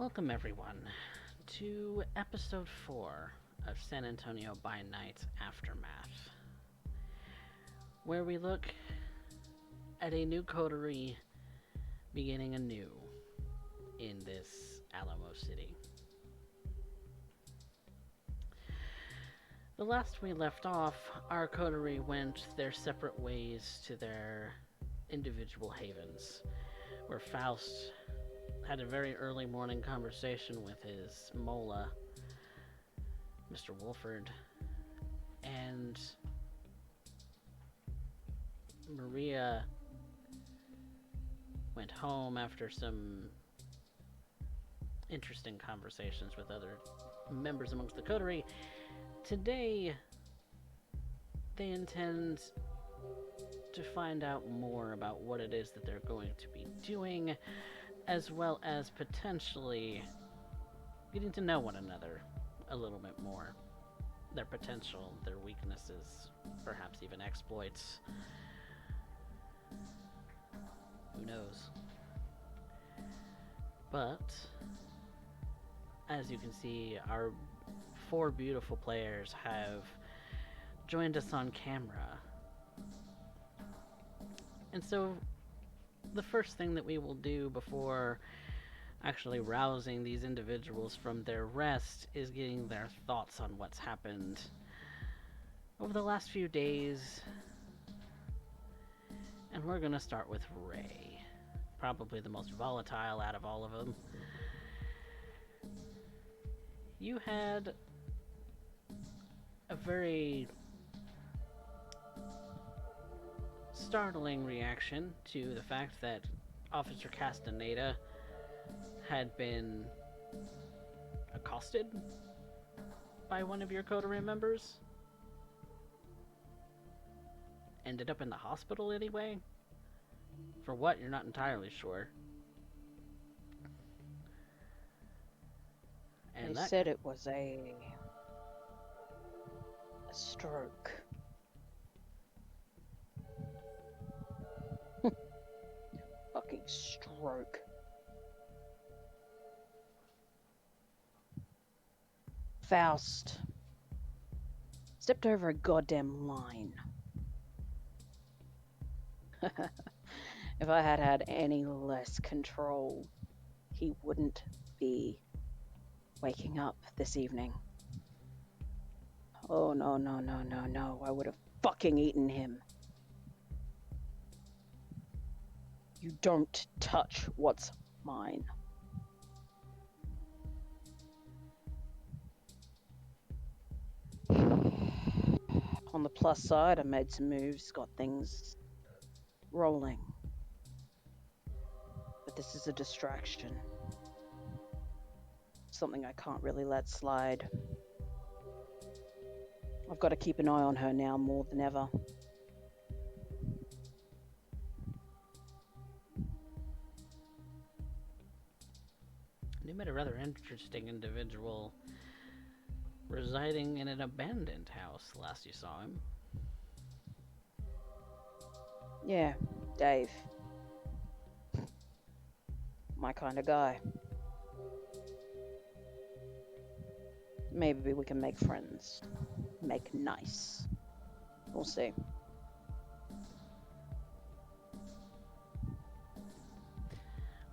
Welcome, everyone, to episode 4 of San Antonio by Night Aftermath, where we look at a new coterie beginning anew in this Alamo City. The last we left off, our coterie went their separate ways to their individual havens, where Faust had a very early morning conversation with his Mola, Mr. Wolford, and Maria went home after some interesting conversations with other members amongst the coterie. Today, they intend to find out more about what it is that they're going to be doing, as well as potentially getting to know one another a little bit more. Their potential, their weaknesses, perhaps even exploits. Who knows? But, as you can see, our 4 beautiful players have joined us on camera. And so, the first thing that we will do before actually rousing these individuals from their rest is getting their thoughts on what's happened over the last few days. And we're going to start with Ray, probably the most volatile out of all of them. You had a very startling reaction to the fact that Officer Castaneda had been accosted by one of your coterie members. Ended up in the hospital anyway. For what, you're not entirely sure. And they said it was a stroke. Fucking stroke. Faust stepped over a goddamn line. If I had had any less control, he wouldn't be waking up this evening. Oh, no, I would have fucking eaten him. You don't touch what's mine. On the plus side, I made some moves, got things rolling. But this is a distraction. Something I can't really let slide. I've got to keep an eye on her now more than ever. You met a rather interesting individual residing in an abandoned house last you saw him. Yeah, Dave. My kind of guy. Maybe we can make friends. Make nice. We'll see.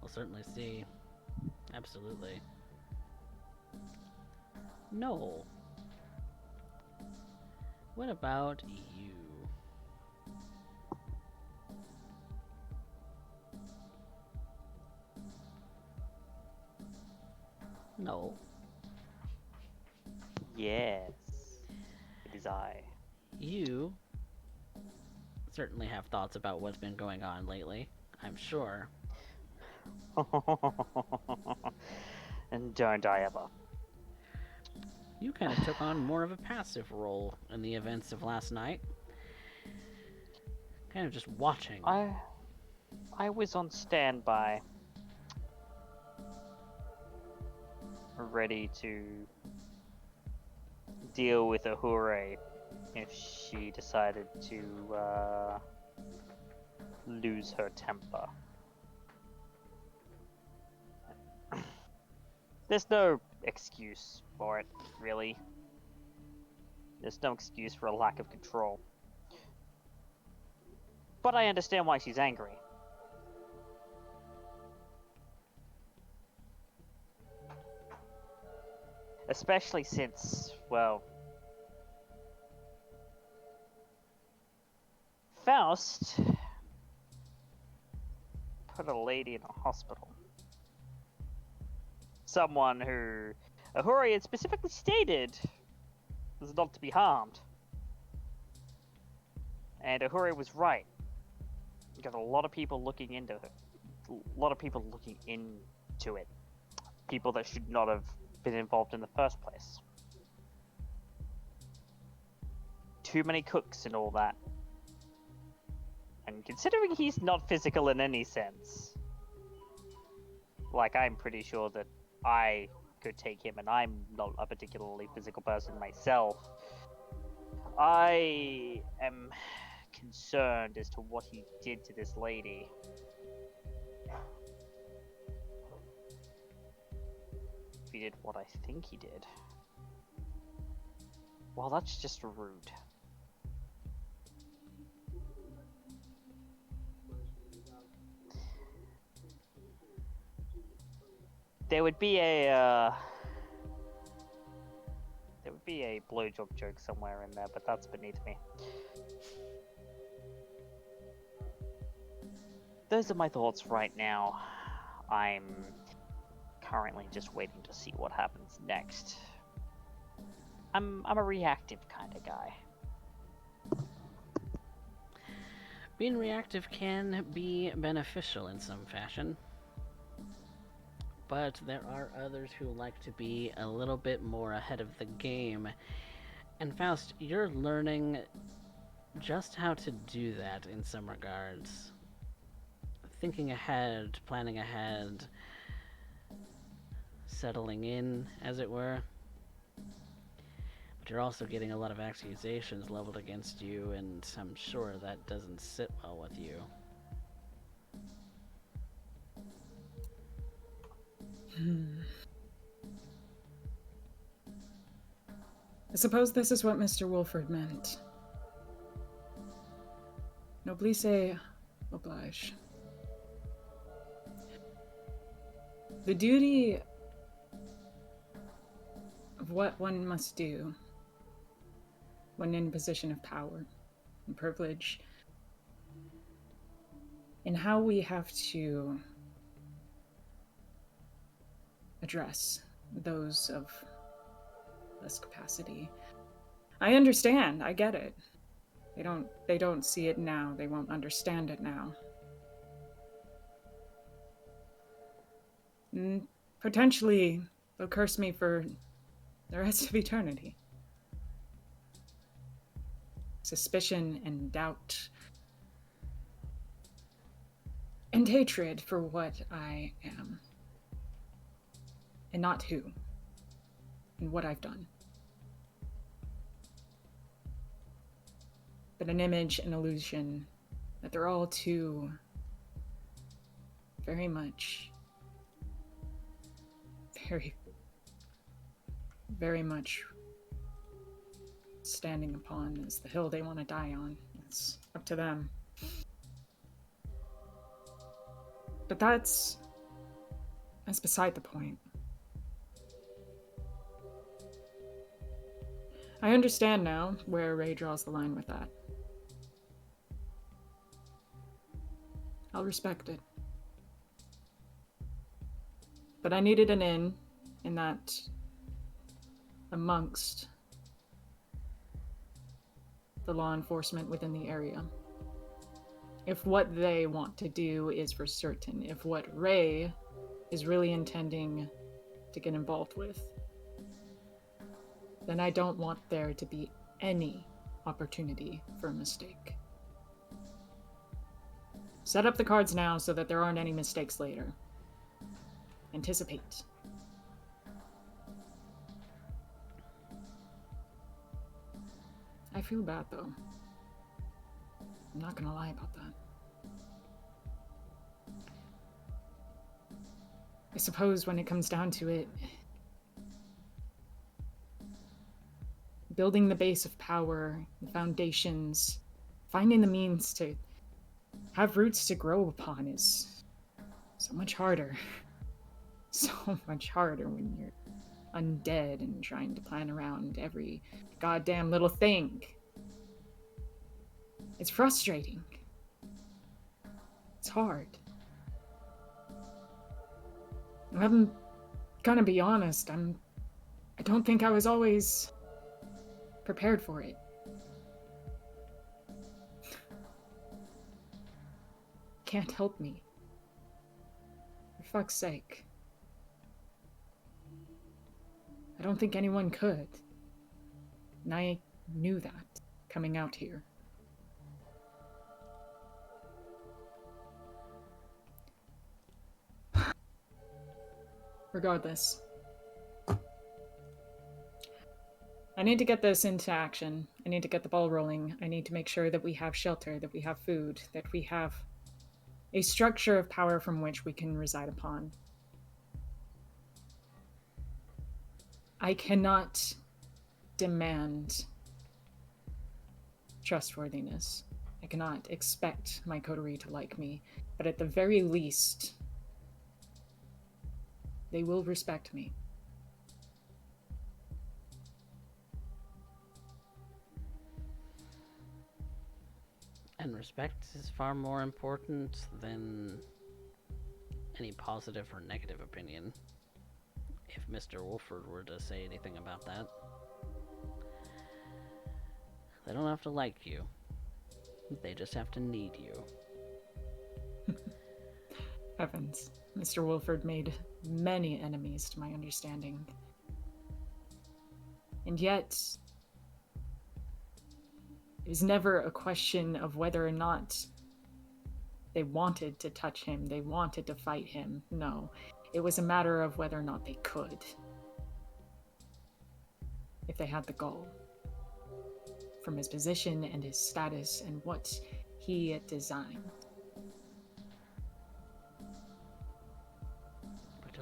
We'll certainly see. Absolutely. Noel, what about you? Noel. Yes, it is I. You certainly have thoughts about what's been going on lately, I'm sure. And don't I ever. You kind of took on more of a passive role in the events of last night. Kind of just watching. I was on standby, ready to deal with Ahurei if she decided to lose her temper. There's no excuse for it, really. There's no excuse for a lack of control. But I understand why she's angry. Especially since, well, Faust put a lady in a hospital. Someone who Ahurei had specifically stated was not to be harmed. And Ahurei was right. You got a lot of people looking into it. A lot of people looking into it. People that should not have been involved in the first place. Too many cooks and all that. And considering he's not physical in any sense, like, I'm pretty sure that I could take him, and I'm not a particularly physical person myself, I am concerned as to what he did to this lady. If he did what I think he did, well, that's just rude. There would be a blowjob joke somewhere in there, but that's beneath me. Those are my thoughts right now. I'm currently just waiting to see what happens next. I'm a reactive kind of guy. Being reactive can be beneficial in some fashion, but there are others who like to be a little bit more ahead of the game. And Faust, you're learning just how to do that in some regards. Thinking ahead, planning ahead, settling in, as it were. But you're also getting a lot of accusations leveled against you, and I'm sure that doesn't sit well with you. I suppose this is what Mr. Wolford meant. Noblesse oblige. The duty of what one must do when in a position of power and privilege, and how we have to address those of less capacity. I understand, I get it. They don't see it now, they won't understand it now. And potentially, they'll curse me for the rest of eternity. Suspicion and doubt and hatred for what I am and not who and what I've done. But an image, an illusion that they're all too very much very much standing upon is the hill they want to die on. It's up to them. But that's beside the point. I understand now where Ray draws the line with that. I'll respect it. But I needed an in that amongst the law enforcement within the area. If what they want to do is for certain, if what Ray is really intending to get involved with, then I don't want there to be any opportunity for a mistake. Set up the cards now so that there aren't any mistakes later. Anticipate. I feel bad, though. I'm not gonna lie about that. I suppose when it comes down to it, building the base of power, the foundations, finding the means to have roots to grow upon is so much harder. So much harder when you're undead and trying to plan around every goddamn little thing. It's frustrating. It's hard. And I'm gonna be honest, I don't think I was always prepared for it. Can't help me. For fuck's sake. I don't think anyone could. And I knew that coming out here. Regardless, I need to get this into action. I need to get the ball rolling. I need to make sure that we have shelter, that we have food, that we have a structure of power from which we can reside upon. I cannot demand trustworthiness. I cannot expect my coterie to like me, but at the very least, they will respect me. And respect is far more important than any positive or negative opinion. If Mr. Wolford were to say anything about that. They don't have to like you. They just have to need you. Heavens. Mr. Wolford made many enemies to my understanding. And yet, it was never a question of whether or not they wanted to touch him, they wanted to fight him. No, it was a matter of whether or not they could. If they had the gall. From his position and his status and what he designed.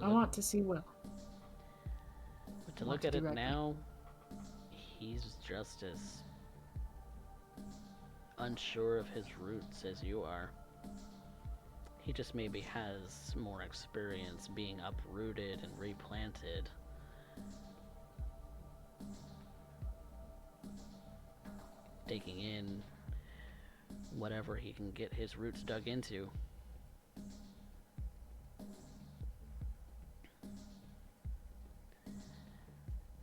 I want to see Will. But to look at it now, he's just as unsure of his roots as you are. He just maybe has more experience being uprooted and replanted. Taking in whatever he can get his roots dug into.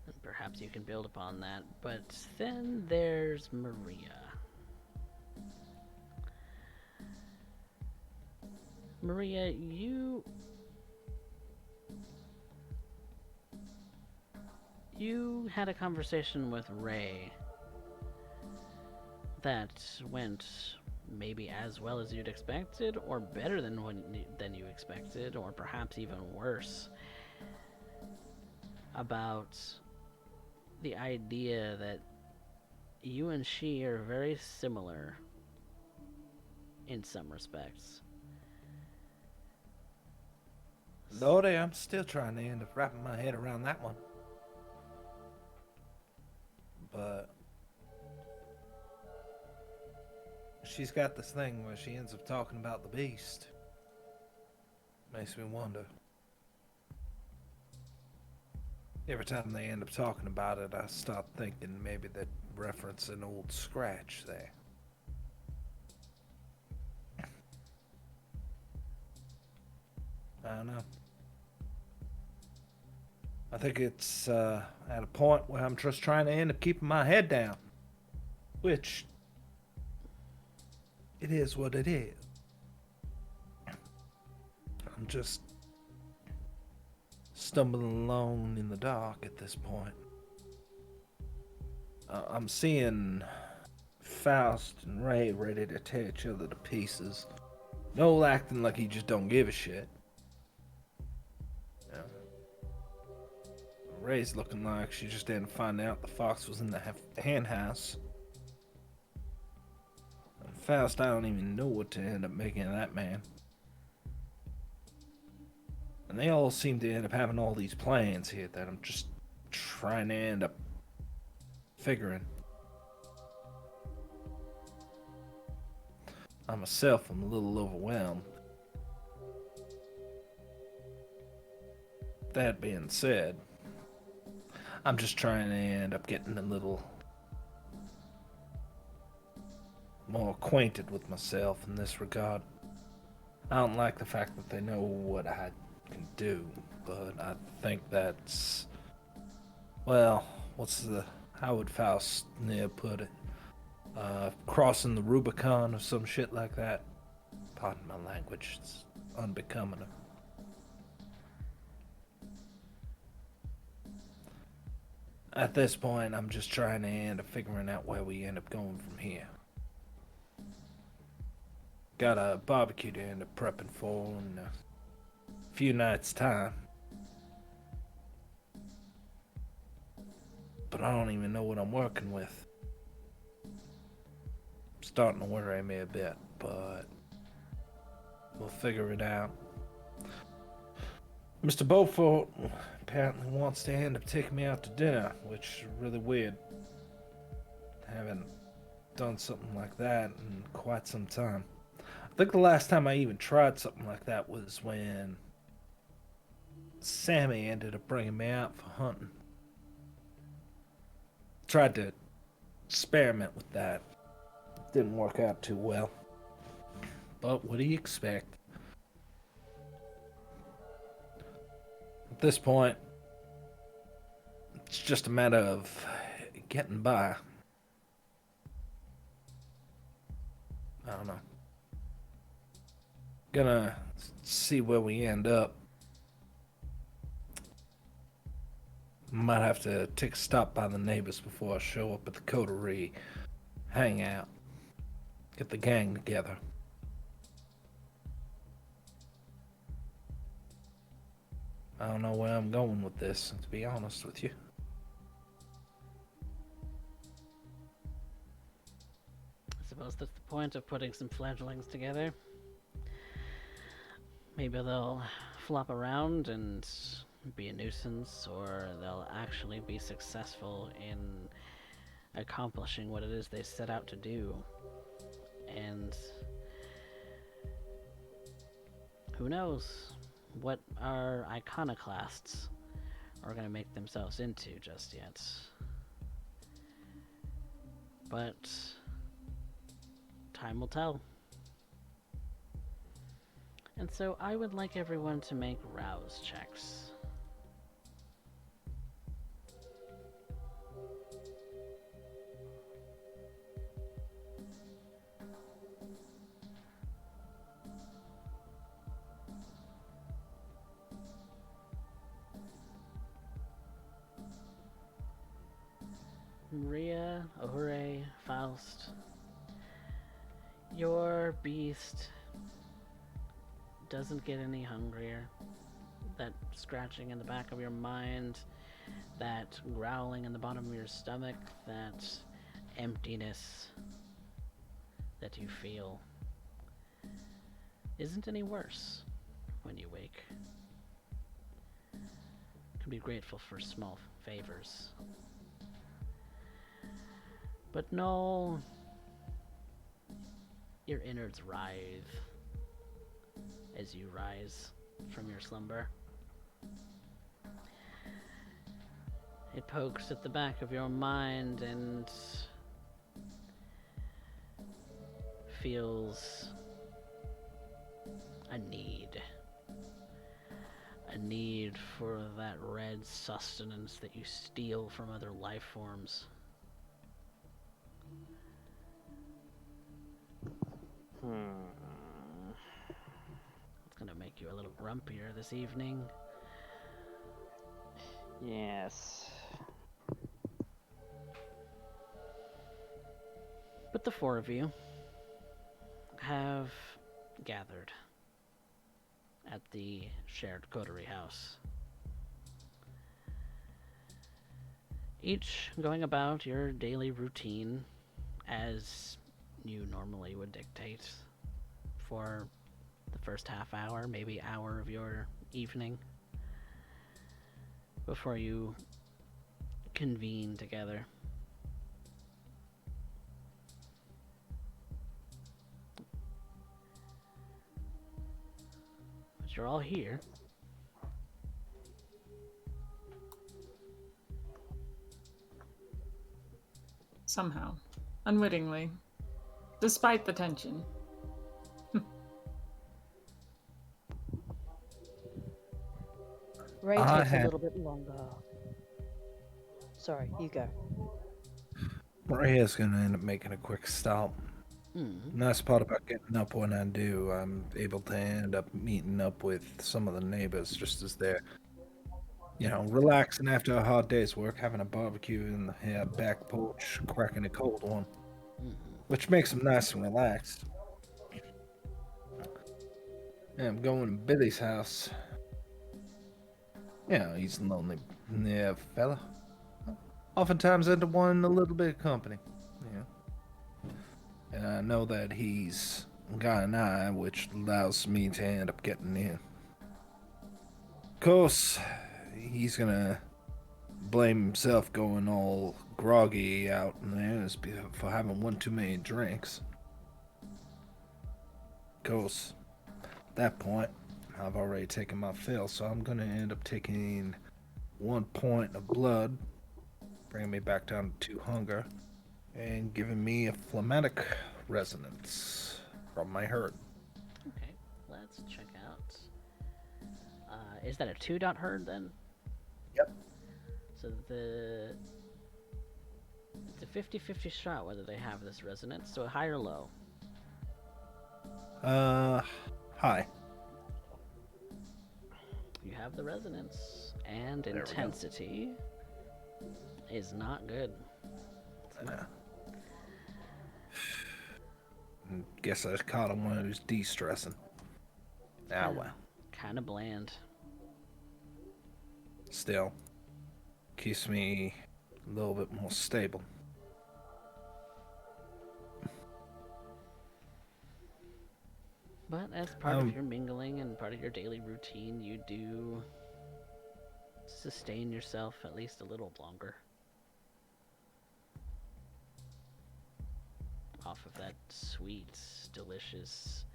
And perhaps you can build upon that. But then there's Maria. Maria, you had a conversation with Ray that went maybe as well as you'd expected, or better than you expected, or perhaps even worse, about the idea that you and she are very similar in some respects. Lordy, I'm still trying to end up wrapping my head around that one. But she's got this thing where she ends up talking about the beast. Makes me wonder. Every time they end up talking about it, I start thinking maybe they'd reference an old scratch there. I don't know. I think it's at a point where I'm just trying to end up keeping my head down. Which, it is what it is. I'm just stumbling along in the dark at this point. I'm seeing Faust and Ray ready to tear each other to pieces. Noel acting like he just don't give a shit. Ray's looking like she just didn't find out the fox was in the hen house. And Faust, I don't even know what to end up making of that man. And they all seem to end up having all these plans here that I'm just trying to end up figuring. I myself am a little overwhelmed. That being said, I'm just trying to end up getting a little more acquainted with myself in this regard. I don't like the fact that they know what I can do, but I think that's, well, how would Faust put it? Crossing the Rubicon or some shit like that. Pardon my language, it's unbecoming of. At this point, I'm just trying to end up figuring out where we end up going from here. Got a barbecue to end up prepping for in a few nights' time. But I don't even know what I'm working with. Starting to worry me a bit, but we'll figure it out. Mr. Beaufort apparently wants to end up taking me out to dinner, which is really weird. Haven't done something like that in quite some time. I think the last time I even tried something like that was when Sammy ended up bringing me out for hunting. Tried to experiment with that. Didn't work out too well. But what do you expect? At this point, it's just a matter of getting by. I don't know. Gonna see where we end up. Might have to take a stop by the neighbors before I show up at the coterie. Hang out. Get the gang together. I don't know where I'm going with this, to be honest with you. I suppose that's the point of putting some fledglings together. Maybe they'll flop around and be a nuisance, or they'll actually be successful in accomplishing what it is they set out to do. And who knows what our iconoclasts are going to make themselves into just yet. But time will tell. And so I would like everyone to make rouse checks. Maria, Ahurei, Faust, your beast doesn't get any hungrier. That scratching in the back of your mind, that growling in the bottom of your stomach, that emptiness that you feel isn't any worse when you wake. You can be grateful for small favors. But no, your innards writhe as you rise from your slumber. It pokes at the back of your mind and feels a need. A need for that red sustenance that you steal from other life forms. It's gonna make you a little grumpier this evening. Yes. But the four of you have gathered at the shared coterie house. Each going about your daily routine as you normally would dictate for the first half hour, maybe hour of your evening. before you convene together. But you're all here. Somehow. Unwittingly. Despite the tension. Ray I takes a had- little bit longer. Sorry, you go. Maria's gonna end up making a quick stop. Hmm. Nice part about getting up when I do, I'm able to end up meeting up with some of the neighbors just as they're, relaxing after a hard day's work, having a barbecue in the back porch, cracking a cold one, which makes them nice and relaxed. Yeah, I'm going to Billy's house. He's a lonely fella. Oftentimes end up wanting a little bit of company. And I know that he's got an eye, which allows me to end up getting in. Of course, he's gonna blame himself going all groggy out in there for having one too many drinks. Of course, at that point, I've already taken my fill, so I'm gonna end up taking 1 point of blood, bringing me back down to 2 hunger, and giving me a phlegmatic resonance from my hurt. Okay, let's check out. Is that a 2-dot herd then? Yep. So it's a 50-50 shot whether they have this resonance, so high or low. Hi. You have the resonance, and There we go. intensity is not good. Guess I caught him when he was de-stressing. Ah, well. Kind of bland. Still, keeps me a little bit more stable. But as part of your mingling and part of your daily routine, you do sustain yourself at least a little longer. Off of that sweet, delicious,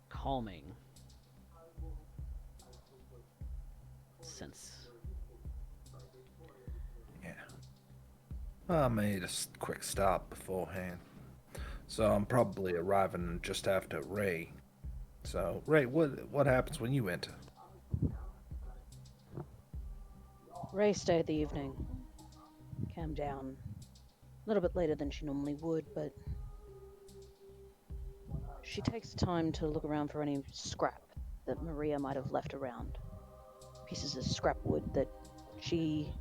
calming sense. Yeah. I made a quick stop beforehand. So I'm probably arriving just after Ray. So, Ray, what happens when you enter? Ray stayed the evening. Came down a little bit later than she normally would, but she takes the time to look around for any scrap that Maria might have left around. Pieces of scrap wood that she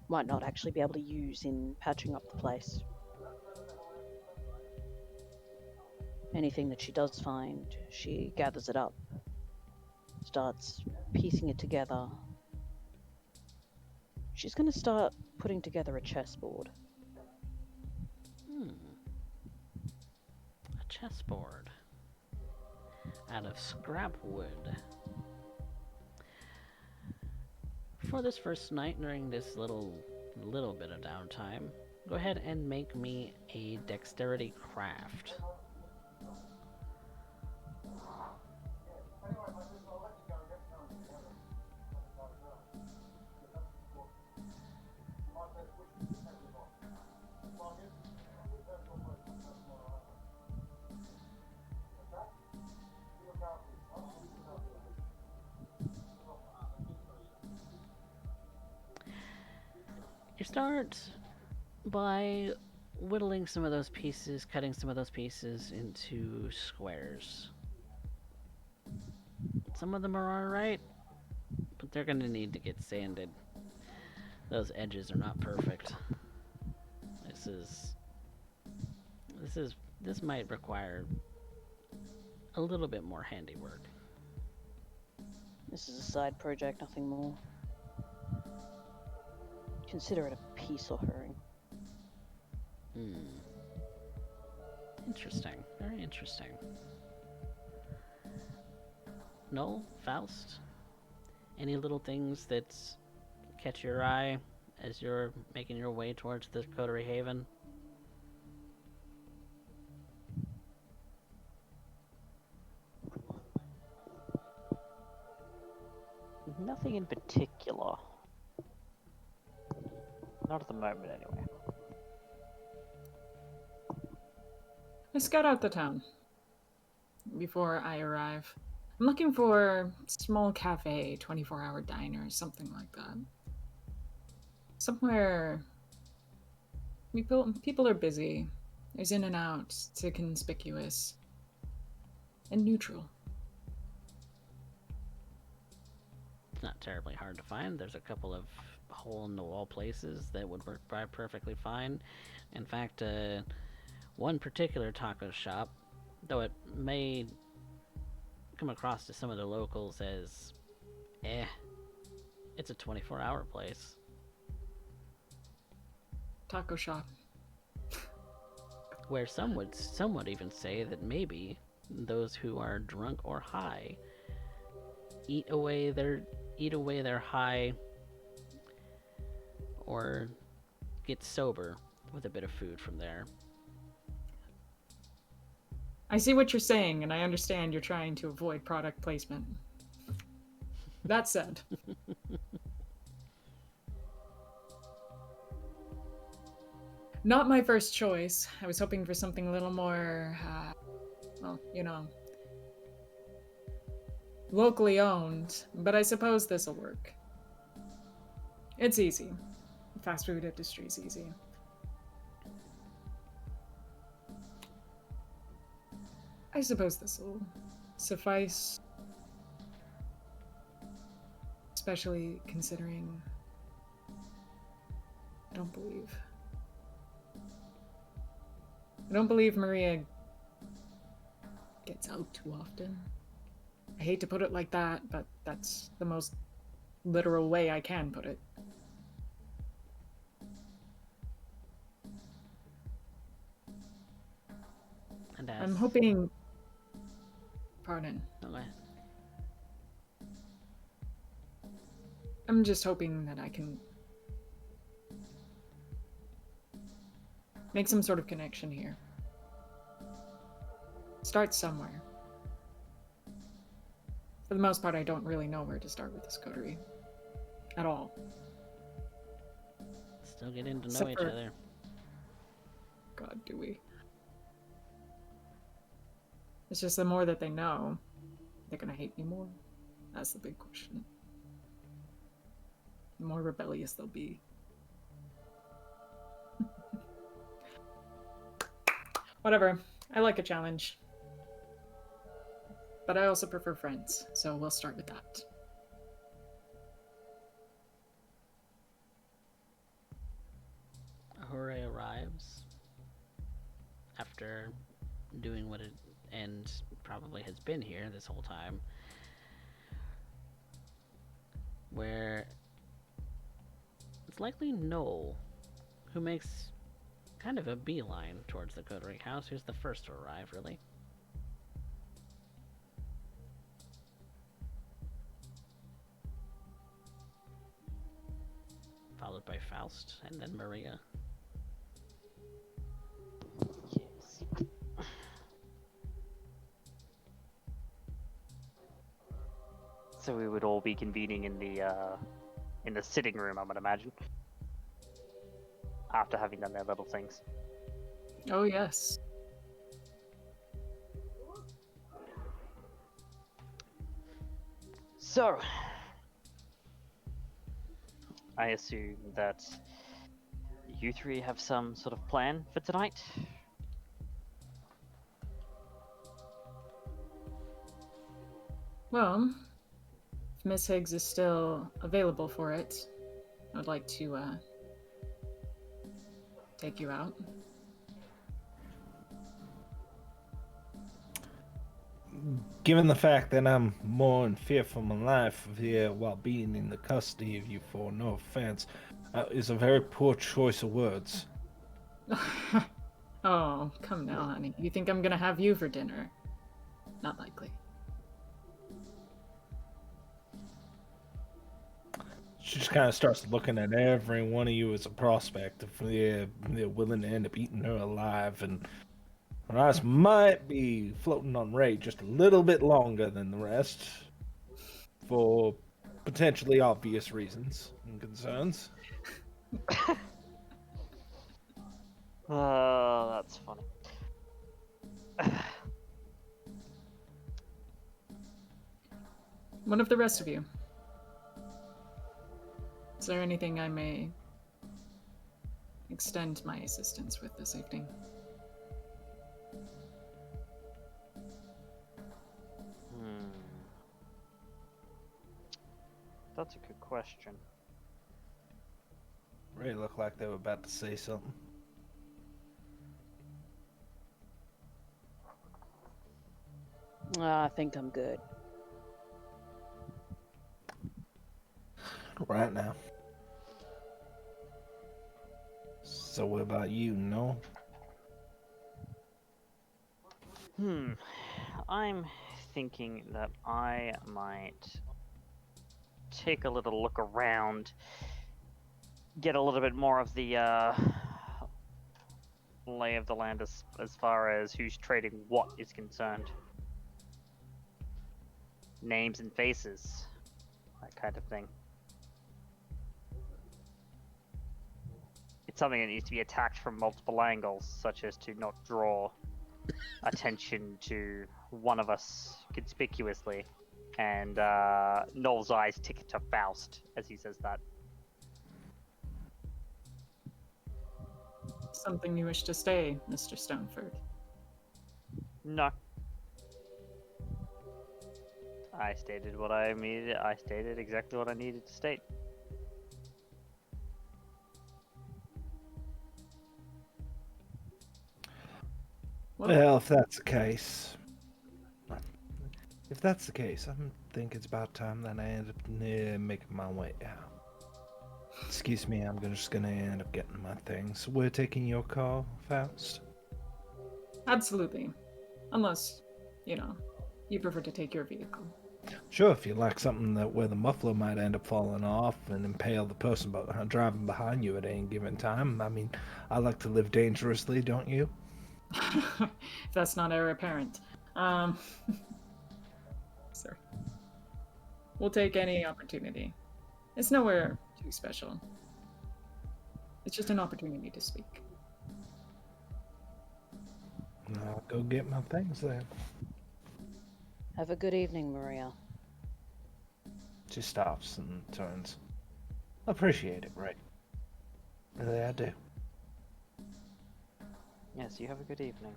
might not actually be able to use in patching up the place. Anything that she does find, she gathers it up, starts piecing it together. She's going to start putting together a chessboard. A chessboard out of scrap wood. For this first night, during this little bit of downtime, go ahead and make me a dexterity craft. You start by whittling some of those pieces, cutting some of those pieces into squares. Some of them are alright, but they're gonna need to get sanded. Those edges are not perfect. This might require a little bit more handiwork. This is a side project, nothing more. Consider it a peace offering. Interesting. Very interesting. Noel, Faust, any little things that catch your eye as you're making your way towards the Coterie Haven? Nothing in particular. Not at the moment, anyway. I scout out the town before I arrive. I'm looking for a small cafe, 24-hour diner, something like that. Somewhere people are busy. There's in and out. It's conspicuous and neutral. It's not terribly hard to find. There's a couple of hole-in-the-wall places that would work perfectly fine. In fact, one particular taco shop, though it may come across to some of the locals as, it's a 24-hour place. Taco shop. Where some would even say that maybe those who are drunk or high eat away their high, or get sober with a bit of food from there. I see what you're saying, and I understand you're trying to avoid product placement. That said, not my first choice. I was hoping for something a little more, locally owned, but I suppose this'll work. It's easy. The fast food industry's easy. I suppose this'll suffice. Especially considering I don't believe Maria gets out too often. I hate to put it like that, but that's the most literal way I can put it. And I'm hoping... Pardon. Okay. I'm just hoping that I can make some sort of connection here. Start somewhere. For the most part, I don't really know where to start with this coterie. At all. Still getting to know Except each for- other. God, do we? It's just the more that they know, they're gonna hate me more. That's the big question. The more rebellious they'll be. Whatever. I like a challenge. But I also prefer friends, so we'll start with that. Ahurei arrives after doing what it and probably has been here this whole time, where it's likely Noel who makes kind of a beeline towards the Coterie house, who's the first to arrive, really. Followed by Faust, and then Maria. Yes. So we would all be convening in the sitting room, I would imagine, after having done their little things. Oh, yes. So, I assume that you three have some sort of plan for tonight? Well, if Miss Higgs is still available for it, I'd like to, take you out. Given the fact that I'm more in fear for my life here while being in the custody of you four, no offense, is a very poor choice of words. Oh, come now, honey. You think I'm gonna have you for dinner? Not likely. She just kind of starts looking at every one of you as a prospect if they're willing to end up eating her alive. And Ramirez might be floating on Ray just a little bit longer than the rest for potentially obvious reasons and concerns. Oh, that's funny. One of the rest of you. Is there anything I may extend my assistance with this evening? That's a good question. Ray looked like they were about to say something. I think I'm good. Right now. So what about you, Noel? I'm thinking that I might take a little look around, get a little bit more of the lay of the land as far as who's trading what is concerned. Names and faces, that kind of thing. It's something that needs to be attacked from multiple angles, such as to not draw attention to one of us conspicuously. And Noel's eyes tick to Faust as he says that. Something you wish to stay, Mr. Stoneford? No. I stated what I needed. I stated exactly what I needed to state. Well, if that's the case, I think it's about time that I end up making my way out. Excuse me, I'm just gonna end up getting my things. We're taking your call, Faust? Absolutely. Unless, you prefer to take your vehicle. Sure, if you like something where the muffler might end up falling off and impale the person driving behind you at any given time. I mean, I like to live dangerously, don't you? If that's not heir apparent. Sorry. We'll take any opportunity. It's nowhere too special. It's just an opportunity to speak. I'll go get my things then. Have a good evening, Maria. She stops and turns. Appreciate it, Ray. Really, I do. Yes, you have a good evening.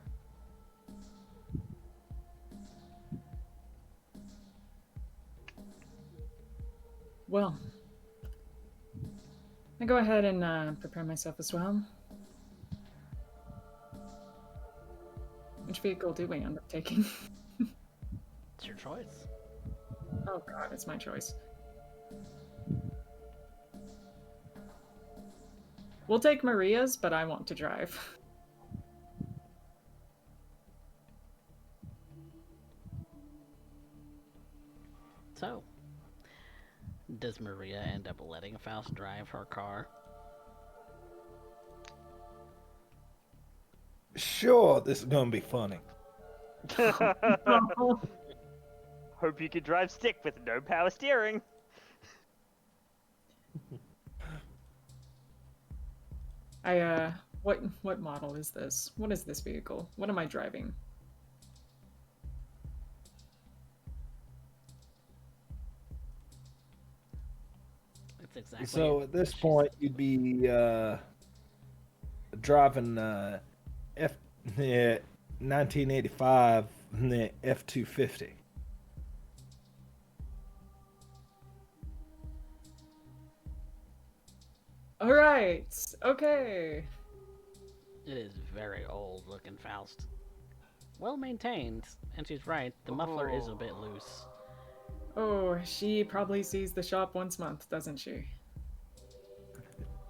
Well, I go ahead and prepare myself as well. Which vehicle do we end up taking? It's your choice. Oh god, it's my choice. We'll take Maria's, but I want to drive. So, does Maria end up letting Faust drive her car? Sure, this is gonna be funny. Hope you can drive stick with no power steering. What model is this? What is this vehicle? What am I driving? It's exactly. So at this point, you'd be driving F 1985 F-250. All right. Okay. It is very old looking Faust. Well maintained, and she's right, the muffler is a bit loose. Oh, she probably sees the shop once a month, doesn't she?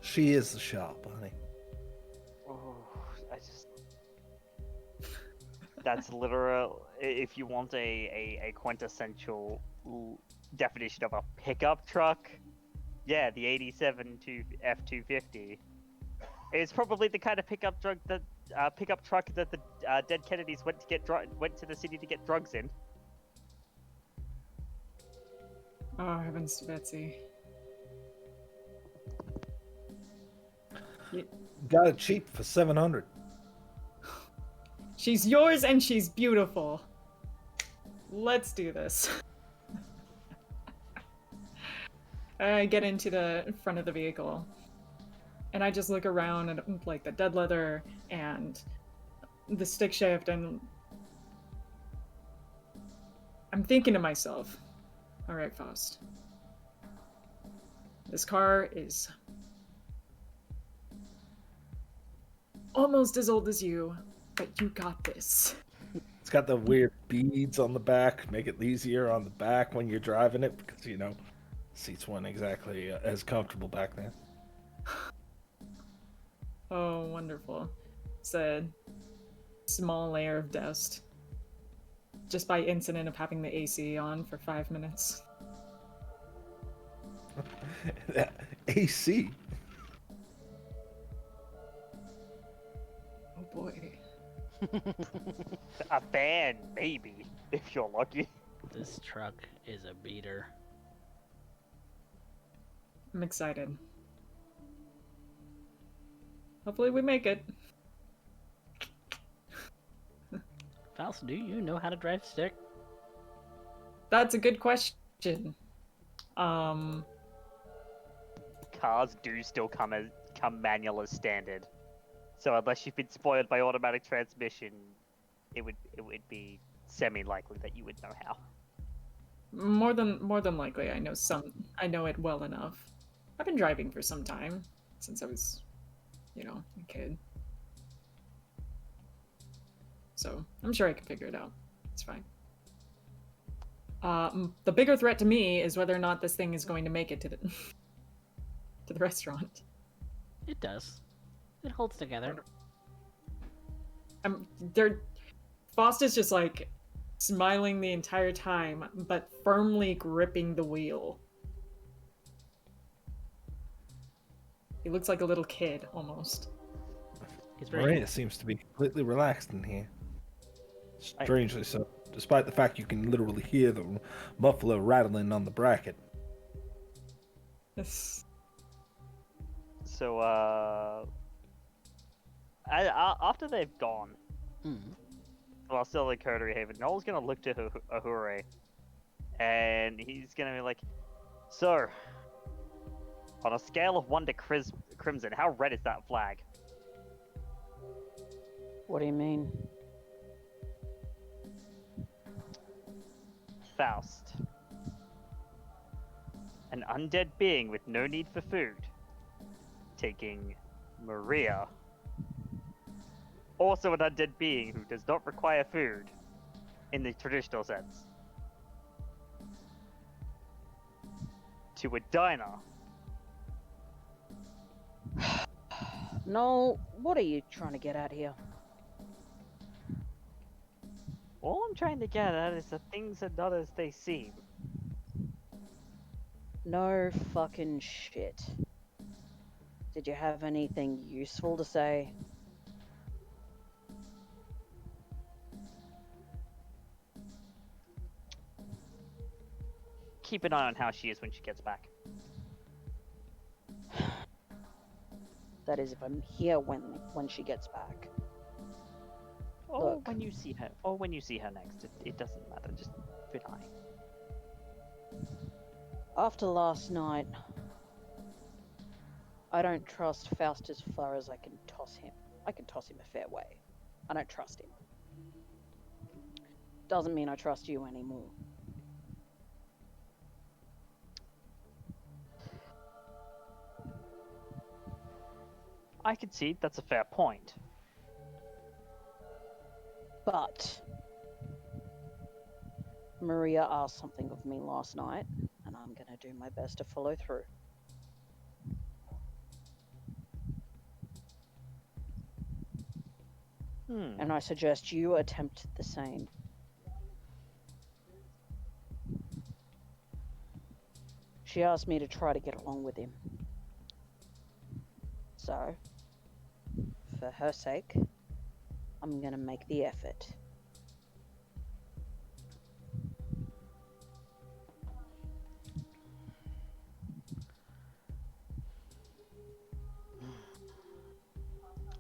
She is the shop, honey. Oh, that's literal. If you want a quintessential definition of a pickup truck, Yeah, the 87 to F-250. It's probably the kind of pickup truck that the dead Kennedys went to the city to get drugs in. Oh, heavens to Betsy. Got it cheap for 700. She's yours and she's beautiful. Let's do this. I get into the front of the vehicle and I just look around at like the dead leather and the stick shift, and I'm thinking to myself, all right, Faust, this car is almost as old as you, but you got this. It's got the weird beads on the back, make it easier on the back when you're driving it, because, you know, seats weren't exactly as comfortable back then. Oh, wonderful. It's a small layer of dust. Just by incident of having the AC on for 5 minutes. AC? Oh boy. A fan, maybe, if you're lucky. This truck is a beater. I'm excited. Hopefully we make it. Faust, do you know how to drive stick? That's a good question. Cars do still come manual as standard. So unless you've been spoiled by automatic transmission, it would be semi-likely that you would know how. More than likely, I know it well enough. I've been driving for some time, since I was, you know, a kid. So I'm sure I can figure it out. It's fine. The bigger threat to me is whether or not this thing is going to make it to the to the restaurant. It does. It holds together. Faust is just like smiling the entire time, but firmly gripping the wheel. He looks like a little kid, almost. He's very Maria seems to be completely relaxed in here. Strangely so, despite the fact you can literally hear the muffler rattling on the bracket. Yes. So, after they've gone, while still in Coterie Haven, Noel's gonna look to Ahurei, and he's gonna be like, "So, on a scale of 1 to crimson, how red is that flag?" What do you mean? Faust. An undead being with no need for food. Taking Maria. Also an undead being who does not require food in the traditional sense. To a diner. No, what are you trying to get at here? All I'm trying to get at is that things are not as they seem. No fucking shit. Did you have anything useful to say? Keep an eye on how she is when she gets back. That is, if I'm here when she gets back. Or Look. when you see her. Or when you see her next. It doesn't matter. Just keep an eye. After last night, I don't trust Faust as far as I can toss him. I can toss him a fair way. I don't trust him. Doesn't mean I trust you anymore. I concede that's a fair point. But Maria asked something of me last night, and I'm gonna do my best to follow through. And I suggest you attempt the same. She asked me to try to get along with him. So, for her sake, I'm gonna make the effort.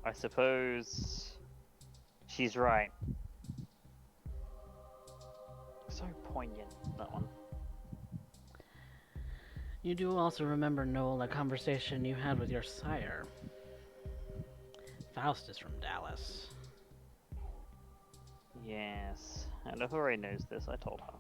I suppose she's right. So poignant, that one. You do also remember, Noel, a conversation you had with your sire. Faust is from Dallas. Yes, and Ahurei knows this, I told her.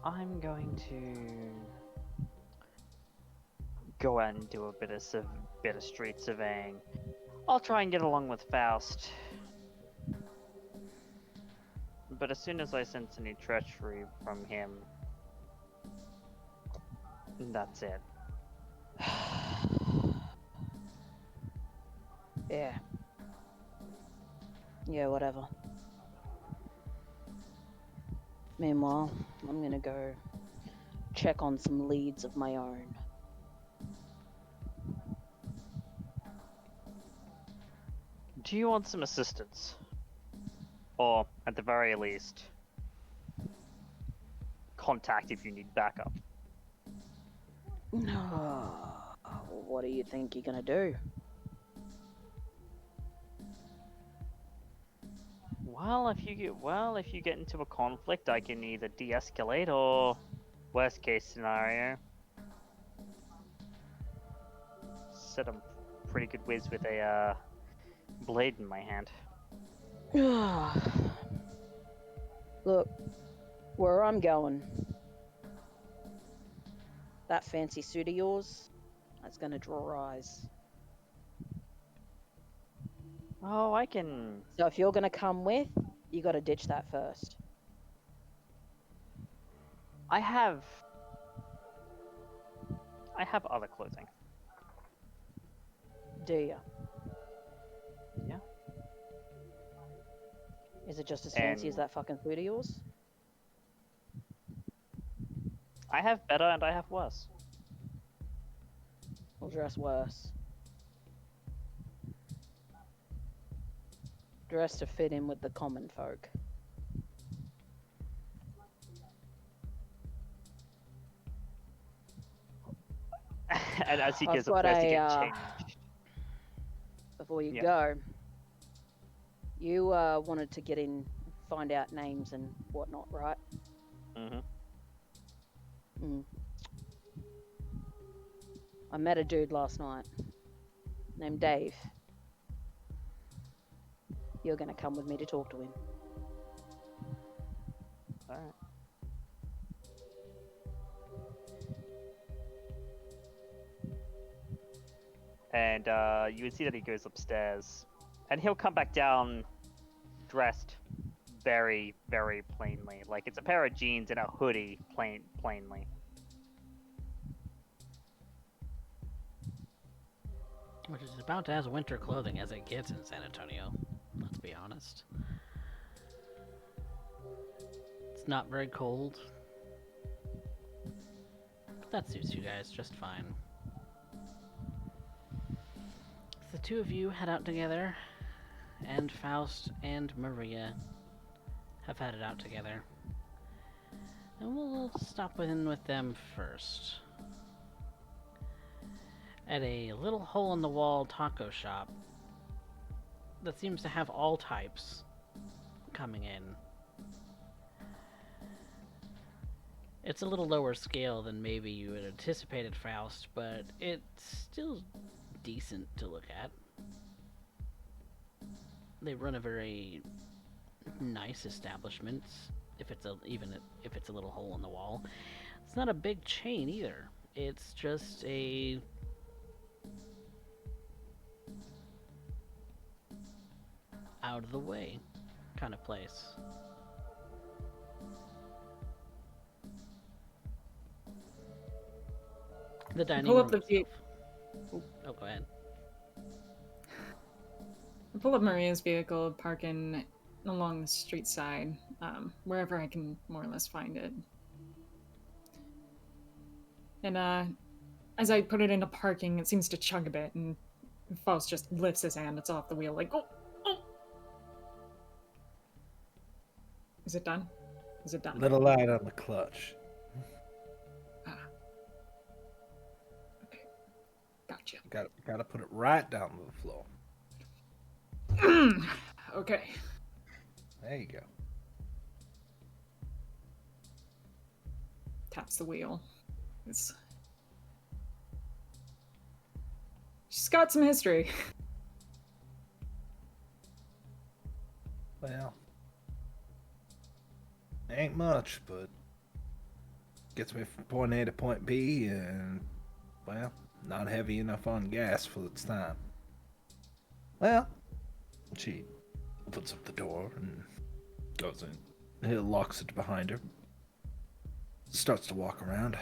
I'm going to go out and do a bit of street surveying. I'll try and get along with Faust. But as soon as I sense any treachery from him, that's it. Yeah. Yeah, whatever. Meanwhile, I'm gonna go check on some leads of my own. Do you want some assistance? Or, at the very least, contact if you need backup. What do you think you're gonna do? Well, if you get into a conflict, I can either de-escalate or, worst case scenario, set a pretty good whiz with a blade in my hand. Look, where I'm going, that fancy suit of yours, that's gonna draw eyes. Oh, I can... So if you're gonna come with, you gotta ditch that first. I have other clothing. Do ya? Yeah. Is it just as fancy as And- that fucking suit of yours? I have better and I have worse. Or dress worse? Dress to fit in with the common folk. And as he I've goes got upstairs to a, get changed. Before you Yeah. go, you wanted to get in, find out names and whatnot, right? Mm-hmm. I met a dude last night named Dave. You're gonna come with me to talk to him. Alright. And you would see that he goes upstairs. And he'll come back down dressed very, very plainly. Like it's a pair of jeans and a hoodie plainly. Which is about as winter clothing as it gets in San Antonio, let's be honest. It's not very cold, but that suits you guys just fine. The two of you head out together, and Faust and Maria have headed out together. And we'll stop in with them first. At a little hole-in-the-wall taco shop that seems to have all types coming in. It's a little lower scale than maybe you had anticipated, Faust, but it's still decent to look at. They run a very nice establishment, even if it's a little hole in the wall. It's not a big chain either. It's just a out of the way kind of place. The dining Pull room up the view. itself. Oh, go ahead. pull up Maria's vehicle, parking along the street side, wherever I can more or less find it. And as I put it into parking, it seems to chug a bit, and Faust just lifts his hand. It's off the wheel, like, oh, oh. Is it done? Is it done? Little light on the clutch. Ah. Okay. Gotcha. Gotta put it right down to the floor. Okay. There you go. Taps the wheel. She's got some history. Well, ain't much, but gets me from point A to point B, and, well, not heavy enough on gas for its time. Well, she opens up the door and goes in. He locks it behind her. Starts to walk around.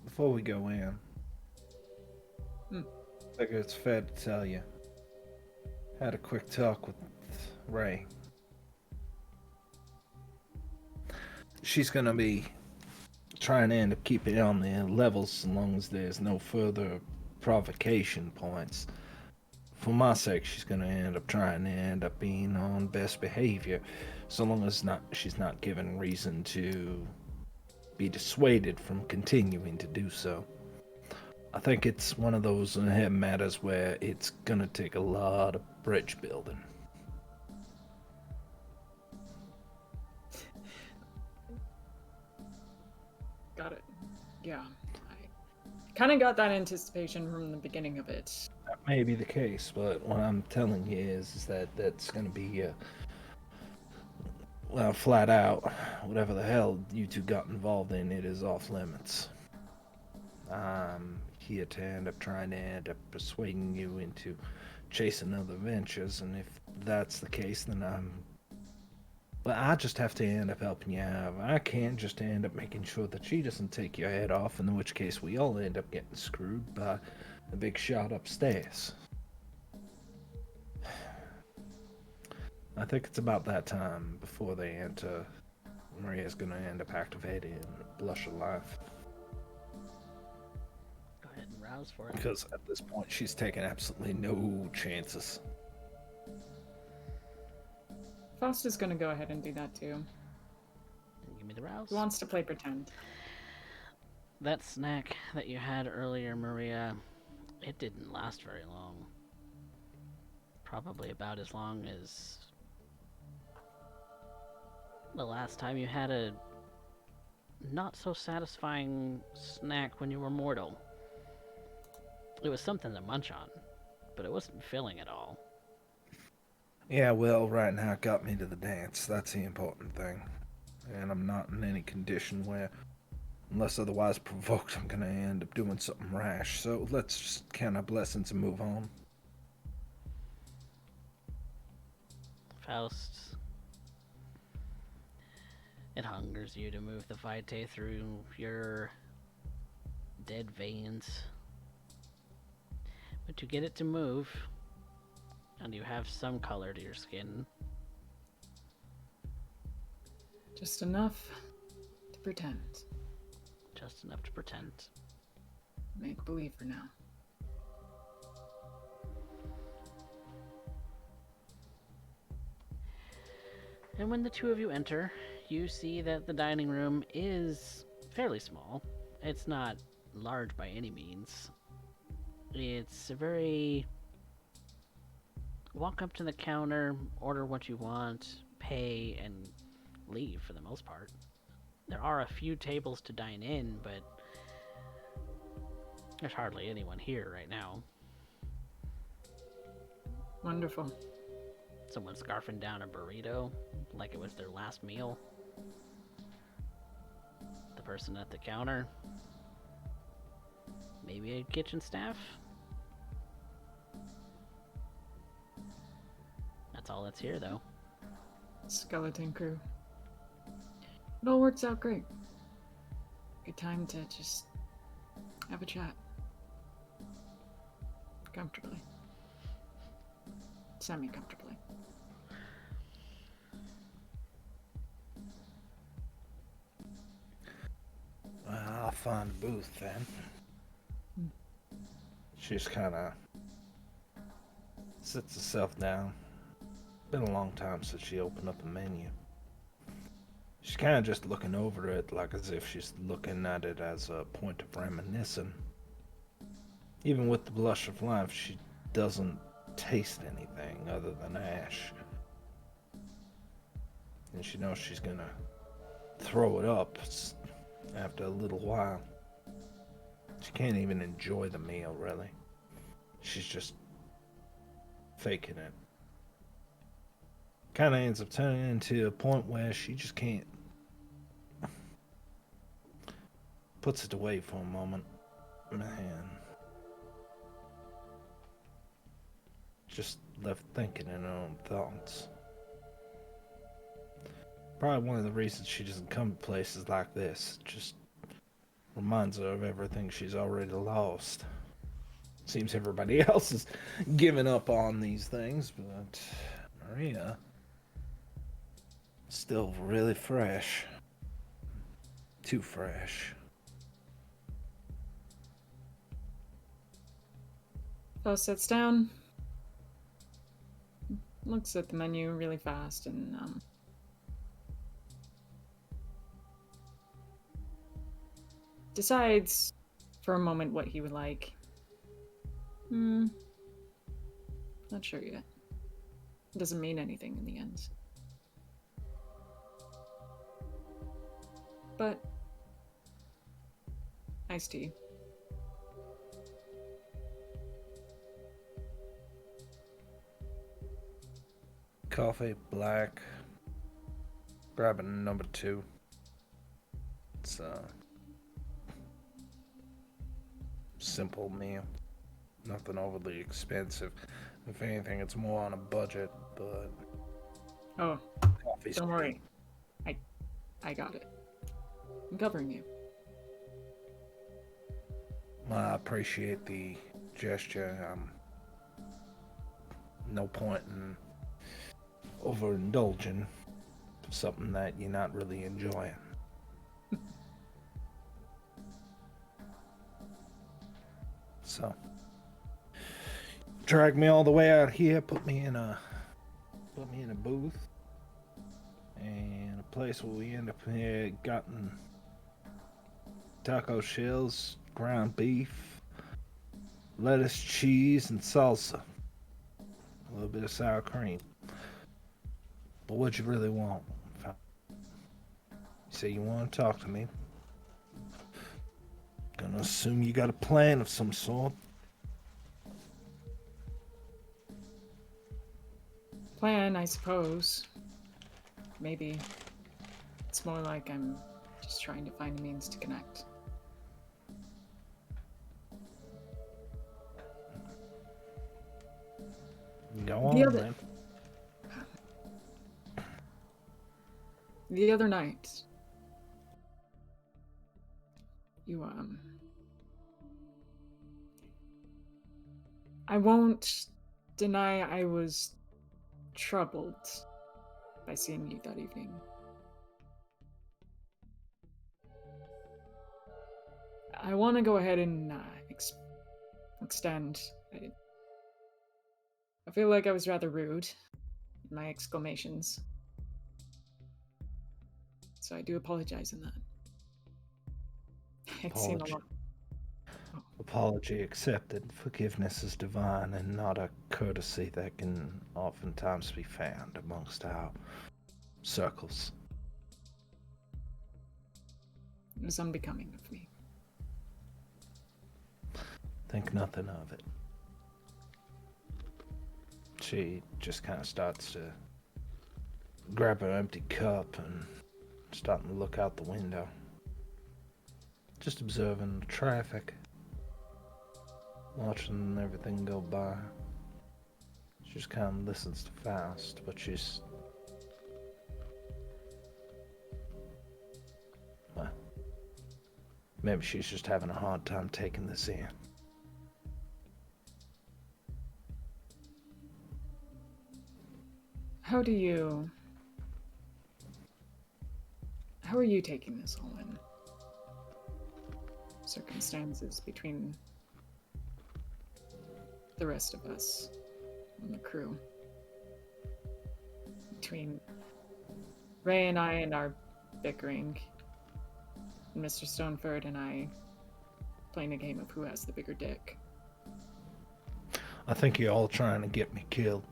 Before we go in, I figure it's fair to tell you. Had a quick talk with Ray. She's gonna be trying to end up keeping it on the levels as long as there's no further provocation points. For my sake, she's gonna end up trying to end up being on best behavior, so long as she's not given reason to be dissuaded from continuing to do so. I think it's one of those matters where it's gonna take a lot of bridge building. Got it. Yeah. I kind of got that anticipation from the beginning of it. That may be the case, but what I'm telling you is that that's gonna be well, flat out, whatever the hell you two got involved in, it is off limits. I'm here to end up persuading you into chasing other ventures, and if that's the case, then I just have to end up helping you out. I can't just end up making sure that she doesn't take your head off, in which case we all end up getting screwed by the big shot upstairs. I think it's about that time before they enter. Maria's gonna end up activating Blush of Life. Go ahead and rouse for it. Because at this point, she's taking absolutely no chances. Faust is gonna go ahead and do that too. Give me the rouse. He wants to play pretend. That snack that you had earlier, Maria, it didn't last very long. Probably about as long as the last time you had a not so satisfying snack when you were mortal. It was something to munch on, but it wasn't filling at all. Yeah, well, right now it got me to the dance. That's the important thing. And I'm not in any condition where, unless otherwise provoked, I'm gonna end up doing something rash. So let's just count our blessings and move on. Faust, it hungers you to move the vitae through your dead veins. But you get it to move, and you have some color to your skin. Just enough to pretend. Just enough to pretend. Make believe for now. And when the two of you enter, you see that the dining room is fairly small. It's not large by any means. It's a very... walk up to the counter, order what you want, pay, and leave for the most part. There are a few tables to dine in, but there's hardly anyone here right now. Wonderful. Someone scarfing down a burrito like it was their last meal. The person at the counter. Maybe a kitchen staff. That's all that's here, though. Skeleton crew. It all works out great. Good time to just have a chat. Comfortably. Semi-comfortably. Well, I'll find a booth then. She just kind of sits herself down. Been a long time since she opened up a menu. She's kind of just looking over it, like as if she's looking at it as a point of reminiscing. Even with the blush of life, she doesn't taste anything other than ash. And she knows she's gonna throw it up after a little while. She can't even enjoy the meal, really. She's just faking it. Kind of ends up turning into a point where she just can't. Puts it away for a moment. Man. Just left thinking in her own thoughts. Probably one of the reasons she doesn't come to places like this. Just reminds her of everything she's already lost. Seems everybody else is giving up on these things, but Maria still really fresh. Too fresh. Faust sits down, looks at the menu really fast, and decides for a moment what he would like. Not sure yet. It doesn't mean anything in the end. But iced tea. Coffee, black. Grabbing number 2. It's a simple meal. Nothing overly expensive. If anything, it's more on a budget, but Oh, coffee's don't worry. great. I got it. I'm covering you. Well, I appreciate the gesture. No point in overindulging for something that you're not really enjoying. So, drag me all the way out here, put me in a booth, and a place where we end up here gotten taco shells, ground beef, lettuce, cheese, and salsa. A little bit of sour cream. But what you really want? You say you want to talk to me. Gonna assume you got a plan of some sort. Plan, I suppose. Maybe. It's more like I'm just trying to find a means to connect. Go on, man. The other night, you, I won't deny I was troubled by seeing you that evening. I want to go ahead and extend. I feel like I was rather rude in my exclamations. So I do apologize in that. I've seen a lot. Apology accepted. Forgiveness is divine and not a courtesy that can oftentimes be found amongst our circles. It was unbecoming of me. Think nothing of it. She just kind of starts to grab her empty cup and starting to look out the window. Just observing the traffic. Watching everything go by. She just kind of listens to Faust, but she's... well, maybe she's just having a hard time taking this in. How are you taking this all in? Circumstances between the rest of us and the crew. Between Ray and I and our bickering, and Mr. Stoneford and I playing a game of who has the bigger dick. I think you're all trying to get me killed.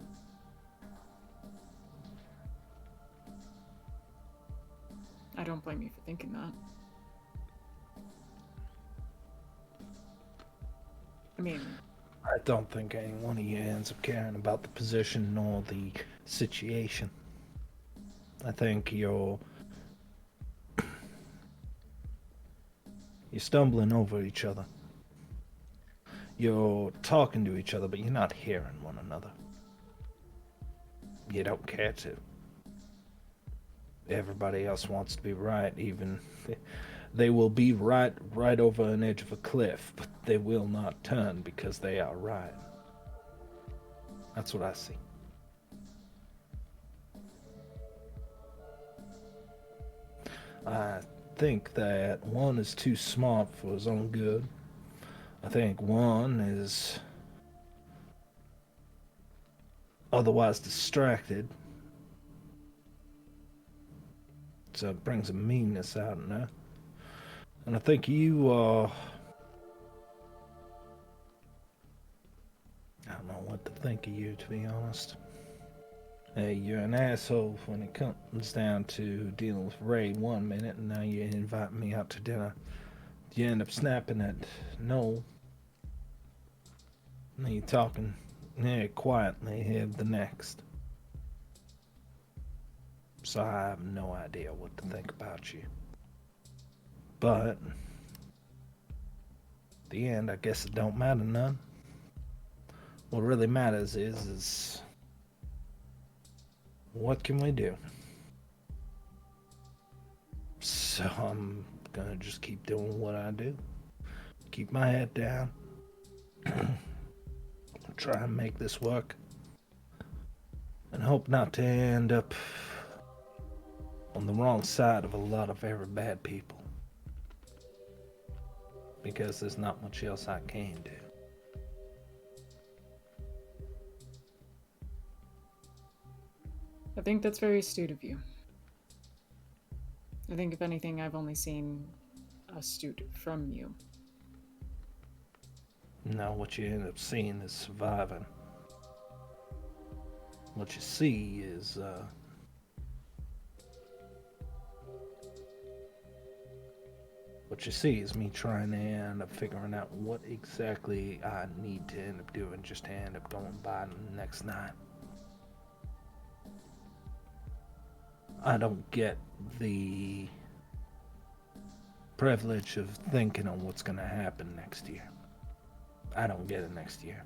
I don't blame you for thinking that. I mean, I don't think any one of you ends up caring about the position nor the situation. I think you're stumbling over each other. You're talking to each other, but you're not hearing one another. You don't care to. Everybody else wants to be right, even they will be right over an edge of a cliff, but they will not turn because they are right. That's what I see. I think that one is too smart for his own good. I think one is otherwise distracted. So it brings a meanness out in there. And I think you are... I don't know what to think of you, to be honest. Hey, you're an asshole when it comes down to dealing with Ray one minute, and now you invite me out to dinner. You end up snapping at Noel. And then you're talking quietly here the next. So I have no idea what to think about you. But at the end, I guess it don't matter none. What really matters is what can we do? So I'm gonna just keep doing what I do. Keep my head down. Try and make this work. And hope not to end up on the wrong side of a lot of very bad people. Because there's not much else I can do. I think that's very astute of you. I think, if anything, I've only seen astute from you. Now what you end up seeing is surviving. What you see is, me trying to end up figuring out what exactly I need to end up doing just to end up going by the next night. I don't get the privilege of thinking on what's going to happen next year. I don't get it next year.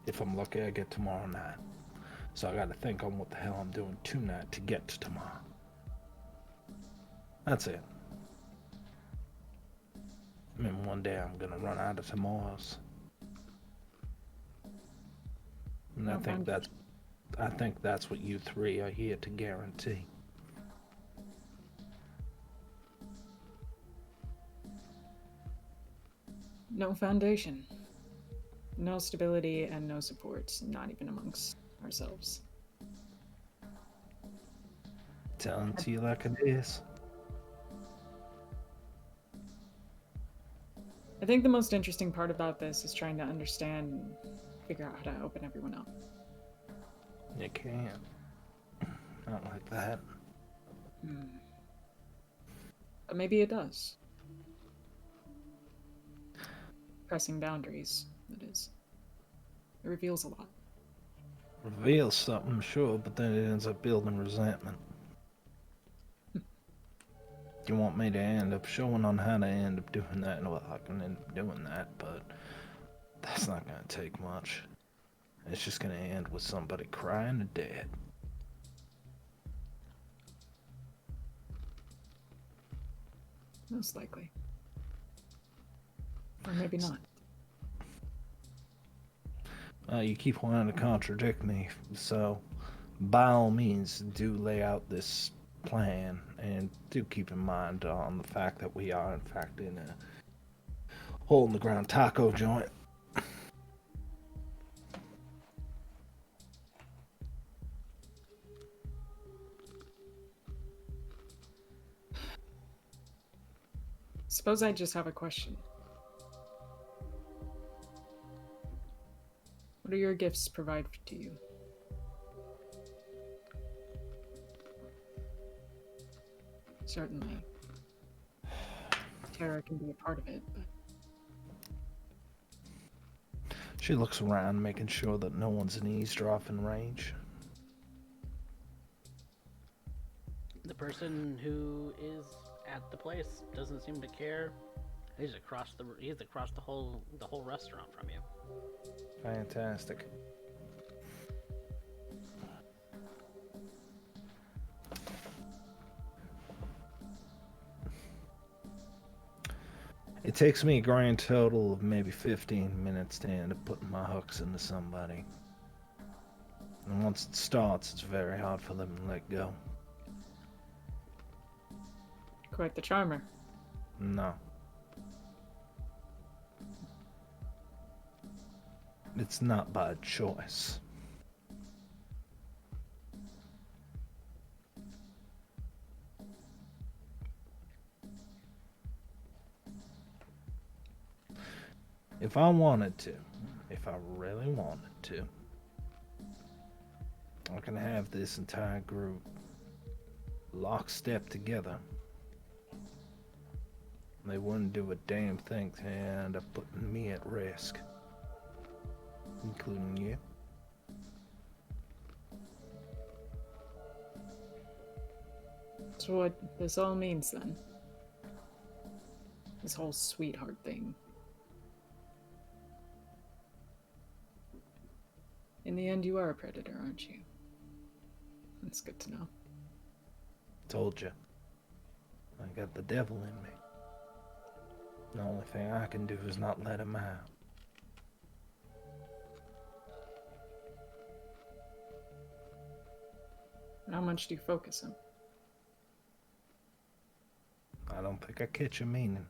If I'm lucky, I get tomorrow night. So I got to think on what the hell I'm doing tonight to get to tomorrow. That's it. I mean, one day I'm going to run out of tomorrows. And I think that's what you three are here to guarantee. No foundation. No stability and no support, not even amongst ourselves. Telling to you like it is. I think the most interesting part about this is trying to understand and figure out how to open everyone up. You can't. Not like that. But maybe it does. Pressing boundaries, that is. It reveals a lot. Reveals something, sure, but then it ends up building resentment. You want me to end up showing on how to end up doing that? Well, I can end up doing that, but that's not going to take much. It's just going to end with somebody crying to dead. Most likely. Or maybe not. You keep wanting to contradict me, so by all means, do lay out this plan, and do keep in mind on the fact that we are, in fact, in a hole-in-the-ground taco joint. Suppose I just have a question. What do your gifts provide to you? Certainly, terror can be a part of it, but She looks around, making sure that no one's in eavesdropping range. The person who is at the place doesn't seem to care. He's across the whole restaurant from you. Fantastic. It takes me a grand total of maybe 15 minutes to end up putting my hooks into somebody. And once it starts, it's very hard for them to let go. quite the charmer. No. It's not by choice. If I wanted to, if I really wanted to, I can have this entire group lockstep together. They wouldn't do a damn thing to end up putting me at risk, including you. So what this all means then? This whole sweetheart thing. In the end, you are a predator, aren't you? That's good to know. Told you. I got the devil in me. The only thing I can do is not let him out. How much do you focus on? I don't think I catch your meaning.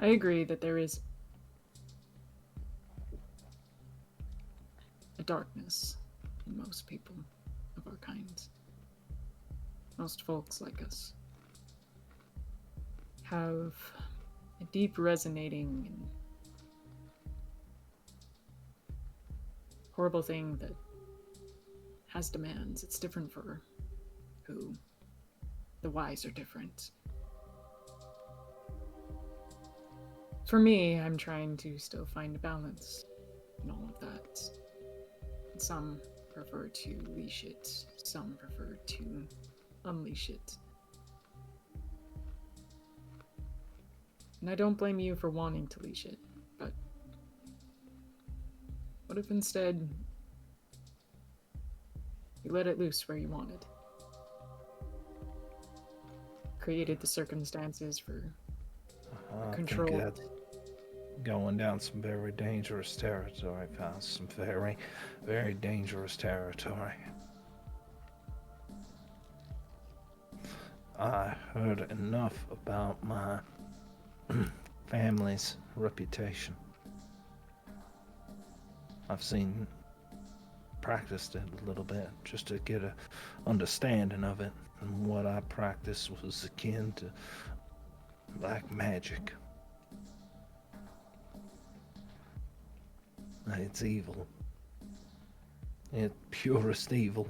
I agree that there is a darkness in most people of our kind. Most folks like us have a deep resonating and horrible thing that has demands. It's different for who. The whys are different. For me, I'm trying to still find a balance in all of that. Some prefer to leash it, some prefer to unleash it. And I don't blame you for wanting to leash it, but what if instead you let it loose where you wanted? Created the circumstances for control. I think that's going down some very dangerous territory, Faust. Some very, very dangerous territory. I heard enough about my family's reputation. I've practiced it a little bit just to get a understanding of it. And what I practiced was akin to black magic. It's evil. It's purest evil.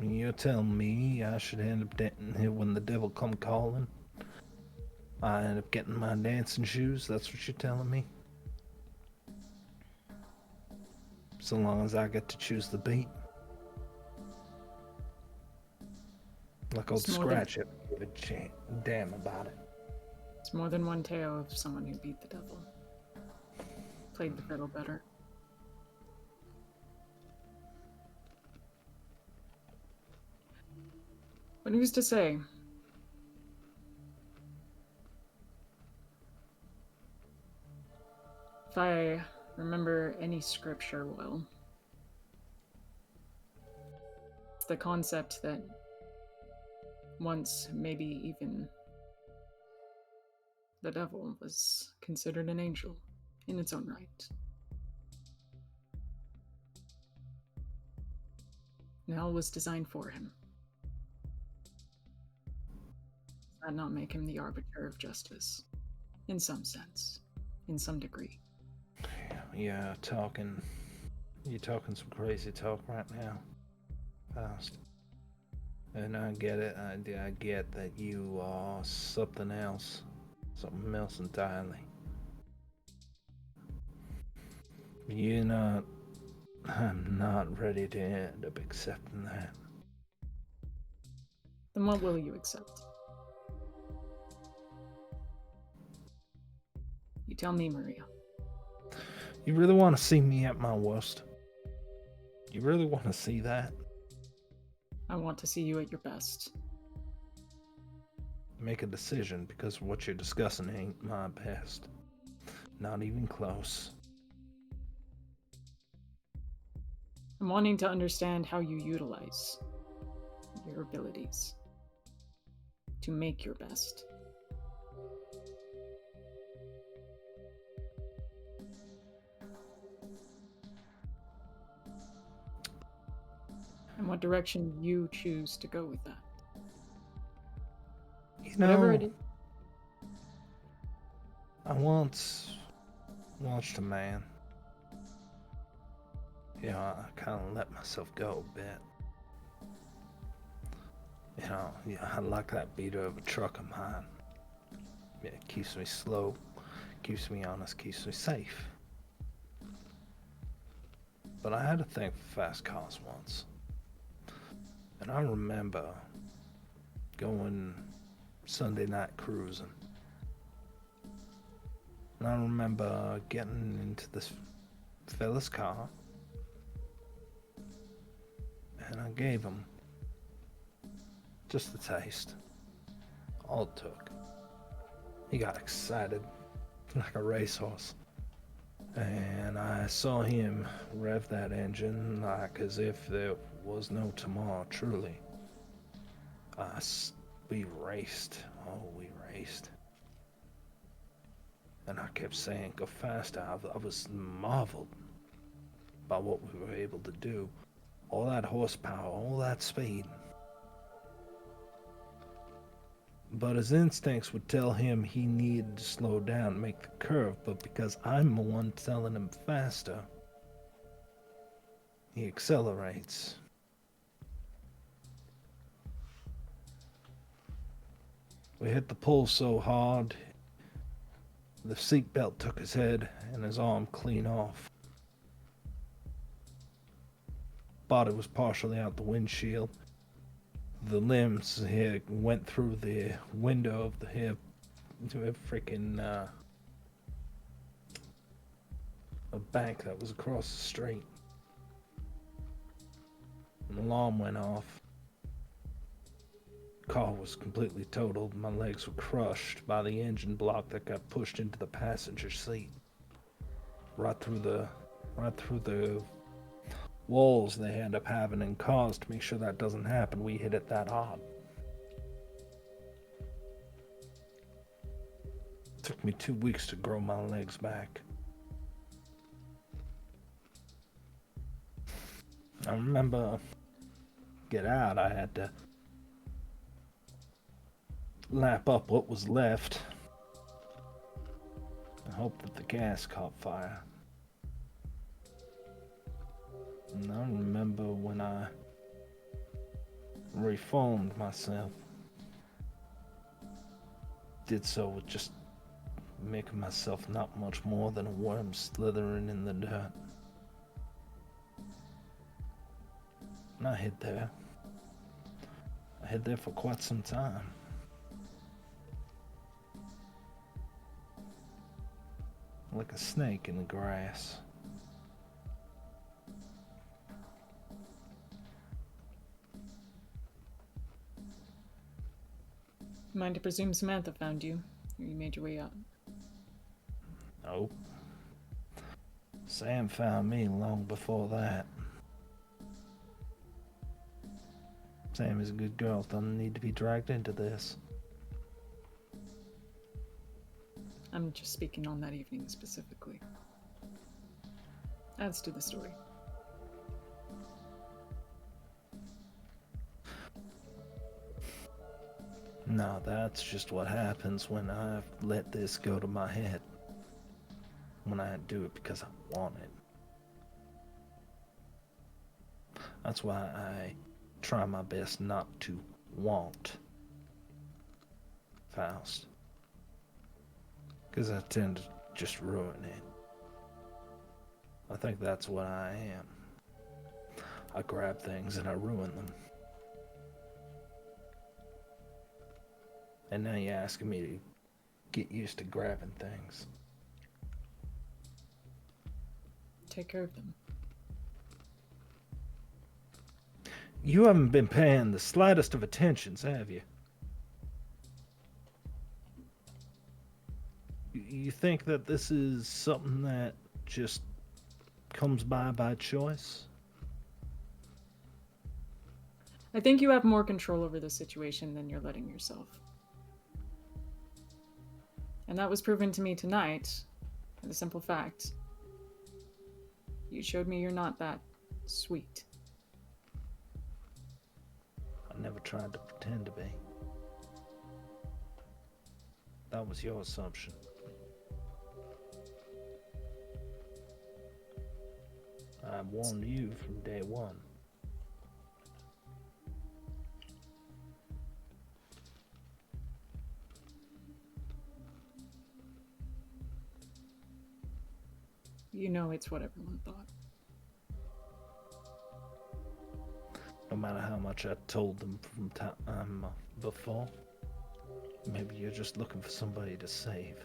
You're telling me I should end up when the devil come calling, I end up getting my dancing shoes? That's what you're telling me? So long as I get to choose the beat. Like old Scratch, it give a damn about it. It's more than one tale of someone who beat the devil. Played the fiddle better. But who's to say? If I remember any scripture well, it's the concept that once, maybe even the devil was considered an angel in its own right. And hell was designed for him. Does that not make him the arbiter of justice? In some sense. In some degree. Yeah, you're talking some crazy talk right now, Faust. And I get it, I get that you are something else entirely. I'm not ready to end up accepting that. Then what will you accept? You tell me, Maria. You really want to see me at my worst? You really want to see that? I want to see you at your best. Make a decision, because what you're discussing ain't my best. Not even close. I'm wanting to understand how you utilize your abilities to make your best. And what direction you choose to go with that. You Whatever know, it is. I once watched a man. I kind of let myself go a bit. I like that beater of a truck of mine. It keeps me slow, keeps me honest, keeps me safe. But I had a thing for fast cars once. And I remember going Sunday night cruising. And I remember getting into this fella's car. And I gave him just a taste. All it took. He got excited like a racehorse. And I saw him rev that engine like as if there was no tomorrow, truly. We raced. Oh, we raced. And I kept saying, go faster. I was marveled by what we were able to do. All that horsepower, all that speed. But his instincts would tell him he needed to slow down and make the curve, but because I'm the one telling him faster, he accelerates. We hit the pole so hard, the seatbelt took his head and his arm clean off. Body was partially out the windshield. The limbs here went through the window of the hip to a freaking a bank that was across the street. An alarm went off. Car was completely totaled. My legs were crushed by the engine block that got pushed into the passenger seat. Right through the walls they end up having in cars to make sure that doesn't happen. We hit it that hard. It took me 2 weeks to grow my legs back. I remember get out, I had to lap up what was left and hope that the gas caught fire. And I remember when I reformed myself, did so with just making myself not much more than a worm slithering in the dirt. And I hid there. I hid there for quite some time. Like a snake in the grass. Mind to presume Samantha found you, or you made your way out? Nope. Sam found me long before that. Sam is a good girl, doesn't need to be dragged into this. I'm just speaking on that evening specifically. Adds to the story. No, that's just what happens when I let this go to my head. When I do it because I want it. That's why I try my best not to want Faust. Because I tend to just ruin it. I think that's what I am. I grab things and I ruin them. And now you're asking me to get used to grabbing things. Take care of them. You haven't been paying the slightest of attentions, have you? You think that this is something that just comes by choice? I think you have more control over the situation than you're letting yourself. And that was proven to me tonight, by the simple fact. You showed me you're not that sweet. I never tried to pretend to be. That was your assumption. I warned you from day one. You know it's what everyone thought. No matter how much I told them from time before. Maybe you're just looking for somebody to save.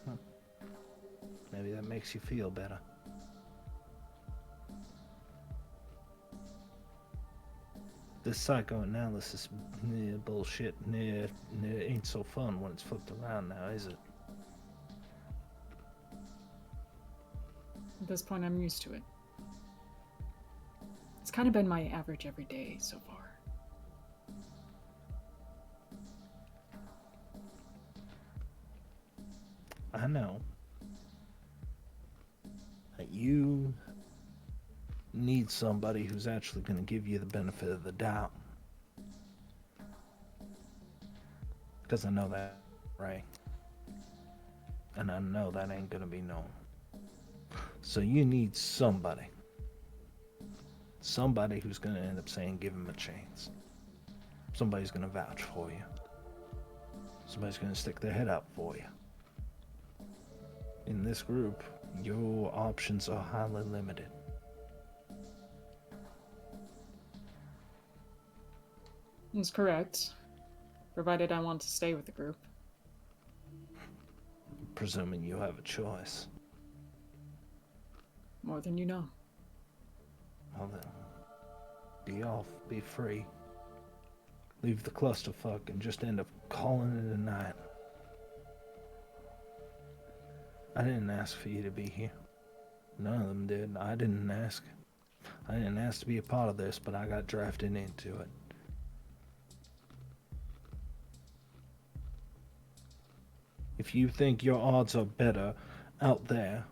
Huh. Maybe that makes you feel better. This psychoanalysis bullshit ain't so fun when it's flipped around now, is it? At this point, I'm used to it. It's kind of been my average every day so far. I know that you need somebody who's actually going to give you the benefit of the doubt. Because I know that, right? And I know that ain't going to be known. So you need somebody. Somebody who's going to end up saying, give him a chance. Somebody's going to vouch for you. Somebody's going to stick their head up for you. In this group, your options are highly limited. That's correct. Provided I want to stay with the group. Presuming you have a choice. More than you know. Well then, be off, be free. Leave the clusterfuck and just end up calling it a night. I didn't ask for you to be here. None of them did. I didn't ask. I didn't ask to be a part of this, but I got drafted into it. If you think your odds are better out there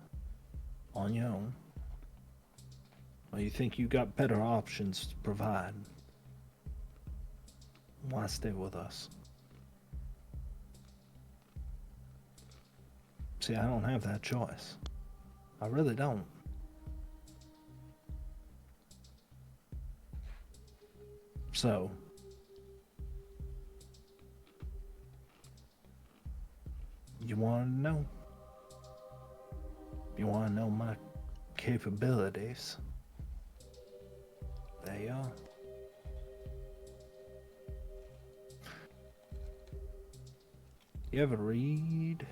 on your own, or you think you got better options to provide, why stay with us? See, I don't have that choice. I really don't. So, you want to know? You want to know my capabilities? There you are. You ever read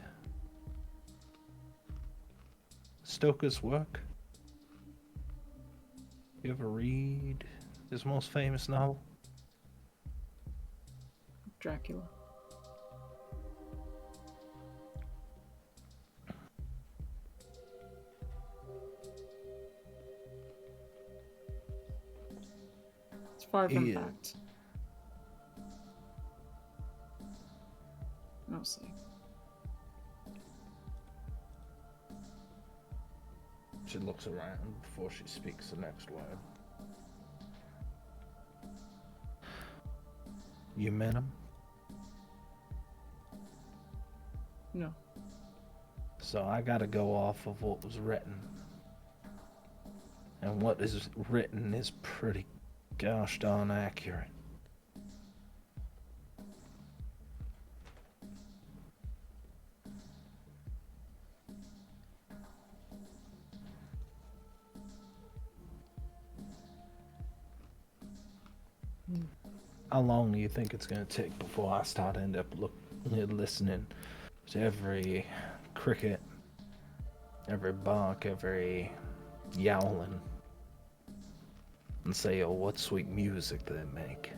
Stoker's work? You ever read his most famous novel? Dracula. It's far from Yeah. fact. Mostly. She looks around before she speaks the next word. You met him? No. So I gotta go off of what was written. And what is written is pretty gosh darn accurate. How long do you think it's gonna take before I end up listening to every cricket, every bark, every yowling, and say, oh, what sweet music they make?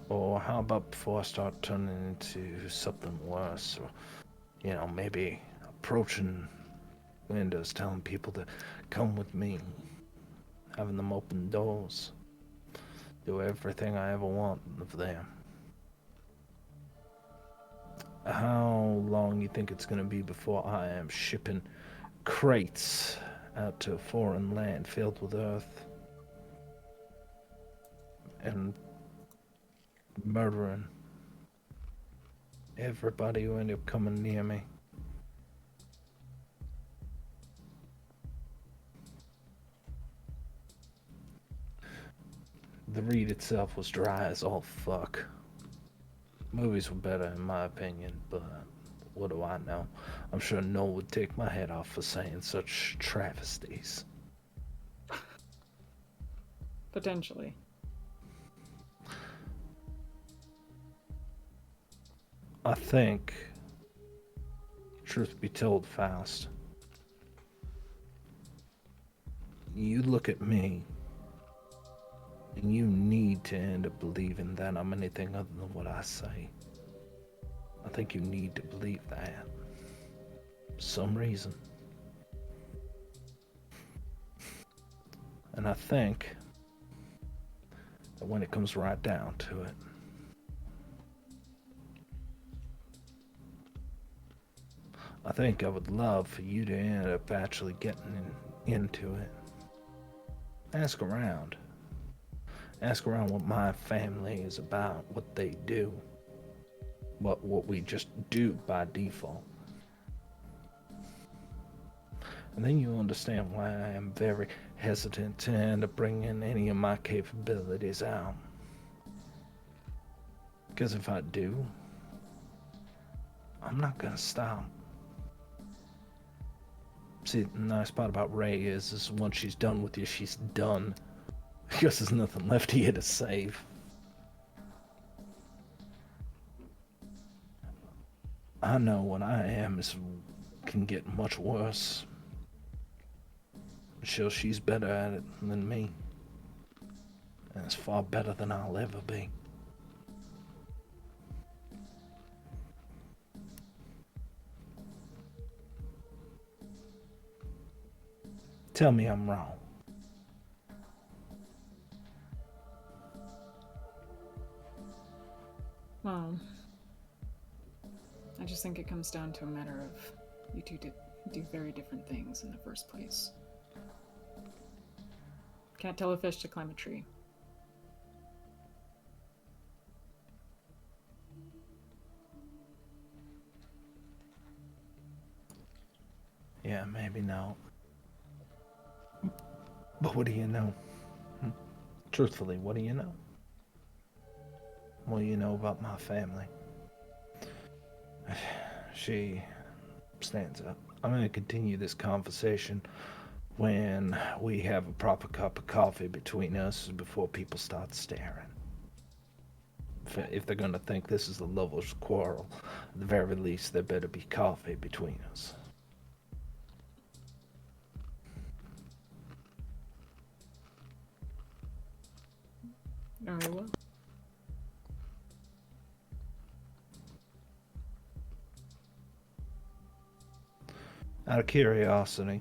Or how about before I start turning into something worse? Or, you know, maybe approaching windows, telling people to come with me, having them open doors, do everything I ever want of them. How long you think it's gonna be before I am shipping crates out to a foreign land filled with earth and murdering everybody who ended up coming near me? The read itself was dry as all fuck. Movies were better in my opinion, but what do I know? I'm sure Noel would take my head off for saying such travesties. Potentially. I think, truth be told, Faust, you look at me and you need to end up believing that I'm anything other than what I say. I think you need to believe that. For some reason. And I think that when it comes right down to it, I think I would love for you to end up actually getting into it. Ask around. Ask around what my family is about, what they do, what we just do by default. And then you'll understand why I am very hesitant to end up bringing any of my capabilities out. Because if I do, I'm not gonna stop. See, the nice part about Ray is once she's done with you, she's done. Because there's nothing left here to save. I know what I am can get much worse. She's better at it than me. And it's far better than I'll ever be. Tell me I'm wrong. Well, I just think it comes down to a matter of you two did do very different things in the first place. Can't tell a fish to climb a tree. Yeah, maybe not. But what do you know? Truthfully, what do you know? What do you know about my family? She stands up. I'm going to continue this conversation when we have a proper cup of coffee between us before people start staring. If they're going to think this is a lover's quarrel, at the very least, there better be coffee between us. Very well. Out of curiosity,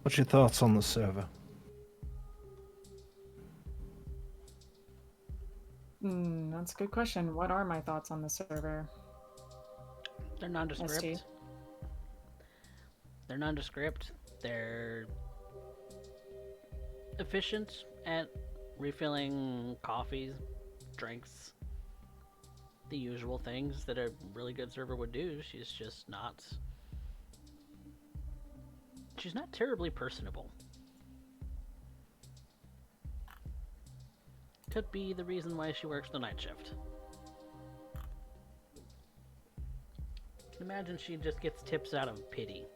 what's your thoughts on the server? That's a good question. What are my thoughts on the server? They're ST. nondescript. They're nondescript. They're efficient at refilling coffees, drinks, the usual things that a really good server would do. She's not terribly personable. Could be the reason why she works the night shift. Imagine she just gets tips out of pity.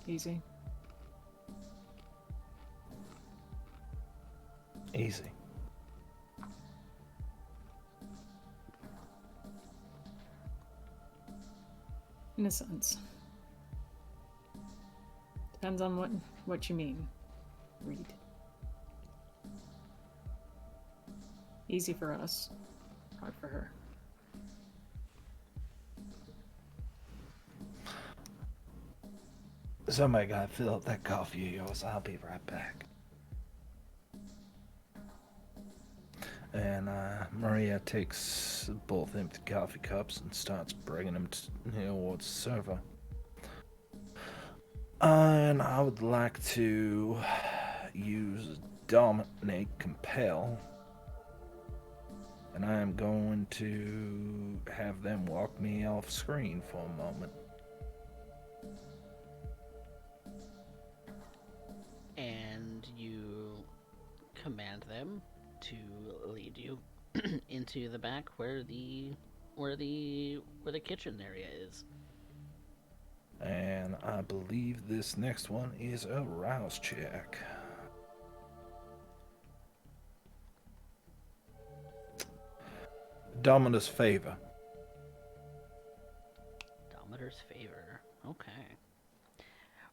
Easy. Easy. In a sense. Depends on what you mean. Read. Easy for us. Hard for her. Somebody gotta fill up that coffee of yours. I'll be right back. And Maria takes both empty coffee cups and starts bringing them towards the server. And I would like to use Dominate Compel. And I am going to have them walk me off screen for a moment. And you command them to lead you into the back where the kitchen area is. And I believe this next one is a rouse check. Dominus favor. Dominator's favor. Okay.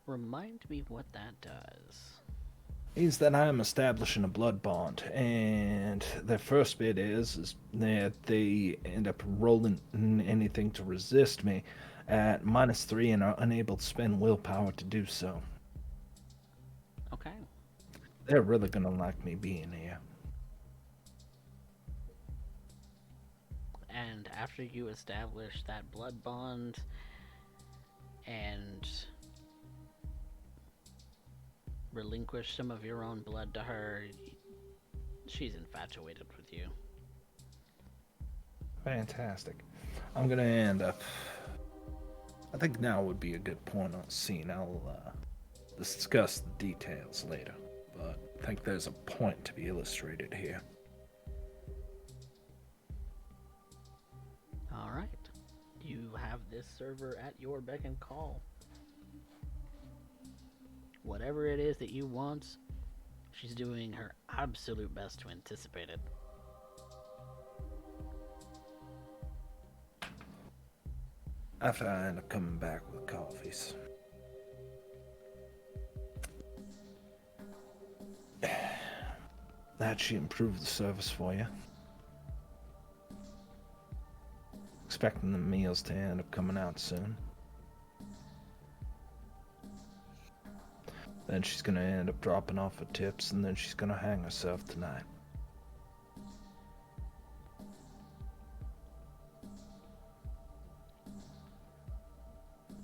Remind me what that does. Is that I am establishing a blood bond, and the first bit is that they end up rolling anything to resist me at -3 and are unable to spend willpower to do so. Okay. They're really gonna like me being here. And after you establish that blood bond and relinquish some of your own blood to her, she's infatuated with you. Fantastic. I'm gonna end up. I think now would be a good point on the scene. I'll discuss the details later, but I think there's a point to be illustrated here. Alright. You have this server at your beck and call. Whatever it is that you want, she's doing her absolute best to anticipate it. After I end up coming back with coffees. That she improved the service for you. Expecting the meals to end up coming out soon. Then she's gonna end up dropping off her tips, and then she's gonna hang herself tonight.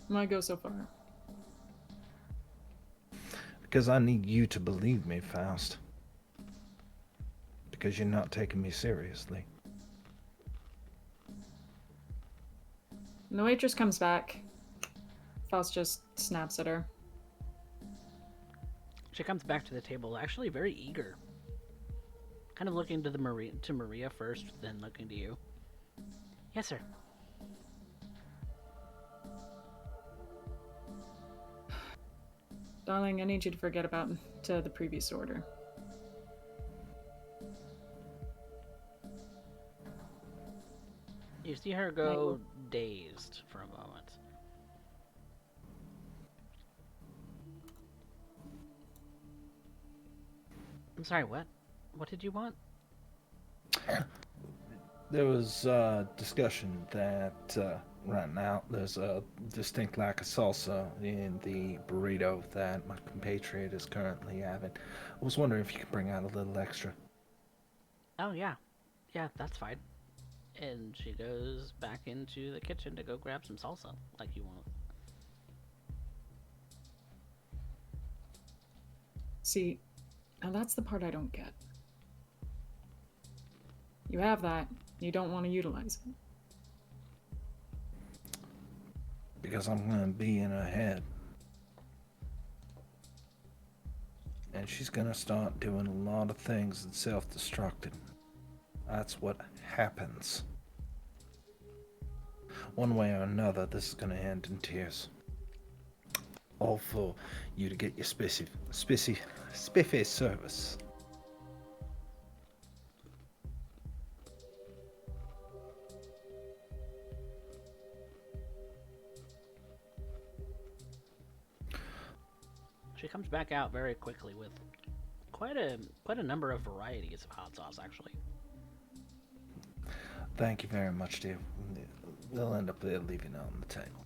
Might go so far. Because I need you to believe me, Faust. Because you're not taking me seriously. When the waitress comes back, Faust just snaps at her. She comes back to the table, actually very eager. Kind of looking to Maria first, then looking to you. Yes, sir. Darling, I need you to forget about the previous order. You see her go dazed for a moment. I'm sorry, what? What did you want? There was discussion that right now there's a distinct lack of salsa in the burrito that my compatriot is currently having. I was wondering if you could bring out a little extra. Oh, yeah. Yeah, that's fine. And she goes back into the kitchen to go grab some salsa, like you want. See, now that's the part I don't get. You have that, you don't want to utilize it. Because I'm going to be in her head. And she's going to start doing a lot of things that self-destructed. That's what happens. One way or another, this is going to end in tears. All for you to get your spiffy service. She comes back out very quickly with quite a number of varieties of hot sauce, actually. Thank you very much, dear. We'll end up leaving it on the table.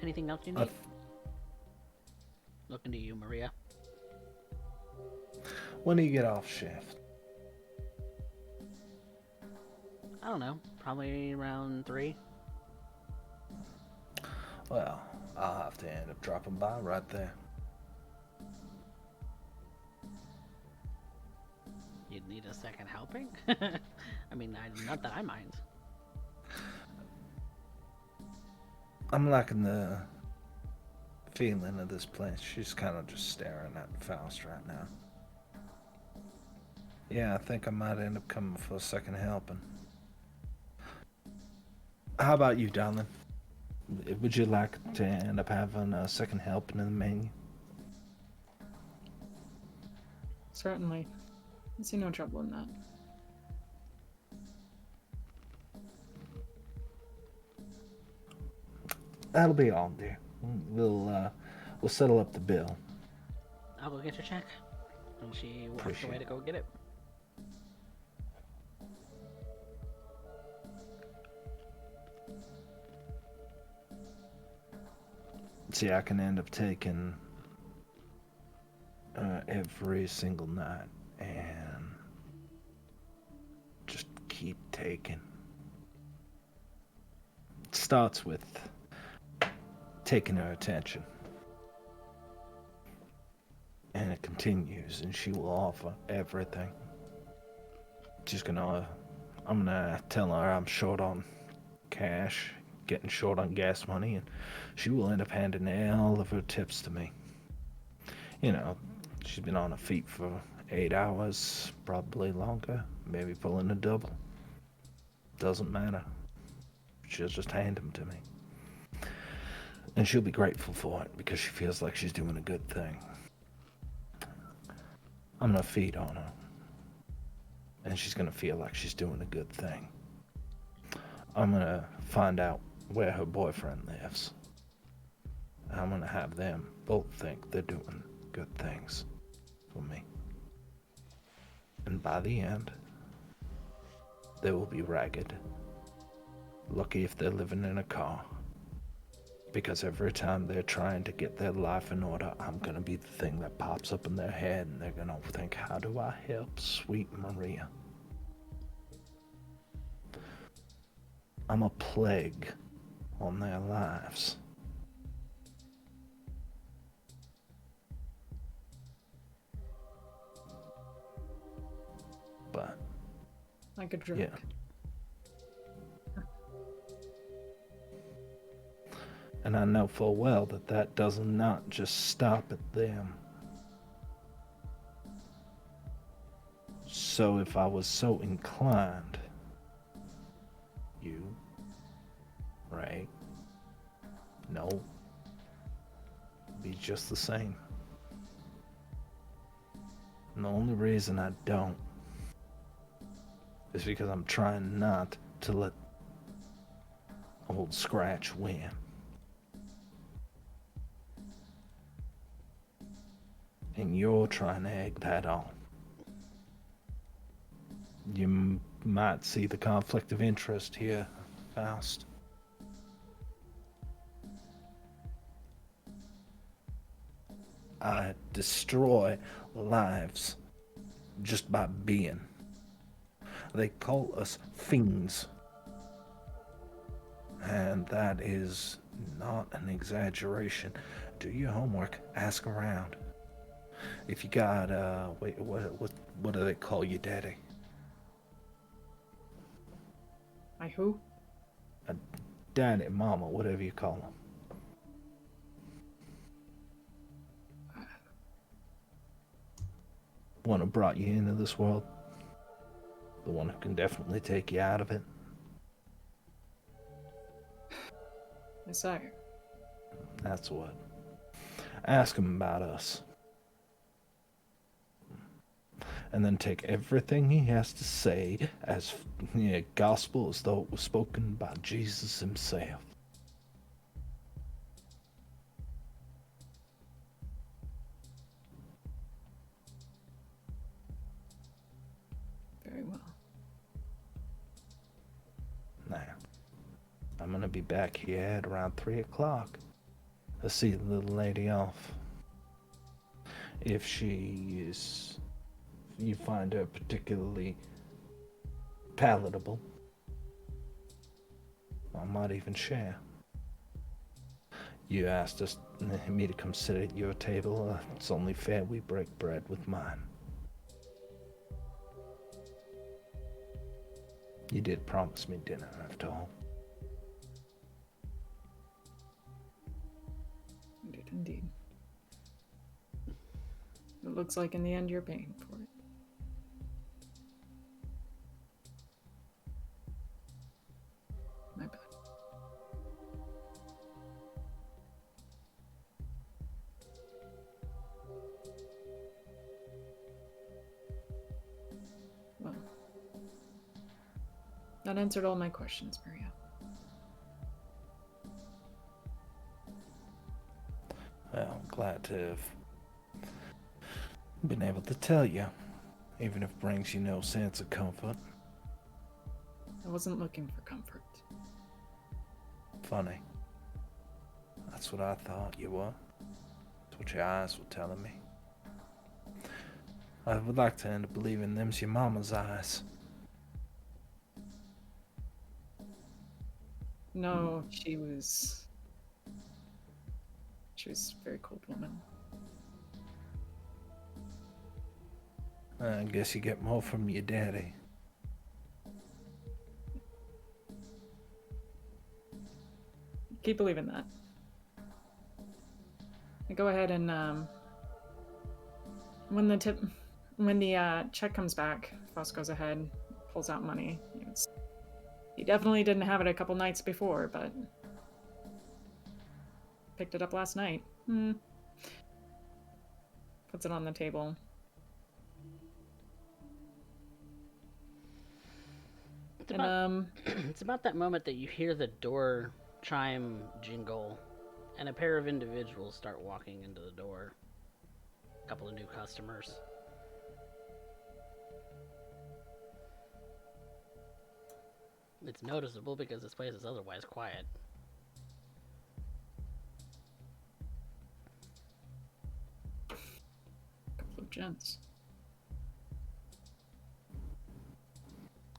Anything else you need? Looking to you, Maria. When do you get off shift? I don't know. Probably around 3. Well, I'll have to end up dropping by right there. You'd need a second helping? I mean, not that I mind. I'm liking the feeling of this place. She's kind of just staring at Faust right now. Yeah, I think I might end up coming for a second helping. How about you, darling? Would you like to end up having a second helping in the menu? Certainly. I see no trouble in that. That'll be all, dear. We'll settle up the bill. I'll go get your check. And she walks Appreciate away to go get it. See, I can end up taking every single night and just keep taking. It starts with taking her attention. And it continues, and she will offer everything. I'm gonna tell her I'm short on cash, getting short on gas money, and she will end up handing all of her tips to me. You know, she's been on her feet for 8 hours, probably longer, maybe pulling a double. Doesn't matter. She'll just hand them to me. And she'll be grateful for it because she feels like she's doing a good thing. I'm gonna feed on her. And she's gonna feel like she's doing a good thing. I'm gonna find out where her boyfriend lives. I'm gonna have them both think they're doing good things for me. And by the end, they will be ragged. Lucky if they're living in a car. Because every time they're trying to get their life in order, I'm gonna be the thing that pops up in their head, and they're gonna think, how do I help sweet Maria? I'm a plague on their lives. But Like a drug. yeah. And I know full well that does not just stop at them. So if I was so inclined, you, right? No, be just the same. And the only reason I don't is because I'm trying not to let old Scratch win. And you're trying to egg that on. You might see the conflict of interest here, Faust. I destroy lives just by being. They call us fiends. And that is not an exaggeration. Do your homework. Ask around. If you got, what do they call you, Daddy? My who? Daddy, Mama, whatever you call them. One who brought you into this world. The one who can definitely take you out of it. Messiah. That's what. Ask him about us. And then take everything he has to say as gospel as though it was spoken by Jesus himself. Very well. Now, I'm gonna be back here at around 3 o'clock to see the little lady off. If you find her particularly palatable, I might even share. You asked me to come sit at your table. It's only fair we break bread with mine. You did promise me dinner, after all. Indeed. It looks like in the end you're paying for it. My bad. Well, that answered all my questions, Maria. Well, I'm glad to have been able to tell you, even if it brings you no sense of comfort. I wasn't looking for comfort. Funny. That's what I thought you were. That's what your eyes were telling me. I would like to end up believing them's your mama's eyes. No, she was a very cold woman. I guess you get more from your daddy. Keep believing that. Go ahead and when the check comes back, Faust goes ahead, pulls out money. He definitely didn't have it a couple nights before, but picked it up last night. Puts it on the table. It's about that moment that you hear the door chime jingle, and a pair of individuals start walking into the door. A couple of new customers. It's noticeable because this place is otherwise quiet. Couple of gents.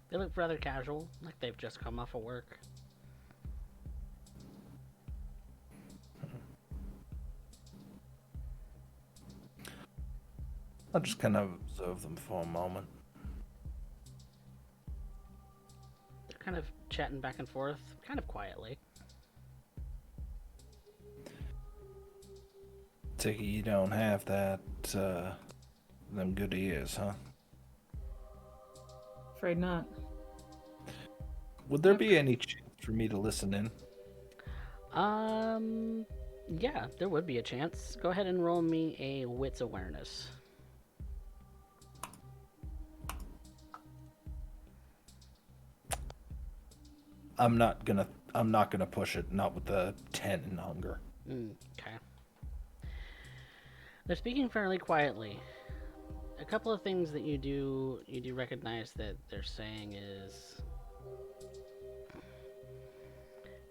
They look rather casual, like they've just come off of work. I'll just kind of observe them for a moment. They're kind of chatting back and forth, kind of quietly. Take it you don't have that, them good ears, huh? Afraid not. Would there be any chance for me to listen in? Yeah, there would be a chance. Go ahead and roll me a wits awareness. I'm not gonna push it, not with the 10 in hunger. Okay. They're speaking fairly quietly, a couple of things that you do recognize that they're saying is,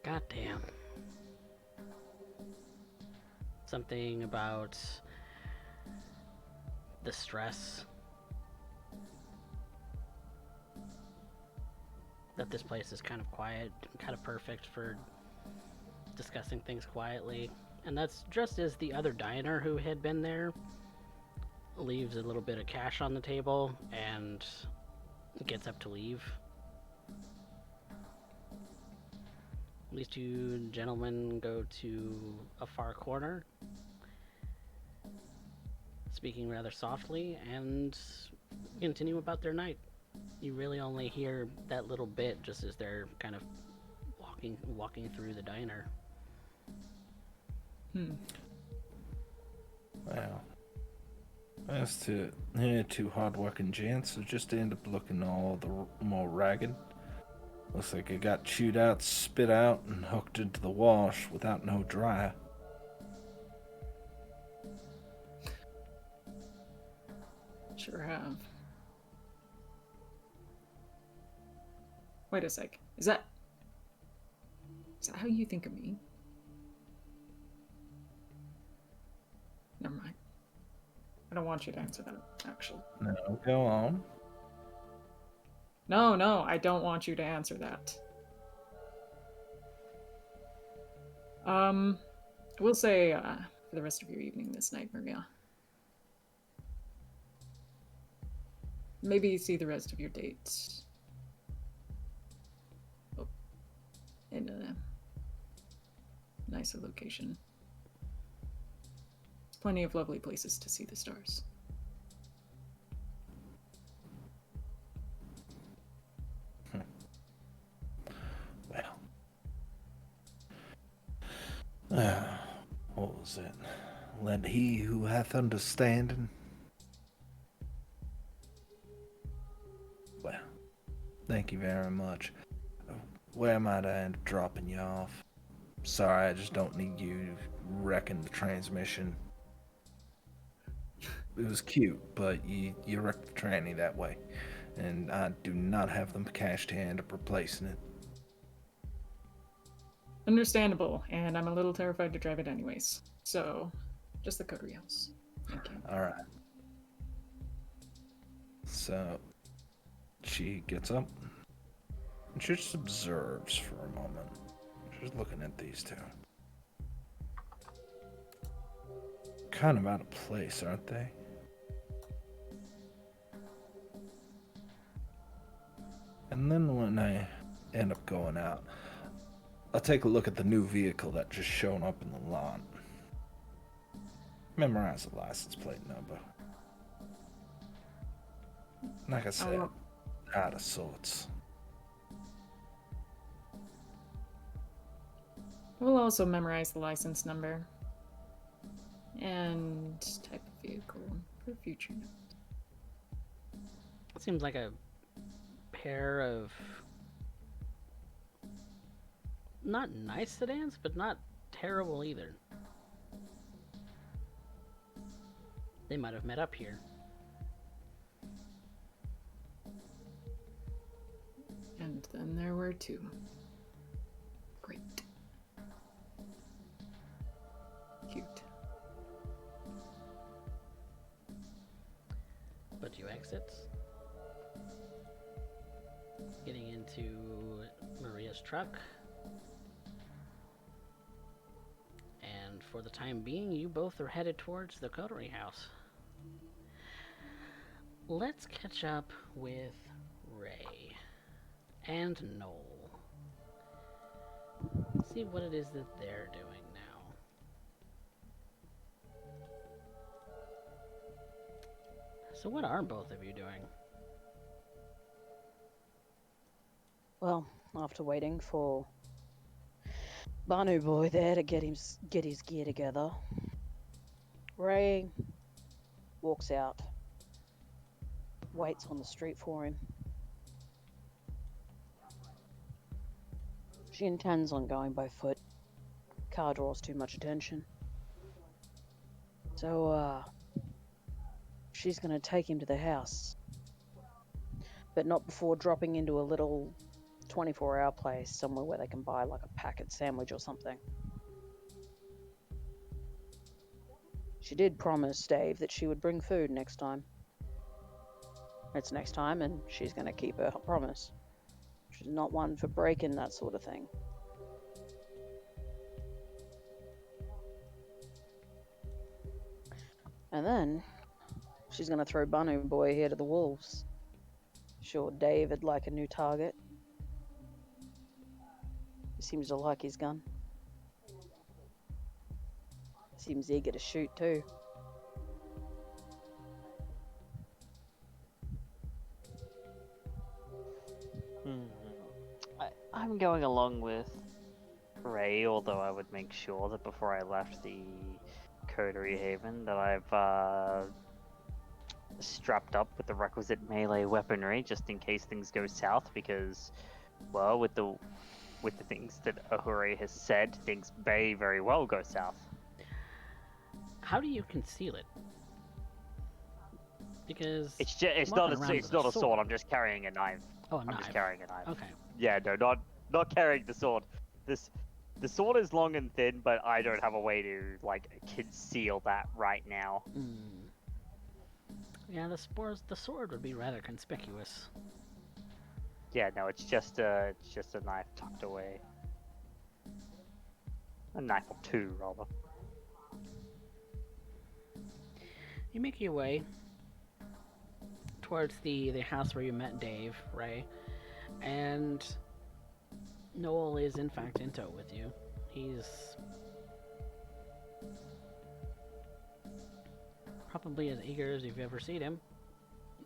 God damn. Something about the stress that this place is kind of quiet, kind of perfect for discussing things quietly. And that's just as the other diner who had been there leaves a little bit of cash on the table and gets up to leave. These two gentlemen go to a far corner, speaking rather softly, and continue about their night. You really only hear that little bit just as they're kind of walking through the diner. Well, as to two hard-working gents who just end up looking all the more ragged. Looks like it got chewed out, spit out, and hooked into the wash without no dryer. Sure have. Wait a sec. Is that how you think of me? Never mind. I don't want you to answer that, actually. No, go on. No, I don't want you to answer that. We'll say, for the rest of your evening this night, Maria. Maybe see the rest of your dates. Oh, in a nicer location. There's plenty of lovely places to see the stars. What was it? Let he who hath understanding. Well, thank you very much. Where might I end up dropping you off? Sorry, I just don't need you wrecking the transmission. It was cute, but you wrecked the tranny that way. And I do not have the cash to end up replacing it. Understandable, and I'm a little terrified to drive it anyways. So, just the coterie house. Thank you. Alright. So, she gets up and she just observes for a moment. She's looking at these two. Kind of out of place, aren't they? And then when I end up going out, I'll take a look at the new vehicle that just shown up in the lot. Memorize the license plate number. Like I said, out of sorts. We'll also memorize the license number and type of vehicle for future note. Seems like a pair of not nice sedans, but not terrible either. They might have met up here. And then there were two. Great. Cute. But you exit, getting into Maria's truck. And for the time being, you both are headed towards the coterie house. Let's catch up with Ray and Noel. See what it is that they're doing now. So what are both of you doing? Well, after waiting for Banu boy there to get his gear together, Ray walks out, waits on the street for him. She intends on going by foot. Car draws too much attention. So, she's going to take him to the house. But not before dropping into a little 24-hour place somewhere where they can buy like a packet sandwich or something. She did promise Dave that she would bring food next time. It's next time, and she's going to keep her promise. She's not one for breaking that sort of thing. And then she's going to throw Bunny Boy here to the wolves. Sure, Dave would like a new target. He seems to like his gun. Seems eager to shoot too. I'm going along with Ray, although I would make sure that before I left the Coterie Haven that I've strapped up with the requisite melee weaponry just in case things go south, because, well, with the things that Ahurei has said, things may very well go south. How do you conceal it? Because It's not a sword. I'm just carrying a knife. Oh, a knife. I'm just carrying a knife. Okay. Yeah, no, not carrying the sword. The sword is long and thin, but I don't have a way to like conceal that right now. Yeah, the sword would be rather conspicuous. Yeah, no, it's just a knife tucked away. A knife or two, rather. You make your way towards the house where you met Dave, Ray, and Noel is in fact in tow with you. He's probably as eager as you've ever seen him,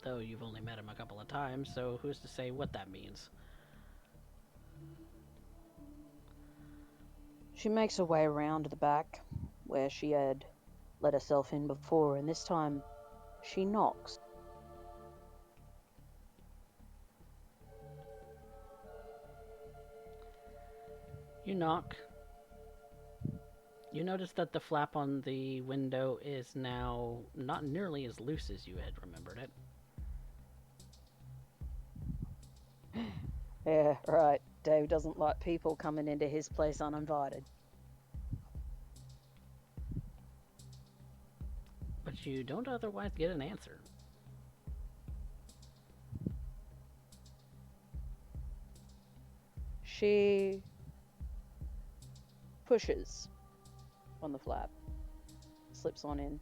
though you've only met him a couple of times, so who's to say what that means? She makes her way around to the back, where she had let herself in before, and this time she knocks. You knock. You notice that the flap on the window is now not nearly as loose as you had remembered it. Yeah, right. Dave doesn't like people coming into his place uninvited. But you don't otherwise get an answer. She pushes on the flap, slips on in,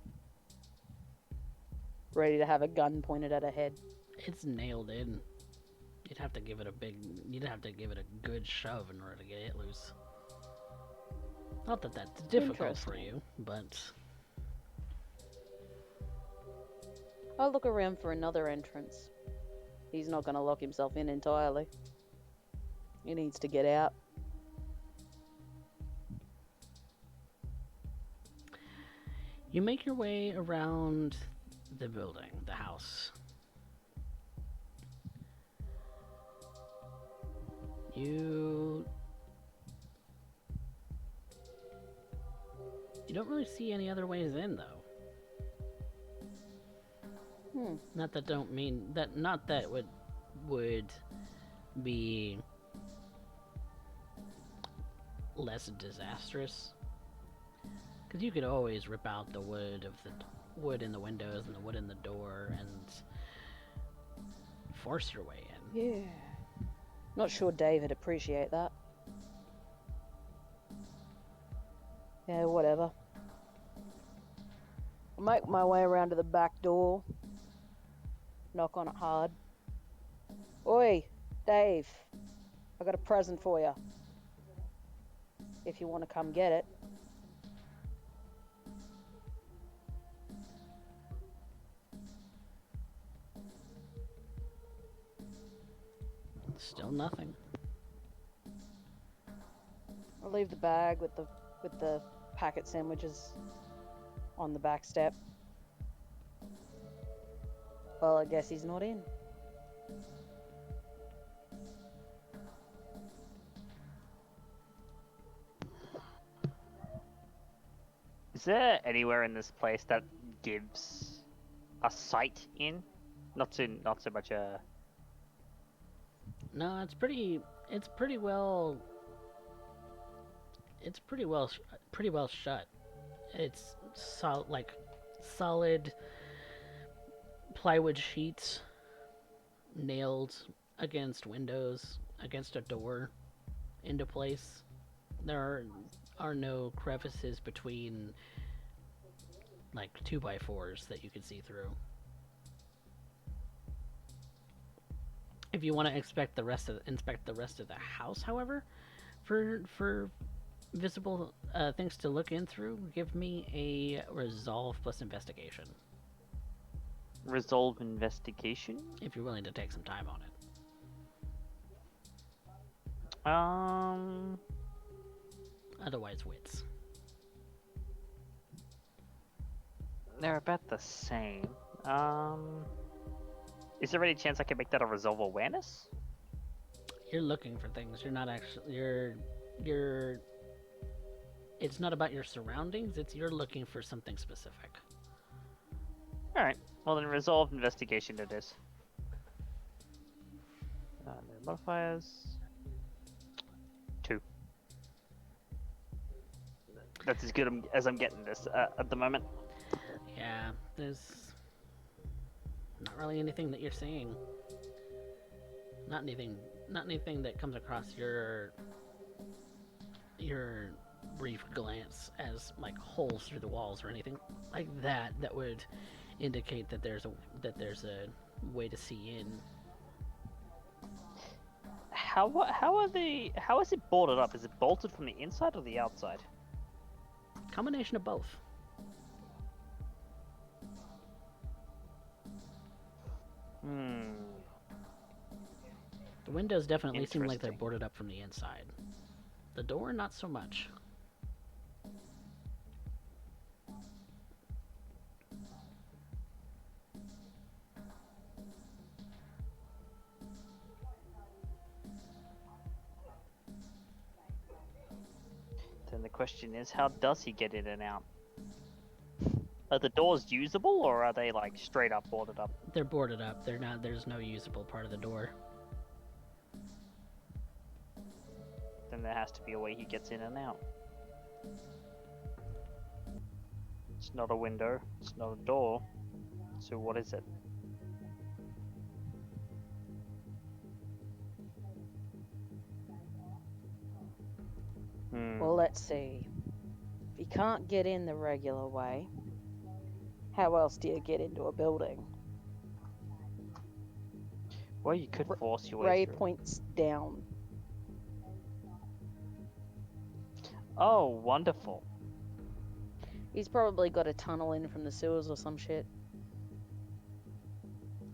ready to have a gun pointed at her head. It's nailed in. You'd have to give it a good shove in order to get it loose. Not that that's difficult for you, but I'll look around for another entrance. He's not going to lock himself in entirely. He needs to get out. you make your way around the building, the house. You don't really see any other ways in, though. Not that don't mean that. Not that would be less disastrous. Because you could always rip out the wood in the windows and the wood in the door and force your way in. Yeah. Not sure David'd appreciate that. Yeah, whatever. I make my way around to the back door. Knock on it hard. Oi, Dave. I got a present for you. If you want to come get it. Still nothing. I'll leave the bag with the packet sandwiches on the back step. Well, I guess he's not in. Is there anywhere in this place that gives a sight in, not so much a. No, it's pretty. It's pretty well. It's pretty well shut. It's solid plywood sheets nailed against windows, against a door, into place. There are no crevices between like 2x4s that you can see through. If you want to inspect the rest of the house, however, for visible things to look in through, give me a resolve plus investigation Resolve investigation. if you're willing to take some time on it. Otherwise, wits. They're about the same. Is there any chance I can make that a resolve awareness? You're looking for things. You're not actually. You're. It's not about your surroundings. It's you're looking for something specific. All right. Well, then resolve investigation it is. No modifiers. 2. That's as good as I'm getting this at the moment. Yeah, there's not really anything that you're seeing. Not anything that comes across your brief glance as like holes through the walls or anything like that that would indicate that there's a way to see in. How is it boarded up? Is it bolted from the inside or the outside? Combination of both. The windows definitely seem like they're Interesting. boarded up from the inside. The door, not so much. Then the question is, how does he get in and out? Are the doors usable, or are they like straight up boarded up? They're boarded up. They're not. There's no usable part of the door. Then there has to be a way he gets in and out. It's not a window. It's not a door. So what is it? Well, let's see. If you can't get in the regular way, how else do you get into a building? Well, you could force your way Ray through. points down. Oh, wonderful. He's probably got a tunnel in from the sewers or some shit.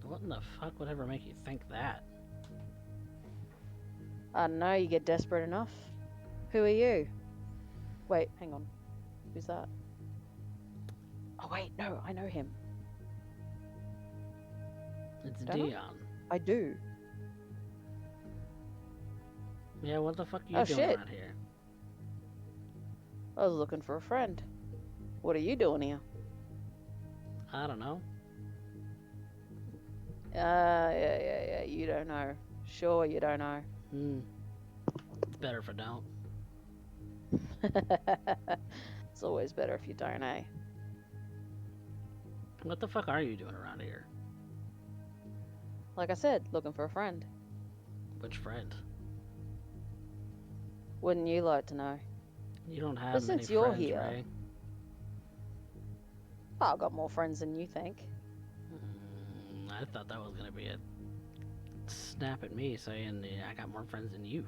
What in the fuck would ever make you think that? I don't know, you get desperate enough. Who are you? Wait, hang on. Who's that? Oh wait, no, I know him. It's Don't I? Dion. I do. Yeah, what the fuck are you Oh, doing shit. around here? I was looking for a friend. What are you doing here? I don't know. Yeah, you don't know. Sure, you don't know. It's better if I don't. It's always better if you don't, eh? What the fuck are you doing around here? Like I said, looking for a friend. Which friend? Wouldn't you like to know? You don't have But many since you're friends, here- Ray. Oh, I've got more friends than you think. I thought that was gonna be a snap at me saying, yeah, I got more friends than you.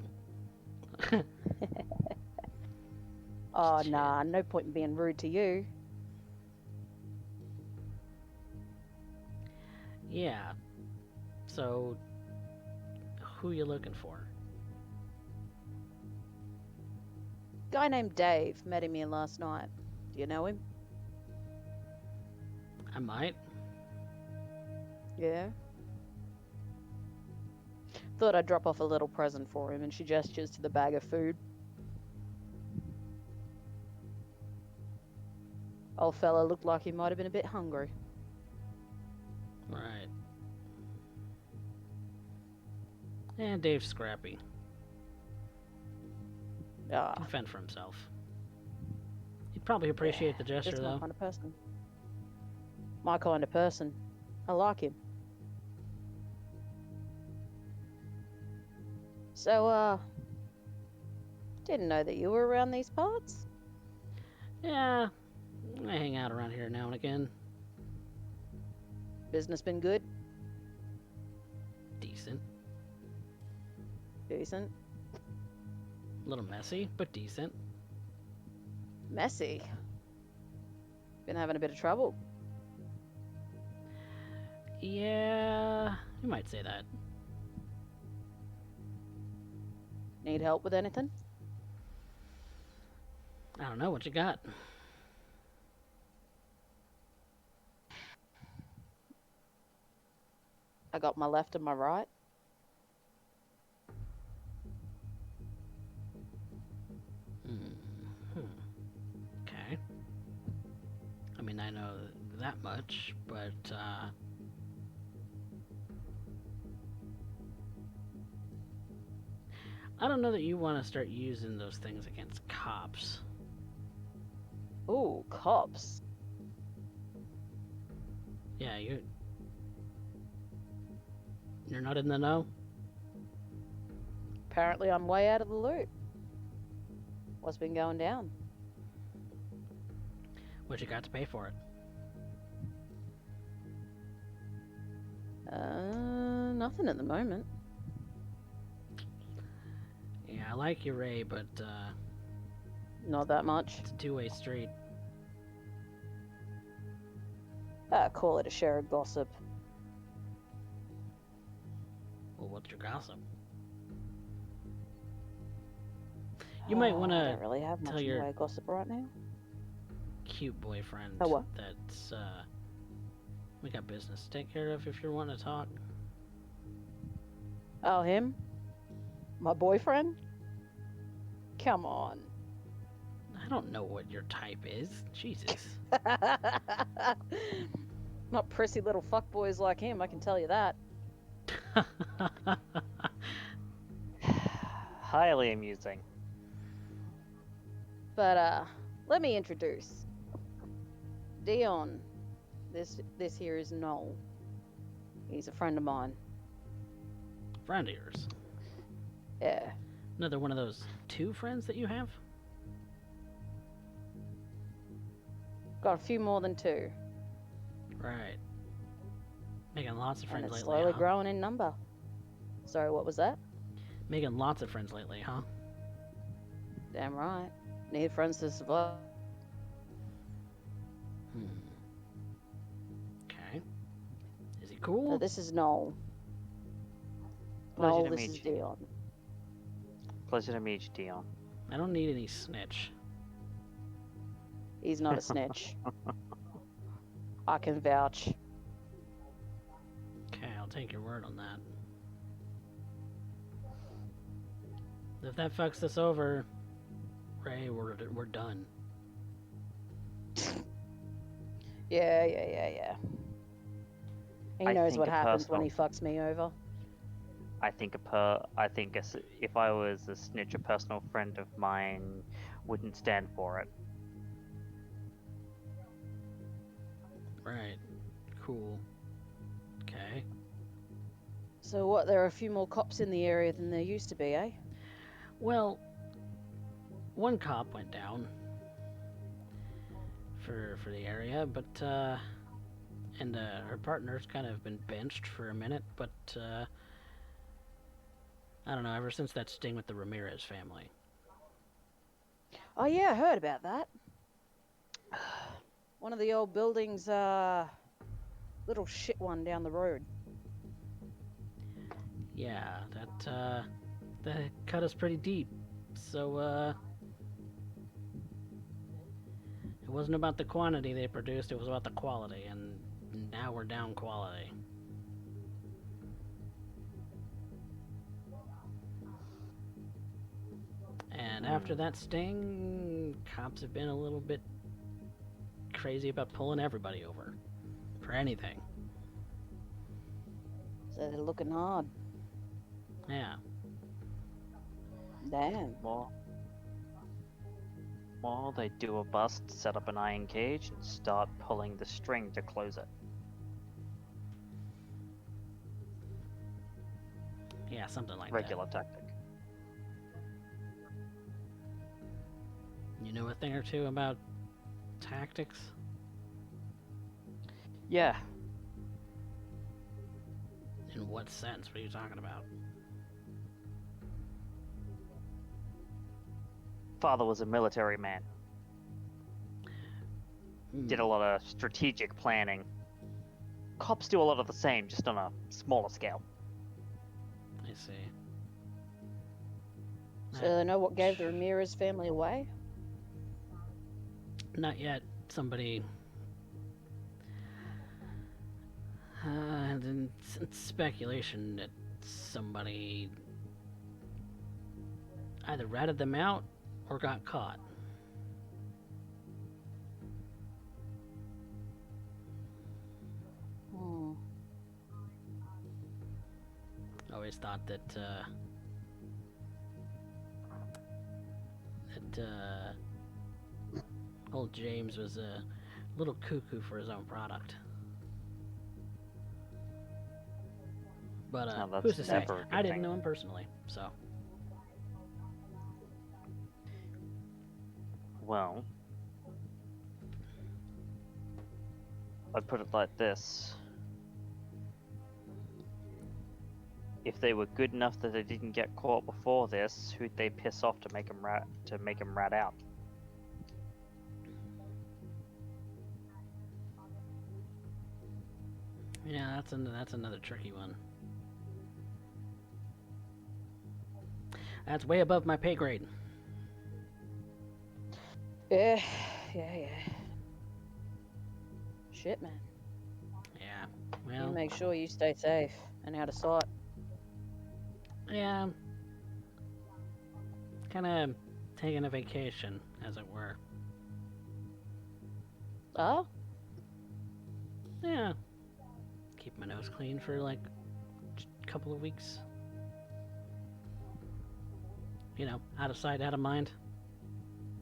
Oh, Shit. nah, no point in being rude to you. Yeah. So, who you looking for? Guy named Dave met him here last night. Do you know him? I might. Yeah. Thought I'd drop off a little present for him, and she gestures to the bag of food. Old fella looked like he might have been a bit hungry. And Dave's scrappy. Ah, Can fend for himself. He'd probably appreciate the gesture, just my though. kind of person. My kind of person. I like him. So, didn't know that you were around these parts. Yeah, I hang out around here now and again. Business been good? Decent. Decent? A little messy, but decent. Messy? Been having a bit of trouble? Yeah, you might say that. Need help with anything? I don't know what you got. I got my left and my right. Okay. I mean, I know that much, but, I don't know that you want to start using those things against cops. Ooh, cops. Yeah, you're not in the know? Apparently I'm way out of the loop. What's been going down? What you got to pay for it? Nothing at the moment. Yeah, I like you, Ray, but, Not that much. it's a two-way street. Call it a share of gossip. Well, what's your gossip? You might want I to don't really have much tell in the your way of gossip right now. cute boyfriend Oh, what? that's, we got business to take care of if you're wanting to talk. Oh, him? My boyfriend? Come on. I don't know what your type is. Jesus. Not prissy little fuckboys like him, I can tell you that. Highly amusing. But, let me introduce. Dion. This here is Noel. He's a friend of mine. Friend of yours. Yeah. Another one of those two friends that you have? Got a few more than two. Right. Making lots of And friends it's lately, slowly huh? growing in number. Sorry, what was that? Making lots of friends lately, huh? Damn right. Need friends to survive. Okay. Is he cool? So this is Noel. Pleasure Noel, to this meet is you. Dion. Pleasure to meet you, Dion. I don't need any snitch. He's not a snitch. I can vouch. Okay, I'll take your word on that. If that fucks us over, Ray, we're done. Yeah. He I knows think what a happens when personal- he fucks me over. If I was a snitch, a personal friend of mine wouldn't stand for it. Right. Cool. Okay. So what, there are a few more cops in the area than there used to be, eh? Well, one cop went down for the area, but and her partner's kind of been benched for a minute, but I don't know, ever since that sting with the Ramirez family. Oh yeah, I heard about that. One of the old buildings, little shit one down the road. Yeah, that cut us pretty deep. So it wasn't about the quantity they produced, it was about the quality, and now we're down quality. And after that sting, cops have been a little bit crazy about pulling everybody over for anything. So they're looking hard. Yeah. Damn. Well, they do a bust, set up an iron cage, and start pulling the string to close it. Yeah, something like Regular tactic. that. You know a thing or two about tactics? Yeah, In what sense? What are you talking about? father was a military man. Hmm, Did a lot of strategic planning. Cops do a lot of the same, just on a smaller scale. I see. So they know what gave the Ramirez family away? Not yet. Somebody. It's speculation that somebody either ratted them out or got caught. Hmm. Always thought that old James was a little cuckoo for his own product. But No, that's who's to say? never a good I didn't thing. know him personally, so Well, I'd put it like this. If they were good enough that they didn't get caught before this, who'd they piss off to make them rat out? yeah, that's another tricky one. That's way above my pay grade. Yeah. Shit, man. Yeah, You well, make sure you stay safe and out of sight. yeah, kind of taking a vacation, as it were. Oh? Yeah, keep my nose clean for like a couple of weeks. You know, out of sight, out of mind.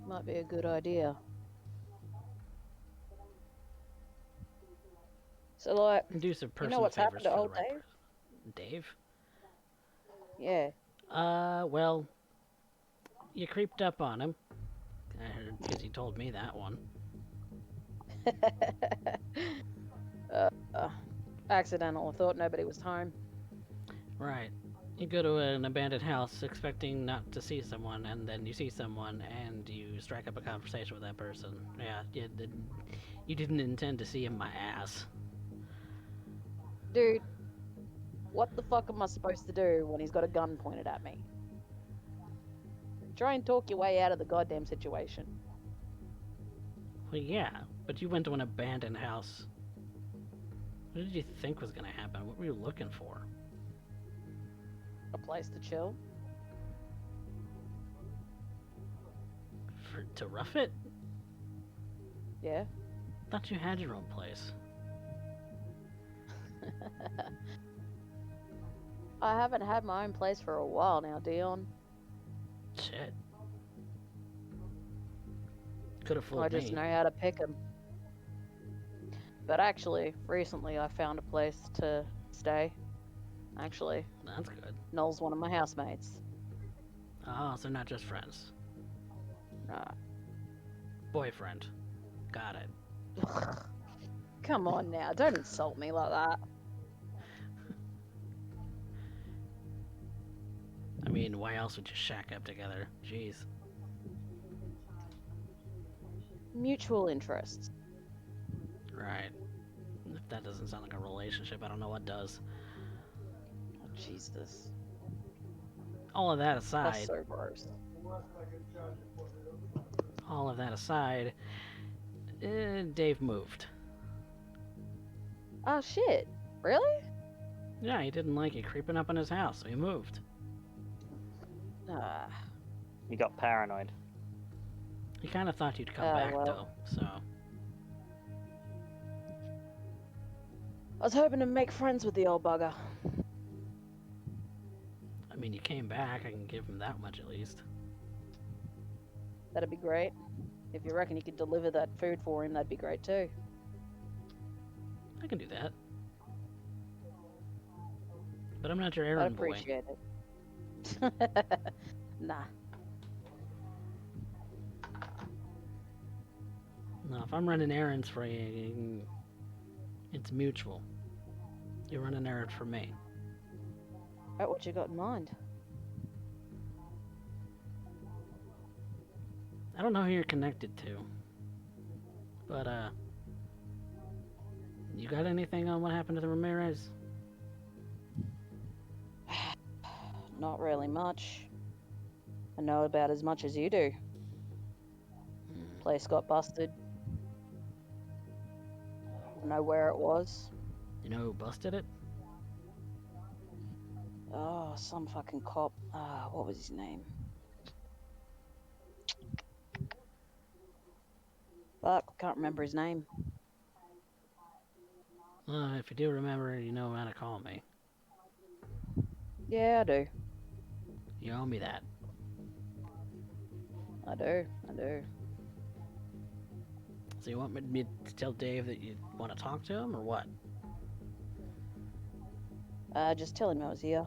Might be a good idea. So, like, Do some you personal know what's favors happened to for the old right Dave? person. Dave? Yeah. Well, you creeped up on him. I heard because he told me that one. Accidental. I thought nobody was home. Right. You go to an abandoned house expecting not to see someone, and then you see someone, and you strike up a conversation with that person. Yeah, you didn't intend to see in my ass. Dude, what the fuck am I supposed to do when he's got a gun pointed at me? Try and talk your way out of the goddamn situation. Well, yeah, but you went to an abandoned house. What did you think was gonna happen? What were you looking for? A place to chill. To rough it? Yeah. Thought you had your own place. I haven't had my own place for a while now, Dion. Shit. Could have I fooled just me. know how to pick 'em. But actually, recently I found a place to stay. Actually, That's good. Noel's one of my housemates. Oh, so not just friends. Boyfriend. Got it. Come on now, don't insult me like that. I mean, why else would you shack up together? Jeez. Mutual interests. Right. If that doesn't sound like a relationship, I don't know what does. Oh, Jesus. All of that That's aside, so gross. Dave moved. Oh shit. Really? Yeah, he didn't like it creeping up on his house, so he moved. Ah. You got paranoid. He kind of thought you'd come Oh, back, well. though, so... I was hoping to make friends with the old bugger. I mean, you came back. I can give him that much at least. That'd be great. If you reckon you could deliver that food for him, that'd be great too. I can do that. But I'm not your I'd errand boy. appreciate it. Nah. No, if I'm running errands for you, it's mutual. You run an errand for me. Right, what you got in mind? I don't know who you're connected to. But, you got anything on what happened to the Ramirez? Not really much. I know about as much as you do. Place got busted. I know where it was. You know who busted it? Oh, some fucking cop. What was his name? Fuck, can't remember his name. If you do remember, you know how to call me. Yeah, I do. You owe me that. I do. So you want me to tell Dave that you want to talk to him, or what? Just tell him I was here.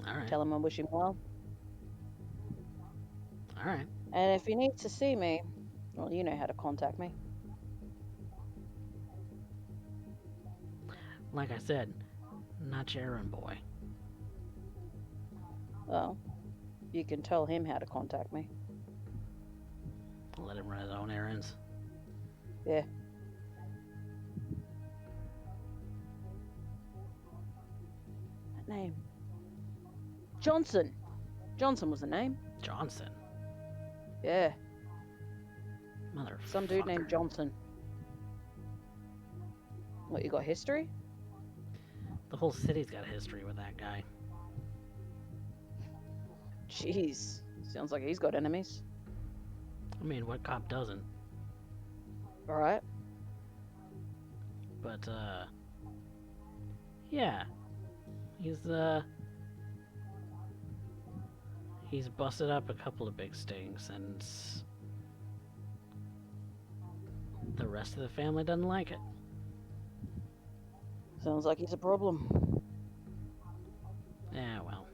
Alright. Tell him I wish him well. Alright. And if he needs to see me, well, you know how to contact me. Like I said, not your errand boy. Well, you can tell him how to contact me. I'll let him run his own errands. Yeah. That name. Johnson. Johnson was the name. Johnson. Yeah. Motherfucker. Some dude named Johnson. What, you got history? The whole city's got a history with that guy. Jeez. Sounds like he's got enemies. I mean, what cop doesn't? Alright. But, yeah. He's busted up a couple of big stings, and the rest of the family doesn't like it. Sounds like he's a problem. Yeah, well,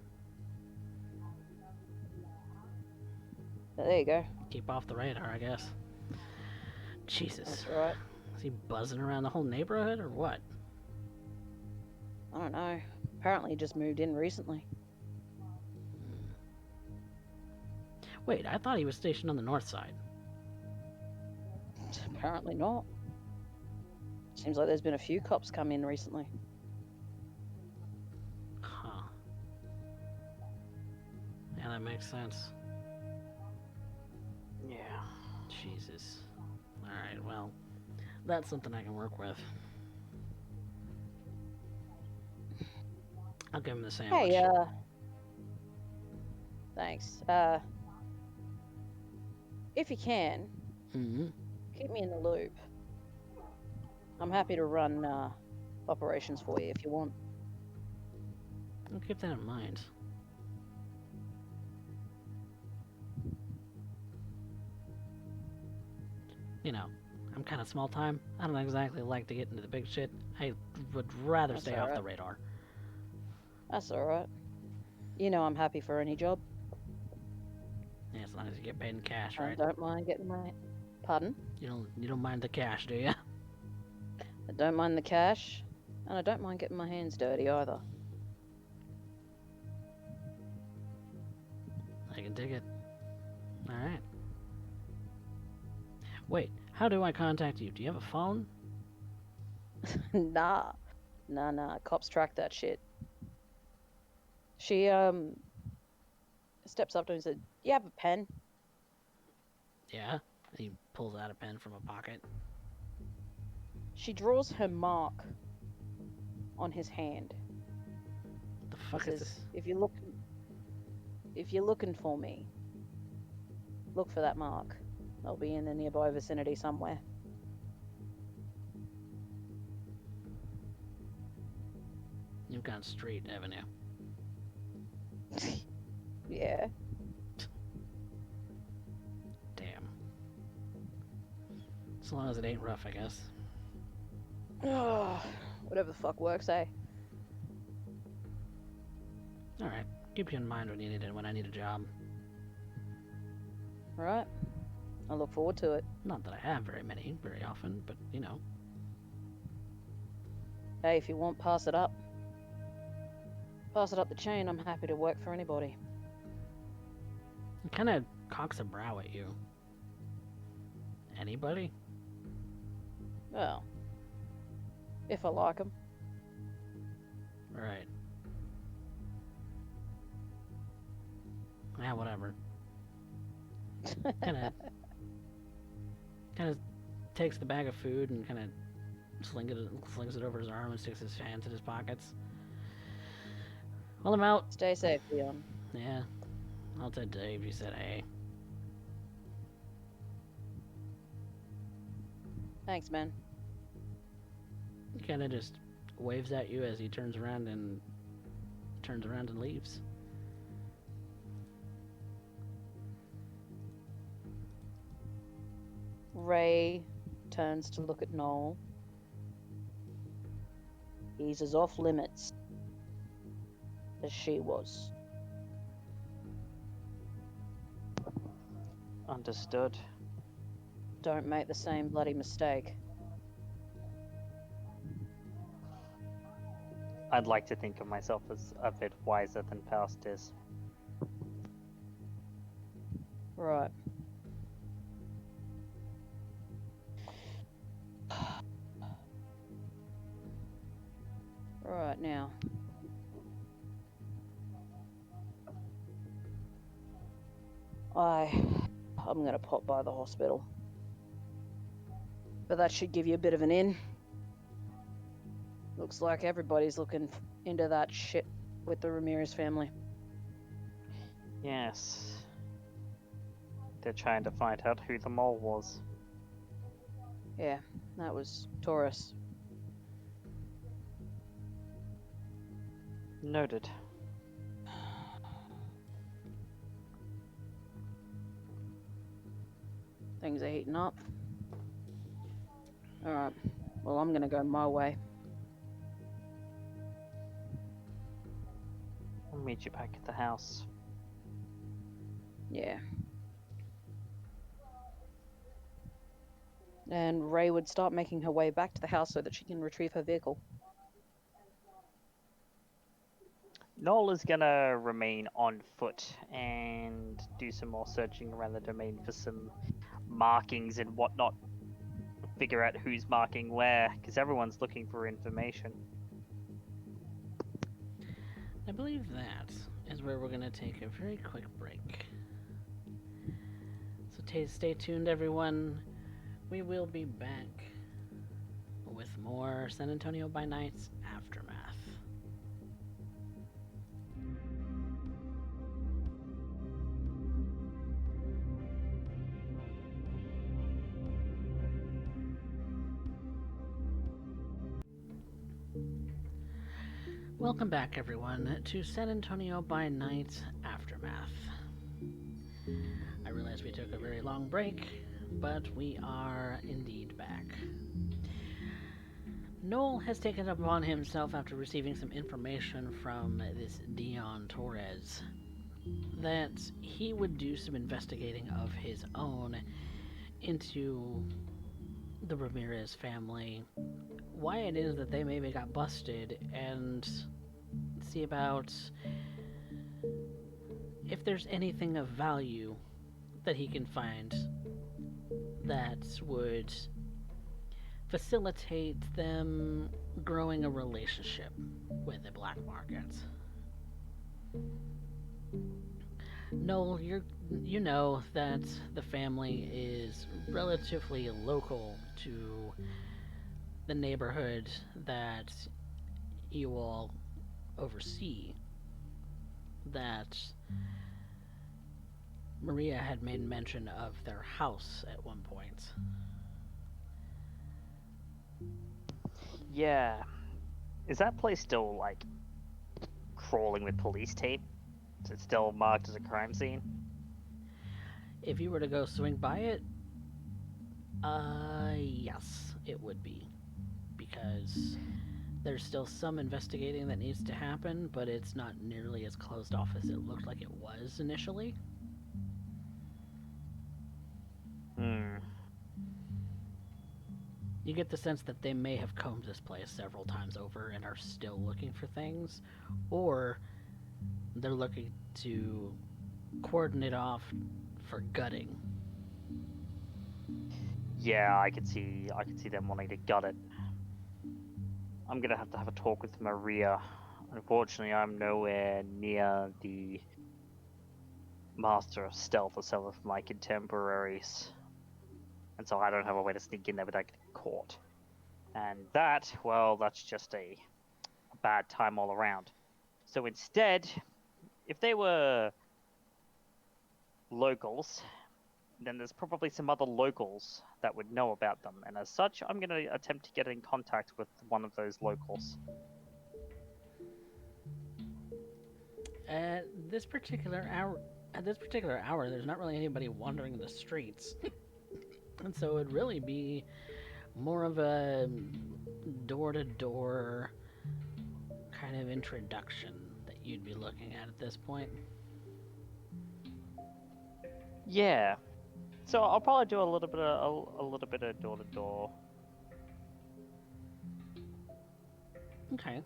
There you go. keep off the radar, I guess. Jesus. That's right. Is he buzzing around the whole neighborhood, or what? I don't know. Apparently he just moved in recently. Wait, I thought he was stationed on the north side. Apparently not. Seems like there's been a few cops come in recently. Huh. Yeah, that makes sense. Yeah. Jesus. Alright, well, that's something I can work with. I'll give him the sandwich. Hey, thanks. If you can, Mm-hmm. keep me in the loop. I'm happy to run, operations for you if you want. I'll keep that in mind. You know, I'm kind of small time. I don't exactly like to get into the big shit. I would rather That's stay off the alright. radar. That's alright. You know I'm happy for any job. Yeah, as long as you get paid in cash, I right? don't mind getting my... Pardon? You don't mind the cash, do you? I don't mind the cash, and I don't mind getting my hands dirty either. I can dig it. Alright. Wait, how do I contact you? Do you have a phone? Nah. Nah. Cops track that shit. She, steps up to him and said, "You have a pen?" Yeah. He pulls out a pen from a pocket. She draws her mark on his hand. The She fuck is says, this? if you're looking for me, look for that mark. I'll be in the nearby vicinity somewhere. You've gone straight, haven't you? Yeah. Damn. As long as it ain't rough, I guess. Whatever the fuck works, eh? Alright. Keep you in mind when you need it, when I need a job. Right. I look forward to it. Not that I have very many, very often, but, you know. Hey, if you want, pass it up. Pass it up the chain. I'm happy to work for anybody. It kind of cocks a brow at you. Anybody? Well, if I like 'em. Right. Yeah, whatever. Kind of takes the bag of food and kind of slings it over his arm and sticks his hands in his pockets. Well, I'm out. Stay safe, Leon. Yeah. I'll tell Dave you said hey. Thanks, man. He kind of just waves at you as he turns around and leaves. Ray turns to look at Noel. He's as off limits as she was. Understood. Don't make the same bloody mistake. I'd like to think of myself as a bit wiser than Faust is. Right. Right now. I'm gonna pop by the hospital. But that should give you a bit of an in. Looks like everybody's looking into that shit with the Ramirez family. Yes. They're trying to find out who the mole was. Yeah, that was Taurus. Noted. Things are heating up. Alright, well, I'm gonna go my way. I'll meet you back at the house. Yeah. And Ray would start making her way back to the house so that she can retrieve her vehicle. Noel is gonna remain on foot and do some more searching around the domain for some markings and whatnot. Figure out who's marking where, because everyone's looking for information. I believe that is where we're going to take a very quick break. So stay tuned, everyone. We will be back with more San Antonio by Night's Aftermath. Welcome back, everyone, to San Antonio by Night's Aftermath. I realize we took a very long break, but we are indeed back. Noel has taken it upon himself, after receiving some information from this Dion Torres, that he would do some investigating of his own into the Ramirez family, why it is that they maybe got busted, and see about if there's anything of value that he can find that would facilitate them growing a relationship with the black market. Noel, you know that the family is relatively local to the neighborhood that you all oversee, that Maria had made mention of their house at one point. Yeah. Is that place still, like, crawling with police tape? It's still marked as a crime scene. If you were to go swing by it, yes, it would be. Because there's still some investigating that needs to happen, but it's not nearly as closed off as it looked like it was initially. Hmm. You get the sense that they may have combed this place several times over and are still looking for things, or they're looking to cordon it off for gutting. Yeah, I could see them wanting to gut it. I'm gonna have a talk with Maria. Unfortunately, I'm nowhere near the master of stealth or some of my contemporaries. And so I don't have a way to sneak in there without getting caught. And that, well, that's just a bad time all around. So instead, if they were locals, then there's probably some other locals that would know about them. And as such, I'm going to attempt to get in contact with one of those locals. At this particular hour, there's not really anybody wandering the streets. And so it would really be more of a door-to-door kind of introduction that you'd be looking at this point. Yeah. So I'll probably do a little bit of door to door. Okay.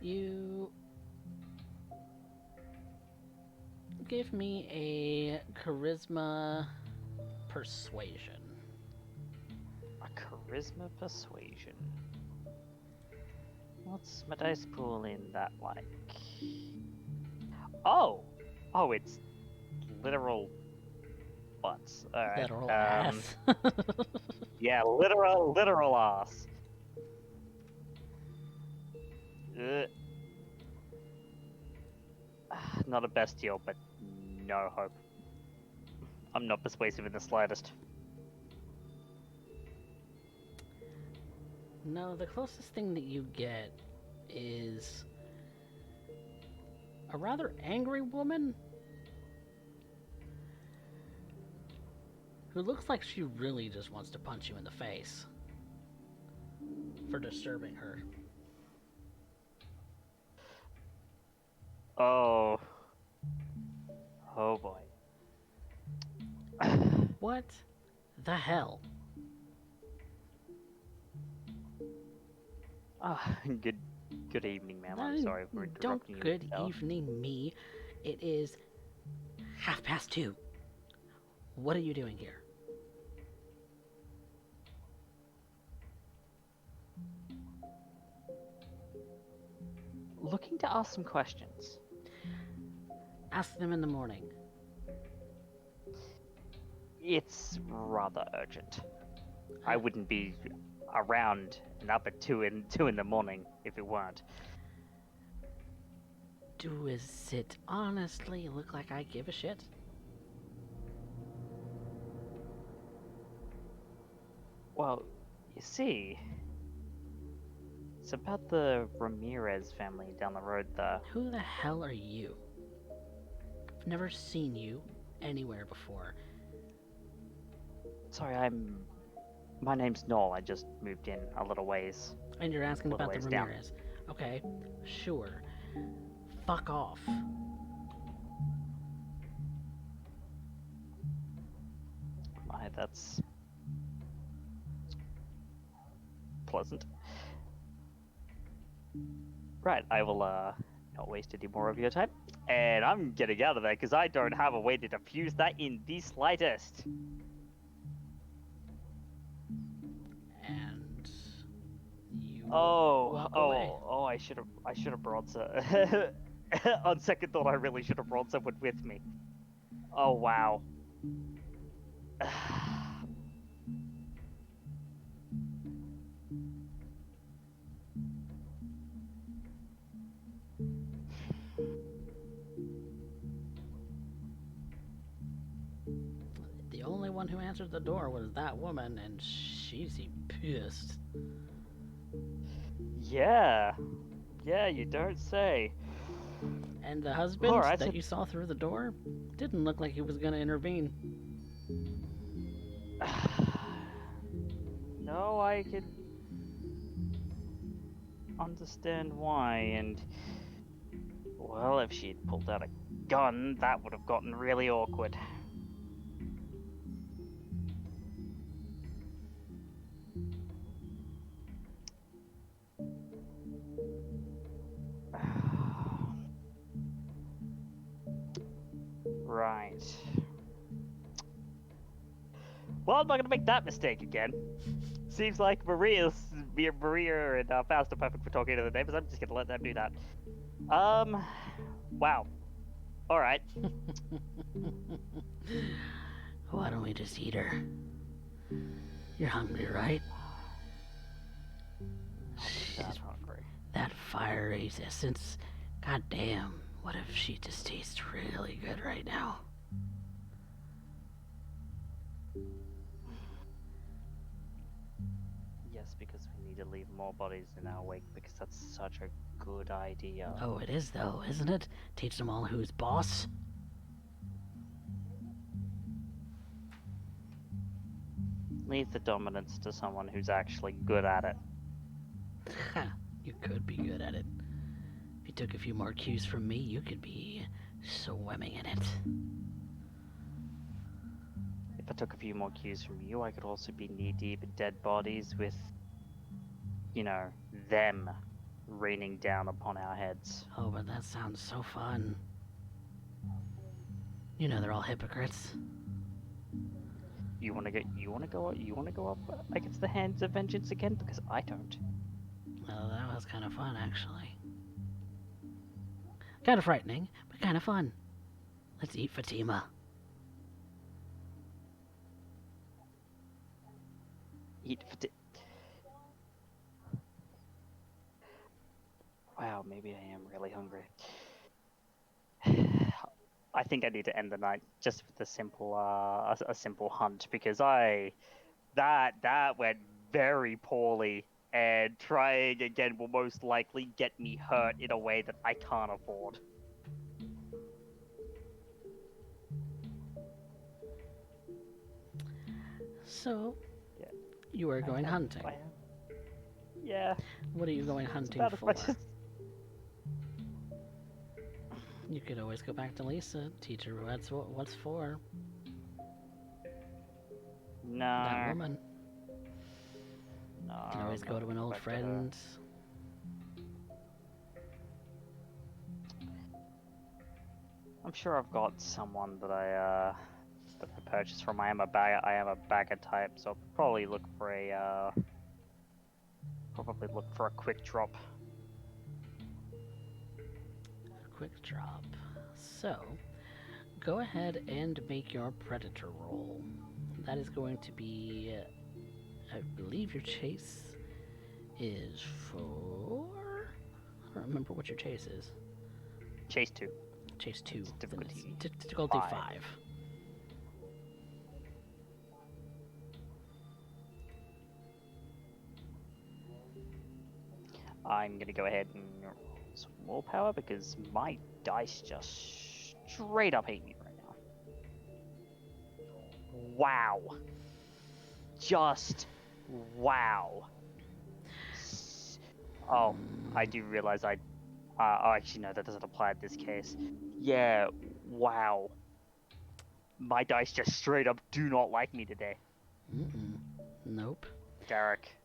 You give me a charisma persuasion. A charisma persuasion. What's my dice pool in that like? Oh, it's literal butts. All right. Literal ass. Yeah, literal ass. Not a bestial, but no hope. I'm not persuasive in the slightest. No, the closest thing that you get is a rather angry woman who looks like she really just wants to punch you in the face for disturbing her. Oh boy. What the hell? Good evening, ma'am. I'm sorry for interrupting you. Don't good evening me. It is 2:30. What are you doing here? Looking to ask some questions. Ask them in the morning. It's rather urgent. I wouldn't be around and up at 2 in the morning if it weren't. Does it honestly look like I give a shit? Well, you see, it's about the Ramirez family down the road there. Who the hell are you? I've never seen you anywhere before. Sorry, my name's Noel. I just moved in a little ways. And you're asking Little about the ways down. Ramirez. Okay, sure. Fuck off. My, that's pleasant. Right, I will not waste any more of your time. And I'm getting out of there because I don't have a way to defuse that in the slightest. And you Oh, walk away. I should have brought some. On second thought, I really should have brought someone with me. Oh wow. The only one who answered the door was that woman, and she's pissed. Yeah. Yeah, you don't say. And the husband Alright, that you saw through the door didn't look like he was going to intervene. No, I can understand why, and well, if she'd pulled out a gun, that would have gotten really awkward. Right. Well, I'm not gonna make that mistake again. Seems like Maria and Faust are perfect for talking to the neighbors. I'm just gonna let them do that. Wow. All right. Why don't we just eat her? You're hungry, right? I'm hungry. That fire resistance. God damn. What if she just tastes really good right now? Yes, because we need to leave more bodies in our wake because that's such a good idea. Oh, it is though, isn't it? Teach them all who's boss. Leave the dominance to someone who's actually good at it. Ha, you could be good at it. If you took a few more cues from me, you could be swimming in it. If I took a few more cues from you, I could also be knee-deep in dead bodies with, you know, them raining down upon our heads. Oh, but that sounds so fun. You know they're all hypocrites. You wanna go up against the hands of vengeance again? Because I don't. Well, that was kind of fun, actually. Kind of frightening, but kind of fun. Let's eat Fatima. Wow, maybe I am really hungry. I think I need to end the night just with a simple hunt because that went very poorly, and trying again will most likely get me hurt in a way that I can't afford. So, Yeah. you are going hunting. Yeah. What are you going hunting About as for? much as You could always go back to Lisa, teach her what's for. That no. woman. No. You can always go to an old back to her. friend. I'm sure I've got someone that I purchased from. I am a bagger type, so I'll probably look for a quick drop. Quick drop. So, go ahead and make your predator roll. That is going to be, I believe your chase is 4? I don't remember what your chase is. Chase 2. Chase 2. Difficulty Difficulty 5. 5. I'm gonna go ahead and roll some more power because my dice just straight up hate me right now. Wow. Just wow. Oh, I do realize oh, actually, no, that doesn't apply in this case. Yeah, wow. My dice just straight up do not like me today. Nope. Derek,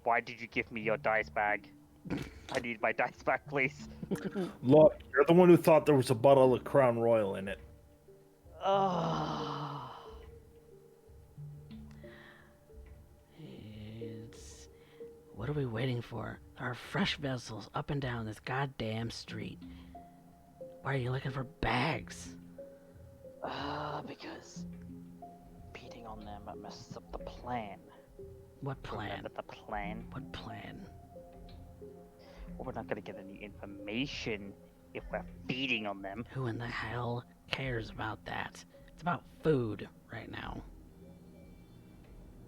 why did you give me your dice bag? I need my dice back, please. Look, you're the one who thought there was a bottle of Crown Royal in it. What are we waiting for? There are fresh vessels up and down this goddamn street. Why are you looking for bags? Because beating on them messes up the plan. What plan? Remember the plan? What plan? Well, we're not gonna get any information if we're feeding on them. Who in the hell cares about that? It's about food right now.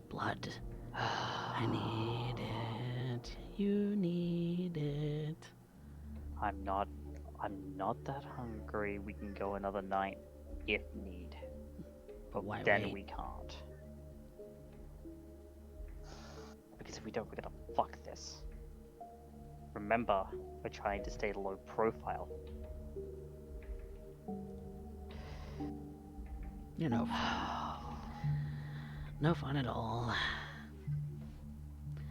Blood. I need it. it. You need it. I'm not that hungry. We can go another night if need. But Why then wait? we can't. Because if we don't, we're gonna fuck this. Remember, we're trying to stay low profile. You're no fun. No fun at all.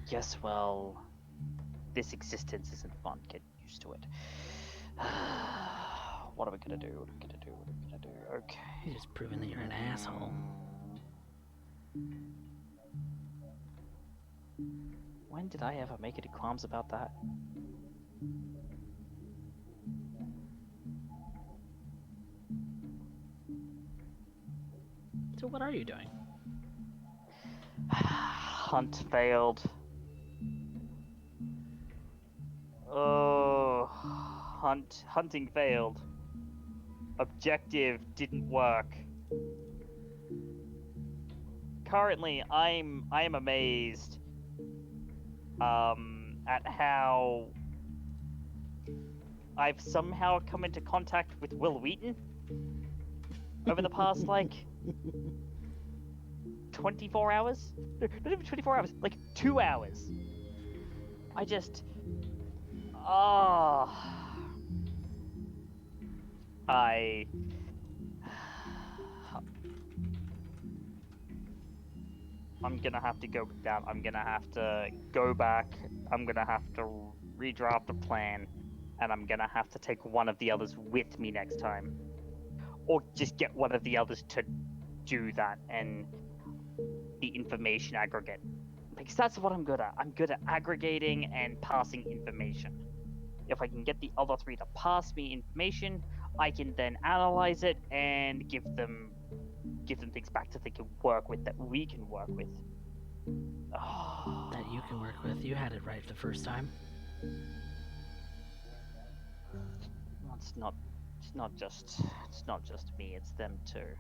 Yes, well, this existence isn't fun. Get used to it. What are we gonna do? What are we gonna do? What are we gonna do? Okay. You're just proving that you're an asshole. When did I ever make any qualms about that? So what are you doing? Hunt failed. Oh, hunting failed. Objective didn't work. Currently, I am amazed at how I've somehow come into contact with Will Wheaton over the past, like, 24 hours? No, not even 24 hours, like 2 hours. I just... I'm gonna have to go down. I'm gonna have to go back. I'm gonna have to redraft the plan. And I'm gonna have to take one of the others with me next time. Or just get one of the others to do that and the information aggregate. Because that's what I'm good at. I'm good at aggregating and passing information. If I can get the other three to pass me information, I can then analyze it and give them things back that they can work with, that we can work with. That you can work with. You had it right the first time. Well, it's not just me, it's them too.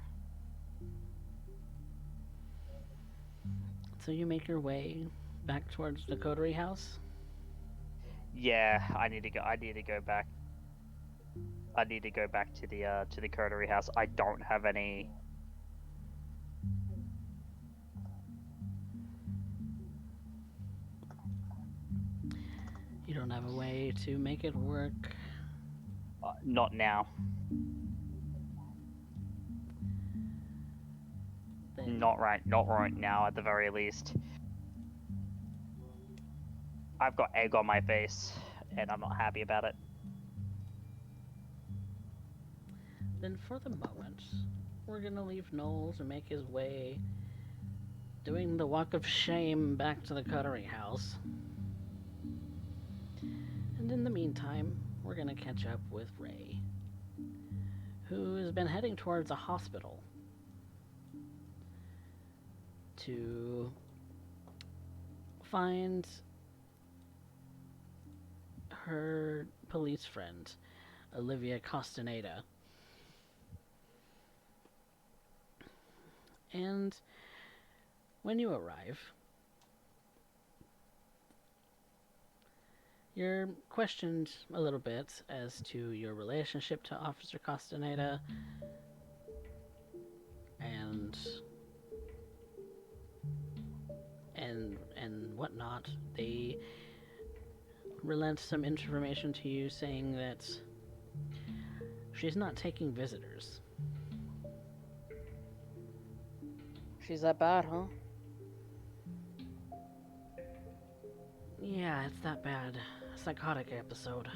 So you make your way back towards the coterie house? Yeah, I need to go back. I need to go back to the coterie house. I don't have any. You don't have a way to make it work? Not now. Then Not right now at the very least. I've got egg on my face, and I'm not happy about it. Then for the moment, we're gonna leave Noel to make his way, doing the walk of shame back to the coterie house. And in the meantime, we're gonna catch up with Ray, who has been heading towards a hospital to find her police friend, Olivia Costaneda. And when you arrive, you're questioned a little bit as to your relationship to Officer Costaneda and whatnot. They relent some information to you saying that she's not taking visitors. She's that bad, huh? Yeah, it's that bad. Psychotic episode.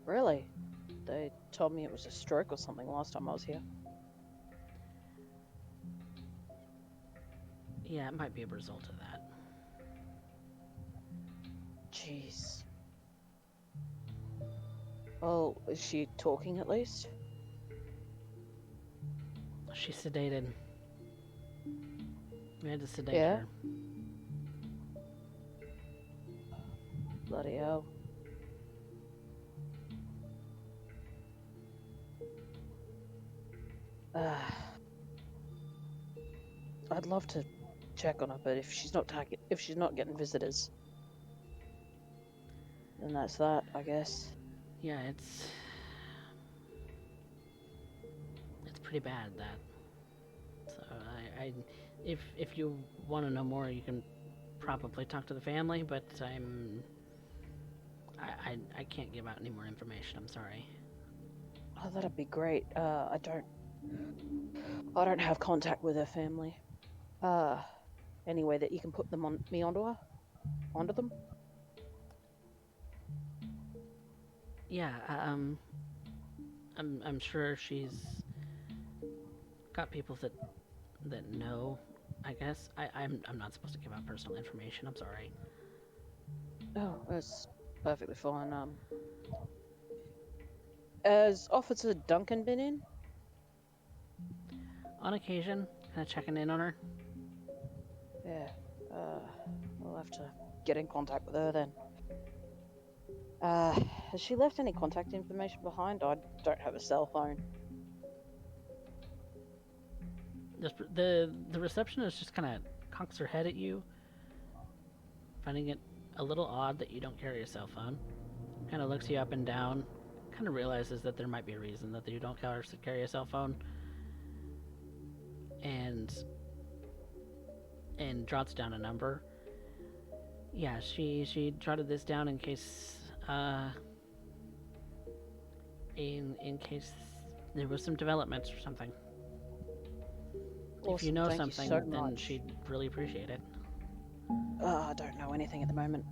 Really? They told me it was a stroke or something last time I was here. Yeah, it might be a result of that. Jeez. Well, is she talking at least? She's sedated. We had to sedate Yeah? her. Bloody hell. I'd love to check on her, but if she's not getting visitors, then that's that, I guess. Yeah, it's pretty bad that. So if you want to know more, you can probably talk to the family, but I can't give out any more information. I'm sorry. Oh, that'd be great. I don't have contact with her family. Any way that you can put them onto them? Yeah, I'm sure she's got people that know. I guess I'm not supposed to give out personal information. I'm sorry. Oh, that's perfectly fine. Has Officer Duncan been in? On occasion, kind of checking in on her. Yeah. We'll have to get in contact with her then. Has she left any contact information behind? I don't have a cell phone. The receptionist just kind of cocks her head at you, finding it a little odd that you don't carry a cell phone. Kind of looks you up and down, kind of realizes that there might be a reason that you don't carry a cell phone, and jots down a number. Yeah, she jotted this down in case in case there was some developments or something. Awesome. If you know Thank something, you so then much. she'd really appreciate it. I don't know anything at the moment.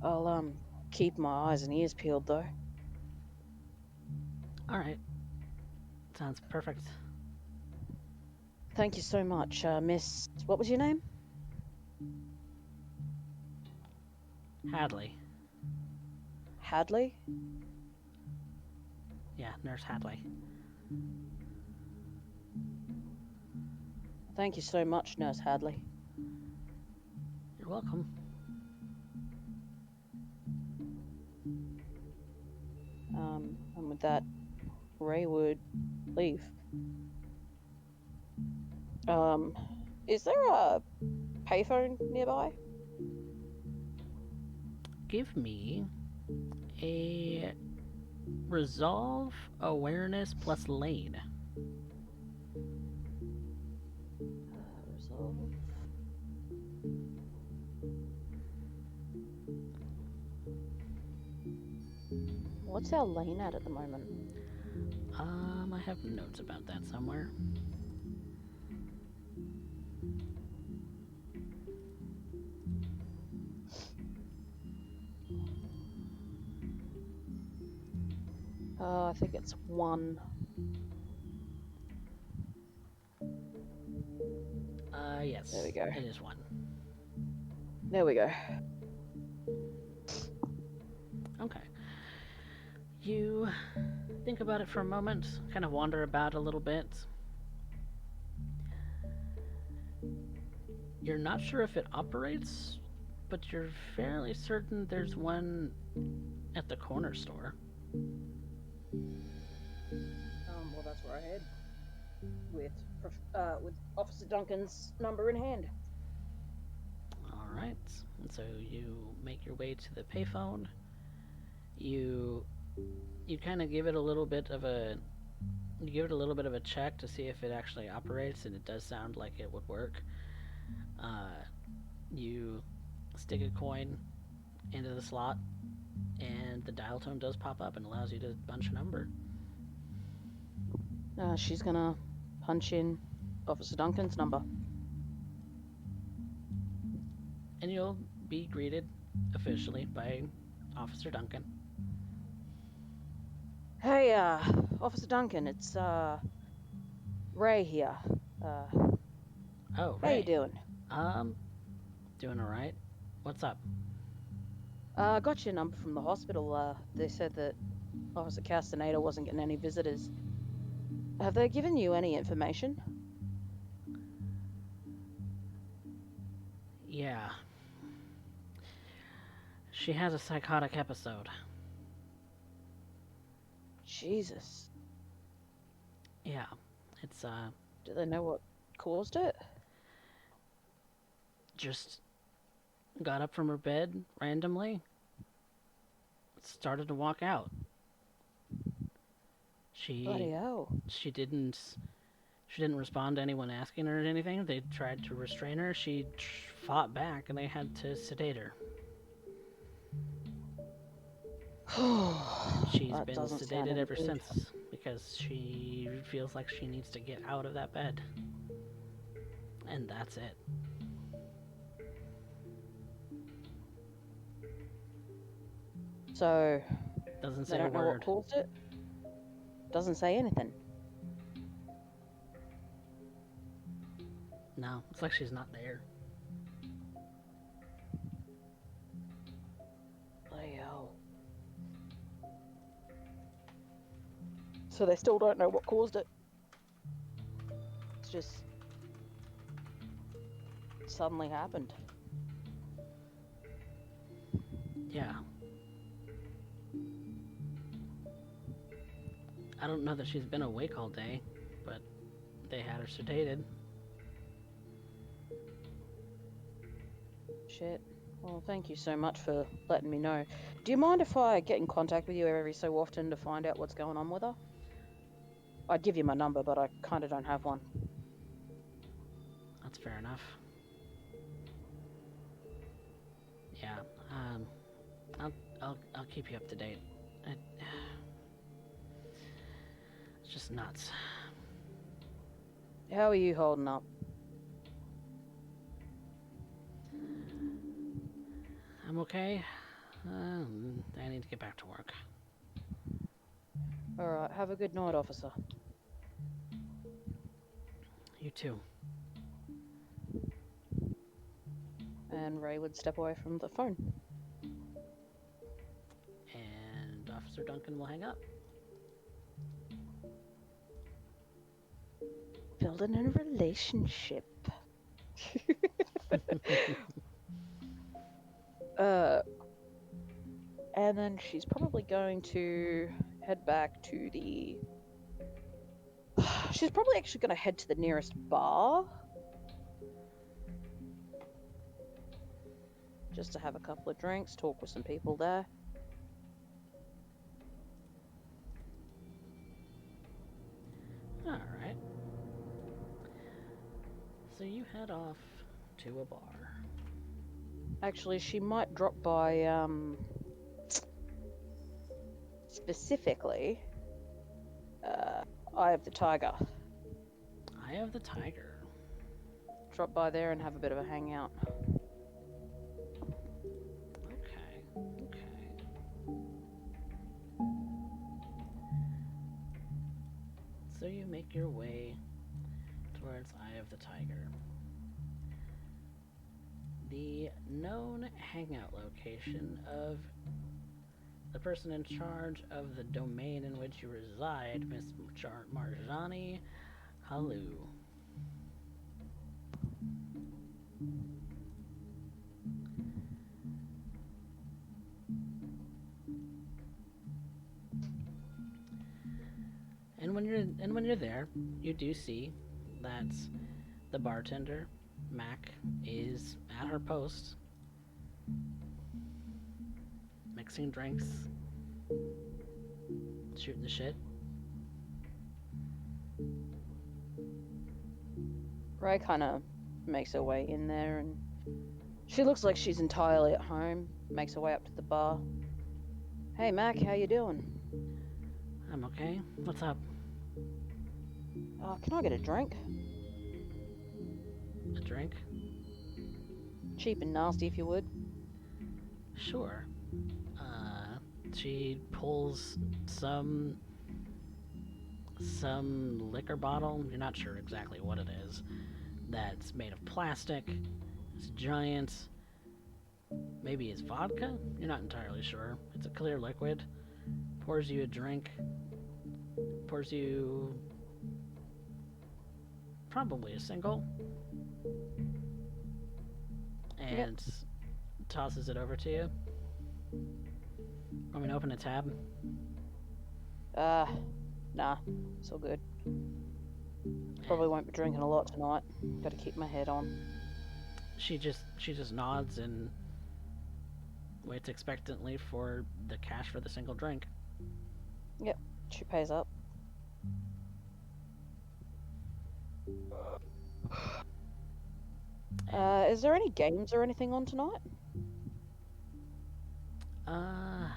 I'll keep my eyes and ears peeled though. All right, sounds perfect. Thank you so much, Miss. What was your name? Hadley. Hadley. Yeah, Nurse Hadley. Thank you so much, Nurse Hadley. You're welcome. And with that, Ray would leave. Is there a payphone nearby? Give me a resolve, awareness plus lane. Resolve. What's our lane at the moment? I have notes about that somewhere. I think it's 1. Yes. There we go. It is 1. There we go. Okay. You think about it for a moment, kind of wander about a little bit. You're not sure if it operates, but you're fairly certain there's one at the corner store. Well, that's where I head. With Officer Duncan's number in hand. All right. And so you make your way to the payphone. You kind of give it a little bit of a check to see if it actually operates, and it does sound like it would work. You stick a coin into the slot, and the dial tone does pop up and allows you to punch a number. She's gonna punch in Officer Duncan's number. And you'll be greeted officially by Officer Duncan. Hey, Officer Duncan, it's Ray here. Oh, How Ray. you doing? Doing all right. What's up? I got your number from the hospital. They said that Officer Castaneda wasn't getting any visitors. Have they given you any information? Yeah. She has a psychotic episode. Jesus. Yeah. It's Do they know what caused it? just got up from her bed randomly, started to walk out. Bloody She hell. she didn't respond to anyone asking her anything. They tried to restrain her. She fought back, and they had to sedate her. She's That been doesn't sound sedated any ever good. since because she feels like she needs to get out of that bed. And that's it. So, Doesn't they say a don't know what word. caused it? Doesn't say anything. No, it's like she's not there. Bloody hell. So they still don't know what caused it. It's just suddenly happened. Yeah. I don't know that she's been awake all day, but they had her sedated. Shit. Well, thank you so much for letting me know. Do you mind if I get in contact with you every so often to find out what's going on with her? I'd give you my number, but I kind of don't have one. That's fair enough. Yeah, I'll keep you up to date. It's just nuts. How are you holding up? I'm okay. I need to get back to work. Alright, have a good night, officer. You too. And Ray would step away from the phone. And Officer Duncan will hang up. Building a relationship. And then she's probably going to head back to the... She's probably actually going to head to the nearest bar. Just to have a couple of drinks, talk with some people there. Alright. So you head off to a bar. Actually, she might drop by, specifically, Eye of the Tiger. Eye of the Tiger. Drop by there and have a bit of a hangout. Okay. So you make your way towards Eye of the Tiger. The known hangout location of the person in charge of the domain in which you reside, Miss Marjani Halu. And when you're there, you do see that the bartender, Mac, is at her post, mixing drinks, shooting the shit. Ray kind of makes her way in there, and she looks like she's entirely at home. Makes her way up to the bar. Hey, Mac, how you doing? I'm okay. What's up? Can I get a drink? A drink? Cheap and nasty, if you would. Sure. She pulls some liquor bottle. You're not sure exactly what it is. That's made of plastic. It's giant. Maybe it's vodka? You're not entirely sure. It's a clear liquid. Pours you a drink. Pours you probably a single. And tosses it over to you. Want me to open a tab? Nah, it's all good. Probably won't be drinking a lot tonight. Gotta keep my head on. She just nods and waits expectantly for the cash for the single drink. She pays up. Is there any games or anything on tonight? Uh,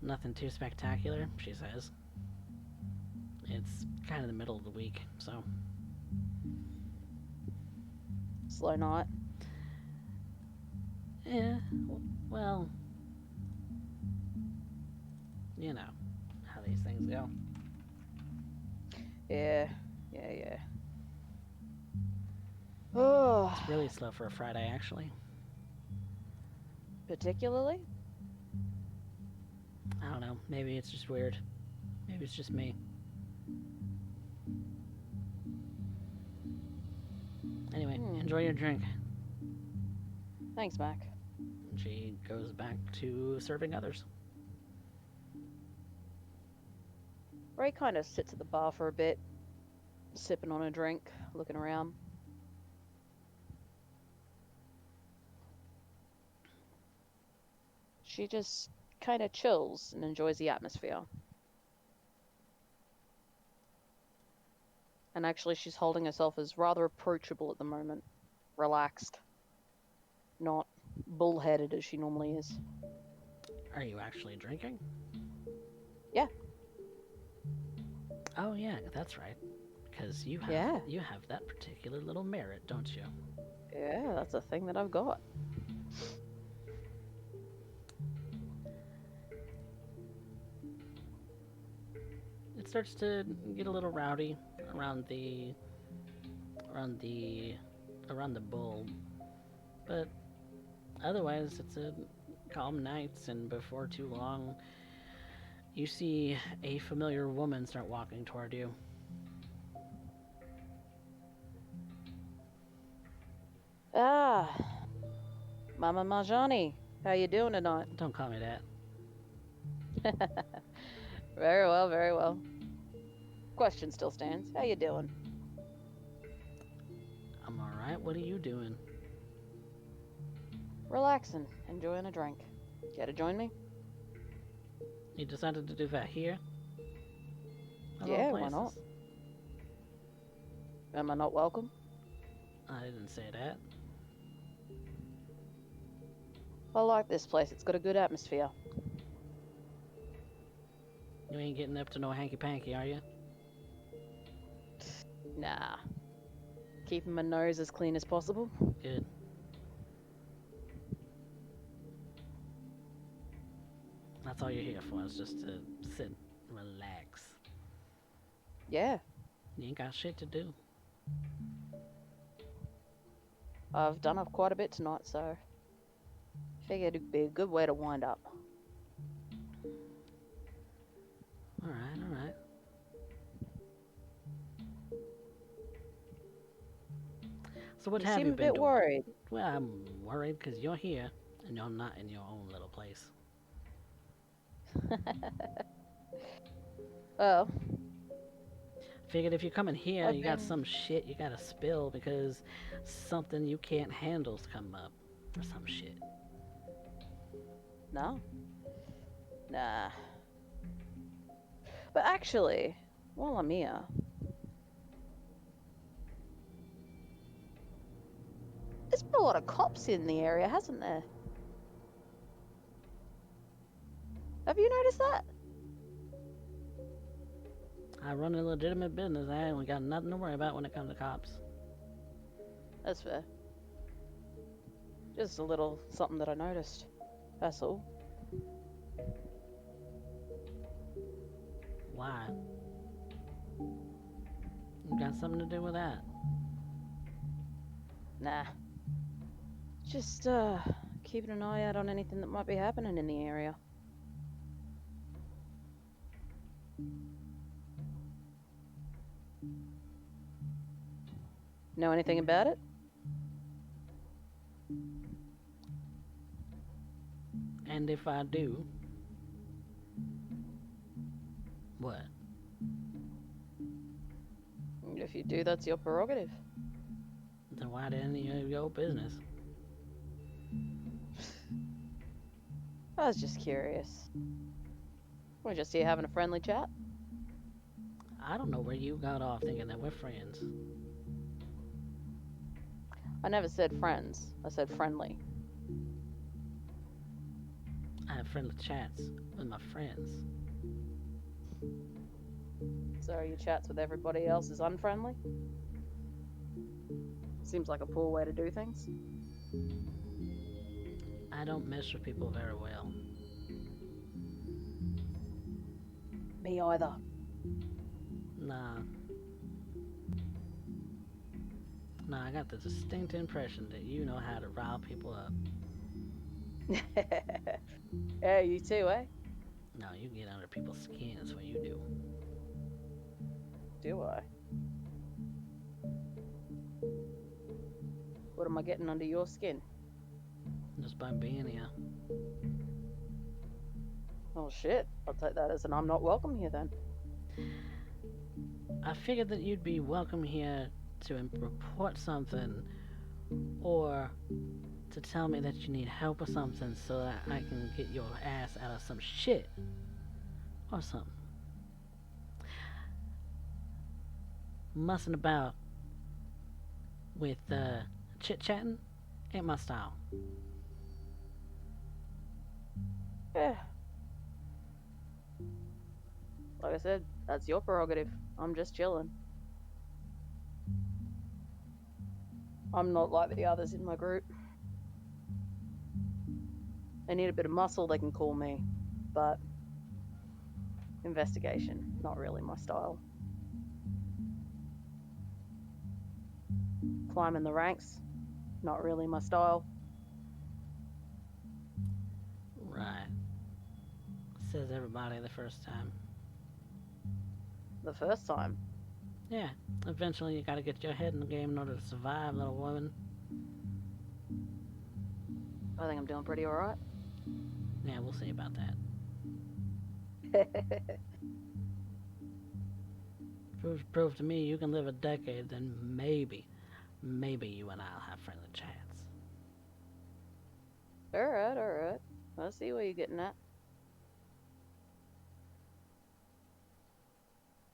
Nothing too spectacular, she says. It's kind of the middle of the week, so Slow night. yeah. Well, you know how these things go. Yeah. Oh, It's really slow for a Friday, actually. particularly? I don't know. Maybe it's just weird. Maybe it's just me. Anyway, enjoy your drink. Thanks, Mac. And she goes back to serving others. Ray kind of sits at the bar for a bit, sipping on a drink, looking around. She just kind of chills and enjoys the atmosphere. And actually, she's holding herself as rather approachable at the moment. Relaxed. Not bullheaded as she normally is. Are you actually drinking? Yeah. Oh yeah, that's right. Because you have Yeah. you have that particular little merit, don't you? Yeah, that's a thing that I've got. It starts to get a little rowdy around the bull, but otherwise it's a calm night, and before too long you see a familiar woman start walking toward you. Ah, Mama Marjani, how you doing tonight? Don't call me that. Very well, very well. Question still stands. How you doing? I'm alright. What are you doing? Relaxing, enjoying a drink. Care to join me? You decided to do that here? Of all Yeah, why not? places. Am I not welcome? I didn't say that. I like this place. It's got a good atmosphere. You ain't getting up to no hanky-panky, are you? Nah. Keeping my nose as clean as possible. Good. That's all you're here for, is just to sit and relax. Yeah, You ain't got shit to do. I've done up quite a bit tonight, so figured it'd be a good way to wind up. Alright, alright. So what You have seem you a been bit doing? worried. Well, I'm worried because you're here and you're not in your own little place. Well, Figured if you come in here, I've you got been- some shit you gotta spill because something you can't handle's come up. Or some shit. no. Nah. But actually, while I'm here, there's been a lot of cops in the area, hasn't there? Have you noticed that? I run a legitimate business. I ain't got nothing to worry about when it comes to cops. That's fair. Just a little something that I noticed. That's all. Why? You got something to do with that? Nah. Just, keeping an eye out on anything that might be happening in the area. Know anything about it? And if I do, what? If you do, that's your prerogative. Then why didn't you go business? I was just curious. We're just here having a friendly chat. I don't know where you got off thinking that we're friends. I never said friends. I said friendly. I have friendly chats with my friends. So your chats with everybody else is unfriendly? Seems like a poor way to do things. I don't mess with people very well. Me either. Nah. Nah, I got the distinct impression that you know how to rile people up. Yeah, you too, eh? No, you get under people's skin is what you do. Do I? What am I getting under your skin? Just by being here. Oh shit, I'll take that as an I'm not welcome here then. I figured that you'd be welcome here to report something or to tell me that you need help with something so that I can get your ass out of some shit or something. Mussing about with chit-chatting ain't my style. Yeah. Like I said, that's your prerogative. I'm just chilling. I'm not like the others in my group. They need a bit of muscle, they can call me. But investigation, not really my style. Climbing the ranks, not really my style. Right. Says everybody the first time. The first time. Yeah, eventually you gotta get your head in the game in order to survive, little woman. I think I'm doing pretty alright. Yeah, we'll see about that. Prove to me you can live a decade, then maybe you and I'll have friendly chats. Alright. I see where you're getting at.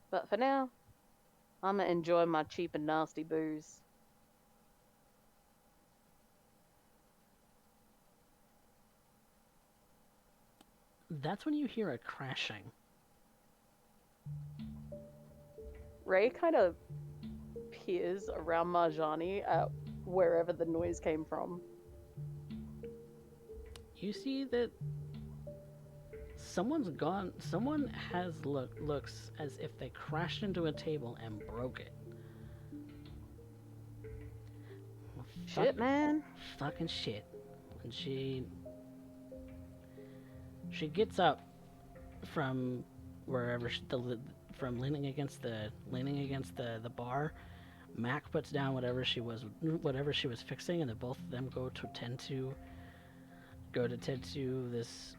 But for now, I'm gonna enjoy my cheap and nasty booze. That's when you hear a crashing. Ray kind of peers around Marjani at wherever the noise came from. You see that someone has looks as if they crashed into a table and broke it. Shit, man. Fucking shit. And she gets up from wherever from leaning against the bar. Mac puts down whatever she was fixing, and then both of them go to tend to this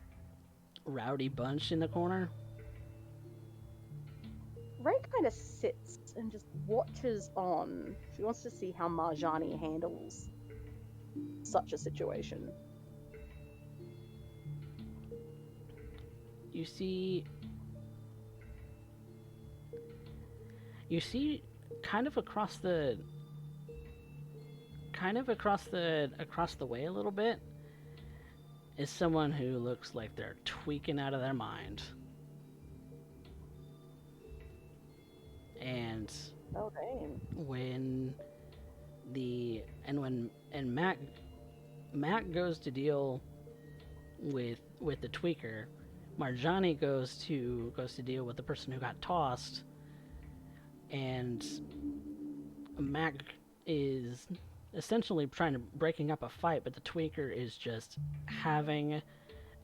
rowdy bunch in the corner. Ray kind of sits and just watches on. She wants to see how Marjani handles such a situation. You see kind of across the way a little bit is someone who looks like they're tweaking out of their mind. And Oh damn. when Mac goes to deal with the tweaker, Marjani goes to deal with the person who got tossed, and Mac is essentially breaking up a fight, but the tweaker is just having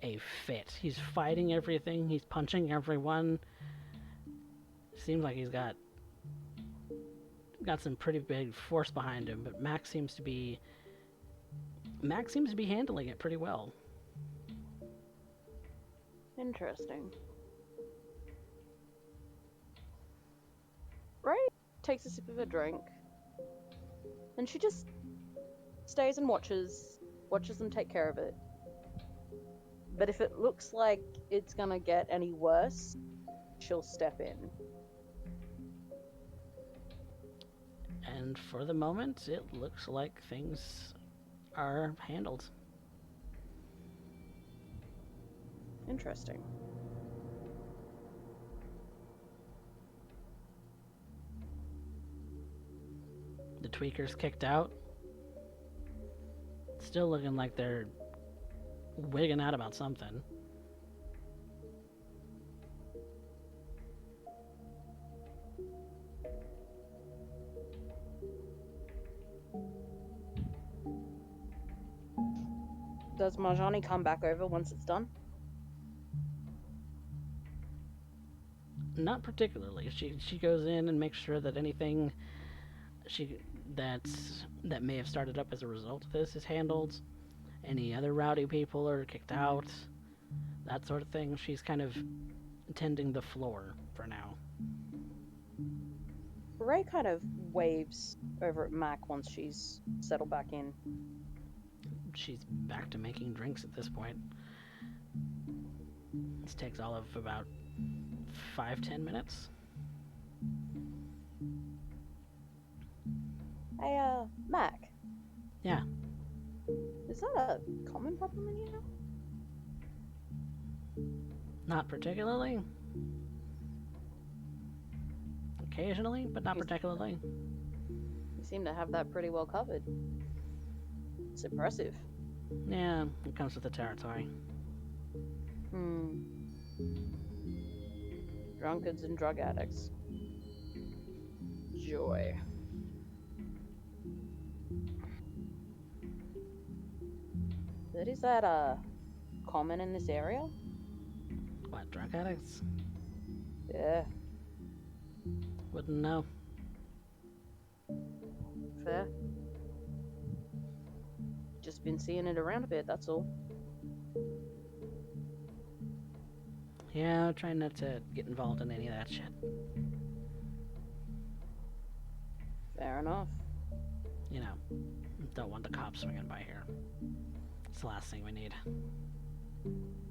a fit. He's fighting everything, he's punching everyone. Seems like he's got some pretty big force behind him, but Mac seems to be handling it pretty well. Interesting. Ray takes a sip of her drink, and she just stays and watches them take care of it. But if it looks like it's gonna get any worse, she'll step in. And for the moment, it looks like things are handled. Interesting. The tweakers kicked out. Still looking like they're wigging out about something. Does Marjani come back over once it's done? Not particularly. She goes in and makes sure that anything that may have started up as a result of this is handled. Any other rowdy people are kicked out. That sort of thing. She's kind of tending the floor for now. Ray kind of waves over at Mac once she's settled back in. She's back to making drinks at this point. This takes all of about 5-10 minutes. Hey, Mac. Yeah. Is that a common problem in here? Not particularly. Occasionally, but not particularly. You seem to have that pretty well covered. It's impressive. Yeah, it comes with the territory. Drunkards and drug addicts. Joy. But is that, common in this area? What, drug addicts? Yeah, Wouldn't know. fair. Just been seeing it around a bit, that's all. Yeah, trying not to get involved in any of that shit. Fair enough. You know, don't want the cops swinging by here. It's the last thing we need.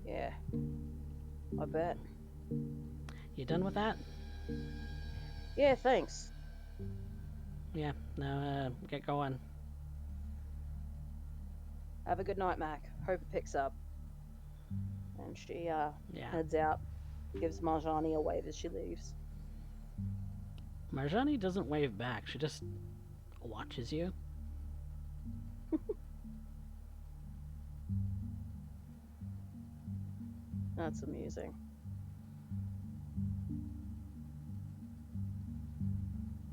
Yeah. I bet. You done with that? Yeah, thanks. Yeah, now, get going. Have a good night, Mac. Hope it picks up. And she, Yeah. heads out. Gives Marjani a wave as she leaves. Marjani doesn't wave back, she just watches you. That's amusing.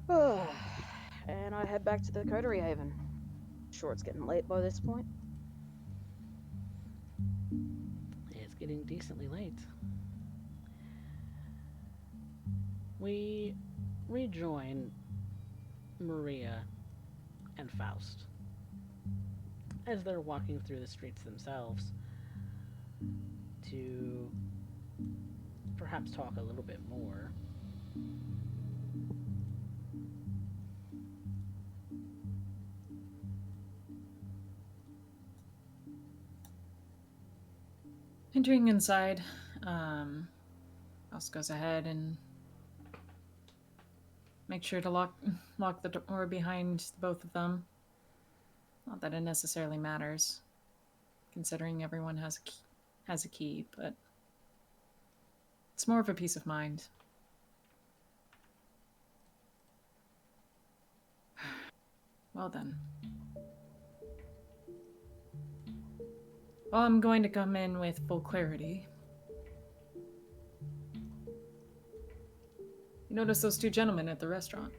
And I head back to the Coterie Haven. Sure it's getting late by this point. It's getting decently late. We rejoin Maria and Faust as they're walking through the streets themselves to perhaps talk a little bit more. Entering inside, Faust goes ahead and make sure to lock the door behind both of them. Not that it necessarily matters, considering everyone has a key, but it's more of a peace of mind. Well then. Well, I'm going to come in with full clarity. You notice those two gentlemen at the restaurant?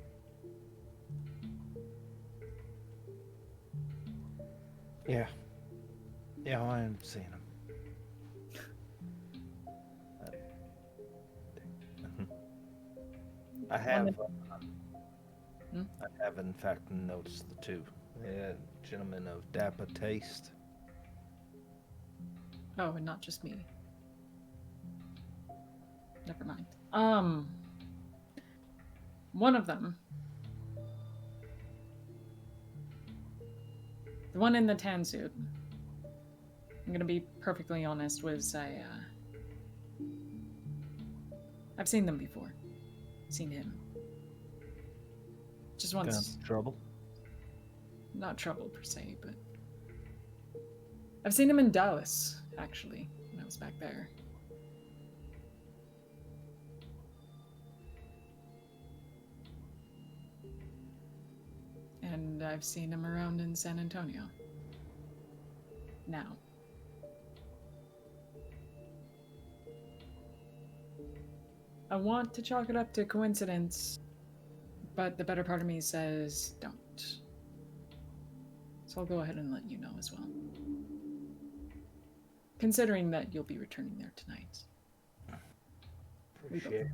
Yeah. Yeah, I am seeing them. I have in fact noticed the two. Gentlemen of dapper taste. Oh, and not just me. Never mind. One of them The one in the tan suit, I'm gonna be perfectly honest, I've seen them before. Seen him. Just Got once. trouble? Not trouble per se, but I've seen him in Dallas, actually, when I was back there. And I've seen him around in San Antonio. Now. I want to chalk it up to coincidence, but the better part of me says don't. So I'll go ahead and let you know as well. Considering that you'll be returning there tonight. Appreciate it.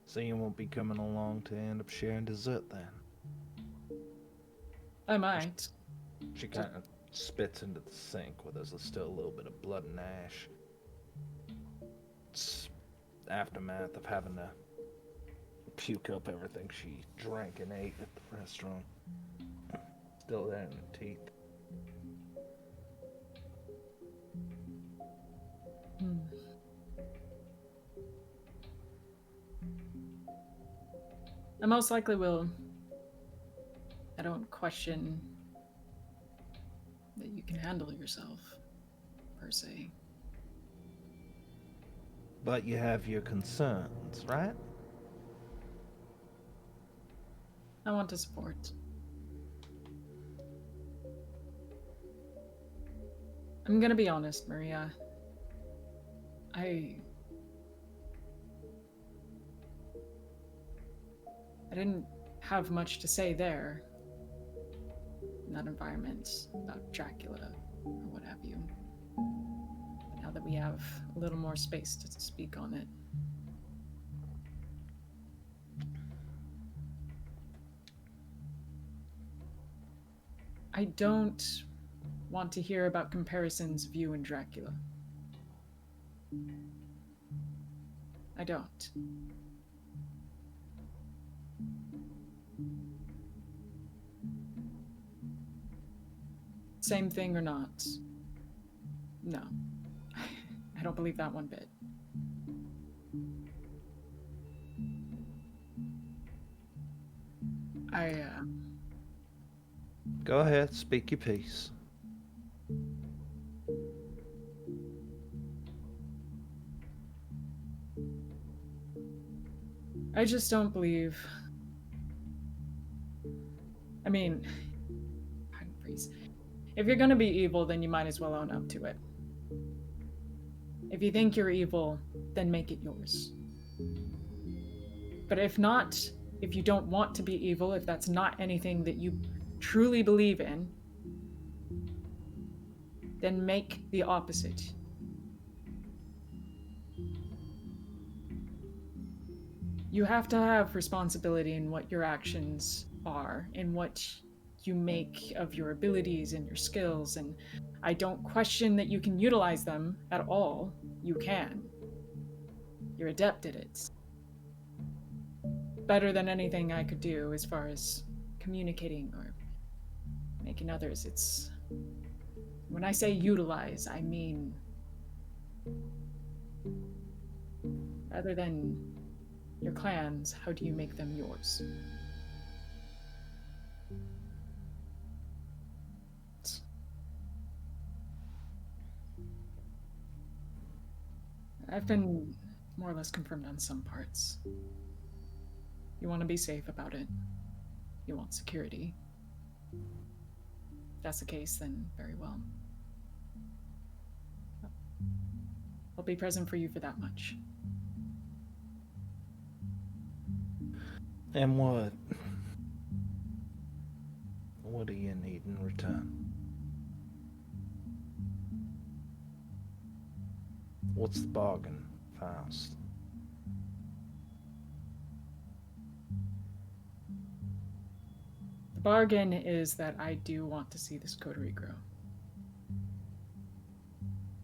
So you won't be coming along to end up sharing dessert then? I might. She kind of spits into the sink where there's still a little bit of blood and ash. It's aftermath of having to puke up everything she drank and ate at the restaurant. Still there in her teeth. I most likely will. I don't question that you can handle yourself, per se. But you have your concerns, right? I want to support. I'm gonna be honest, Maria. I didn't have much to say there in that environment about Dracula or what have you. But now that we have a little more space to speak on it. I don't want to hear about comparisons of you and Dracula. I don't. Same thing or not? No. I don't believe that one bit. Go ahead, speak your piece. I just don't believe. I mean, pardon freeze. If you're gonna be evil, then you might as well own up to it. If you think you're evil, then make it yours. But if not, if you don't want to be evil, if that's not anything that you truly believe in, then make the opposite. You have to have responsibility in what your actions are, in what you make of your abilities and your skills, and I don't question that you can utilize them at all. You can. You're adept at it. Better than anything I could do as far as communicating or making others. It's... When I say utilize, I mean... Rather than your clans, how do you make them yours? I've been more or less confirmed on some parts. You want to be safe about it. You want security. If that's the case, then very well. I'll be present for you for that much. And what do you need in return? What's the bargain, Faust? The bargain is that I do want to see this coterie grow.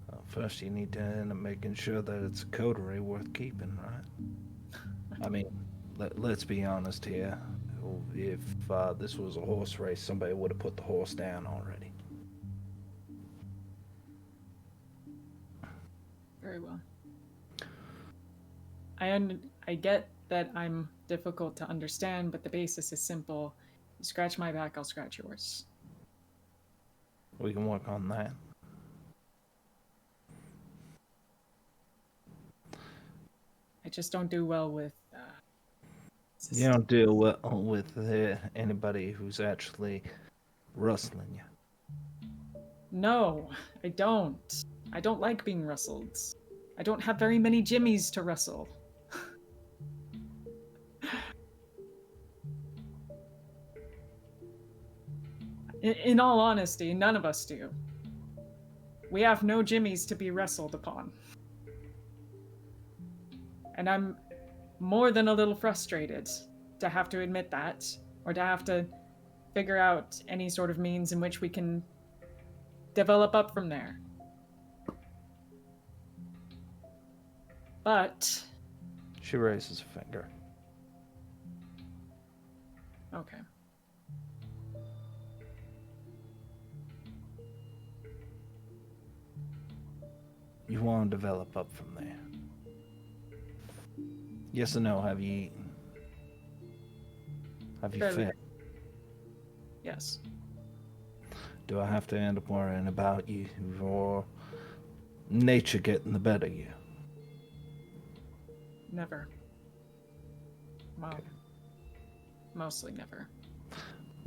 Well, first you need to end up making sure that it's a coterie worth keeping, right? I mean, let's be honest here. If this was a horse race, somebody would have put the horse down already. Very well. I get that I'm difficult to understand, but the basis is simple. You scratch my back, I'll scratch yours. We can work on that. I just don't do well with. You don't deal well with anybody who's actually rustling you. No, I don't. I don't like being rustled. I don't have very many jimmies to rustle. In all honesty, none of us do. We have no jimmies to be wrestled upon. And I'm more than a little frustrated to have to admit that, or to have to figure out any sort of means in which we can develop up from there. But... She raises a finger. Okay. You want to develop up from there. Yes or no, have you eaten? Have you Fairly. fed? Yes. Do I have to end up worrying about you or nature getting the better of you? Never. Mostly never.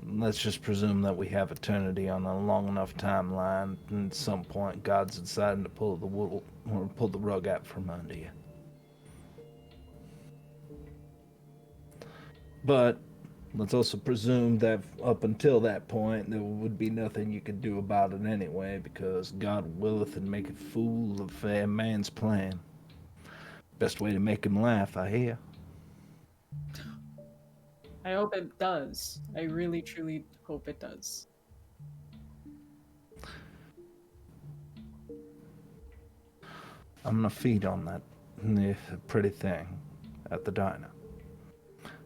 Let's just presume that we have eternity on a long enough timeline, and at some point God's deciding to pull the rug out from under you. But let's also presume that up until that point there would be nothing you could do about it anyway, because God willeth and maketh fool of a man's plan. Best way to make him laugh, I hear. I hope it does. I really, truly hope it does. I'm gonna feed on that pretty thing at the diner.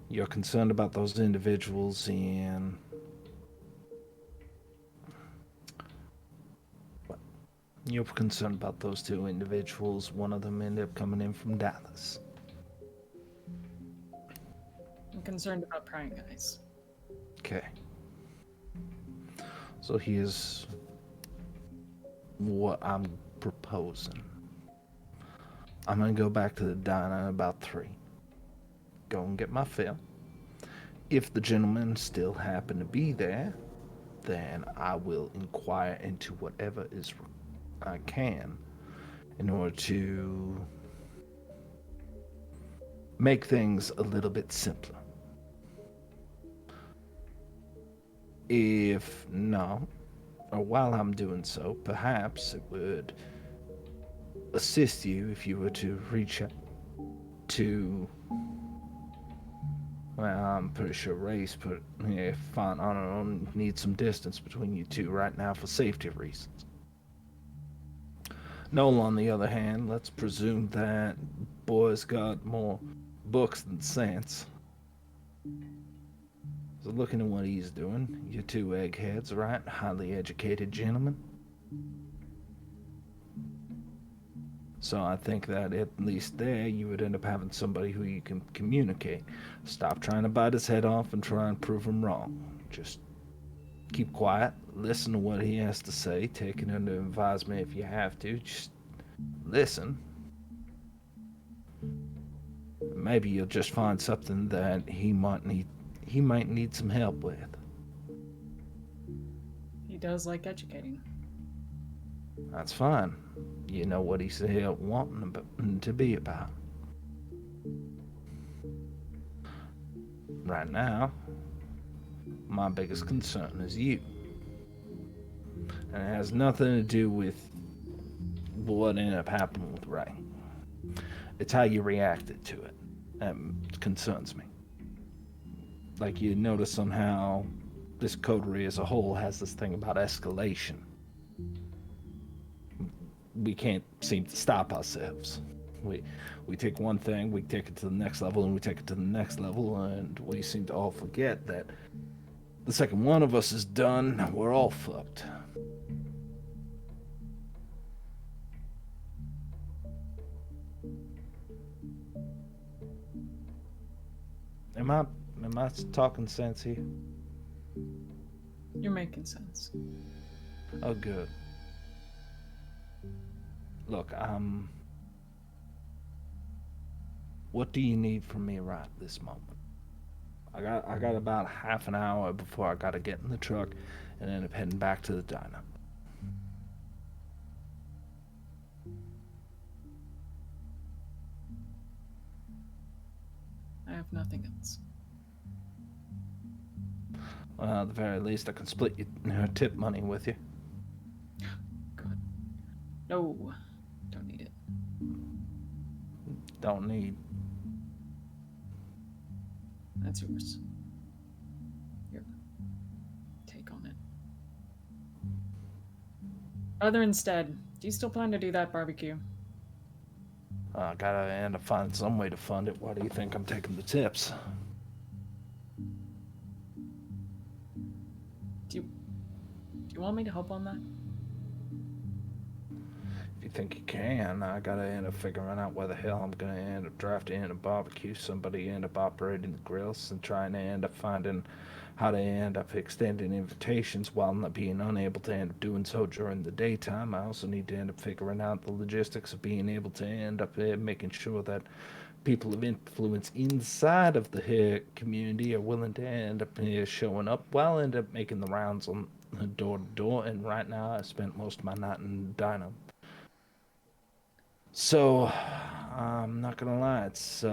You're concerned about those individuals in... You're concerned about those two individuals. One of them ended up coming in from Dallas. I'm concerned about prying eyes. Okay. So here's what I'm proposing. I'm gonna go back to the diner in about 3. Go and get my fill. If the gentlemen still happen to be there, then I will inquire into whatever is I can in order to make things a little bit simpler. If not, or while I'm doing so, perhaps it would assist you if you were to reach out to... Well, I'm pretty sure Race put... Yeah, fine, I don't need some distance between you two right now for safety reasons. Noel, on the other hand, let's presume that boy's got more books than sense. So looking at what he's doing, you 2 eggheads, right? Highly educated gentlemen. So I think that at least there you would end up having somebody who you can communicate. Stop trying to bite his head off and try and prove him wrong. Just keep quiet, listen to what he has to say, take it under advisement if you have to. Just listen. Maybe you'll just find something that he might need some help with. He does like educating. That's fine. You know what he's here wanting to be about. Right now, my biggest concern is you. And it has nothing to do with what ended up happening with Ray. It's how you reacted to it that concerns me. Like, you notice somehow this coterie as a whole has this thing about escalation. We can't seem to stop ourselves. We take one thing, we take it to the next level, and we take it to the next level, and we seem to all forget that the second one of us is done, we're all fucked. Am I talking sense here? You're making sense. Oh, good. Look, what do you need from me right this moment? I got about half an hour before I gotta get in the truck and end up heading back to the diner. I have nothing else. Well, at the very least, I can split your tip money with you. God. No. Don't need it. Don't need. That's yours. Here. Take on it. Rather instead, do you still plan to do that barbecue? I gotta end up finding some way to fund it. Why do you think I'm taking the tips? Do you want me to help on that? If you think you can, I gotta end up figuring out where the hell I'm gonna end up drafting in a barbecue. Somebody end up operating the grills and trying to end up finding how to end up extending invitations while not being unable to end up doing so during the daytime. I also need to end up figuring out the logistics of being able to end up making sure that people of influence inside of the community are willing to end up showing up while end up making the rounds on door to door. And right now, I spent most of my night in the diner. So, I'm not gonna lie, it's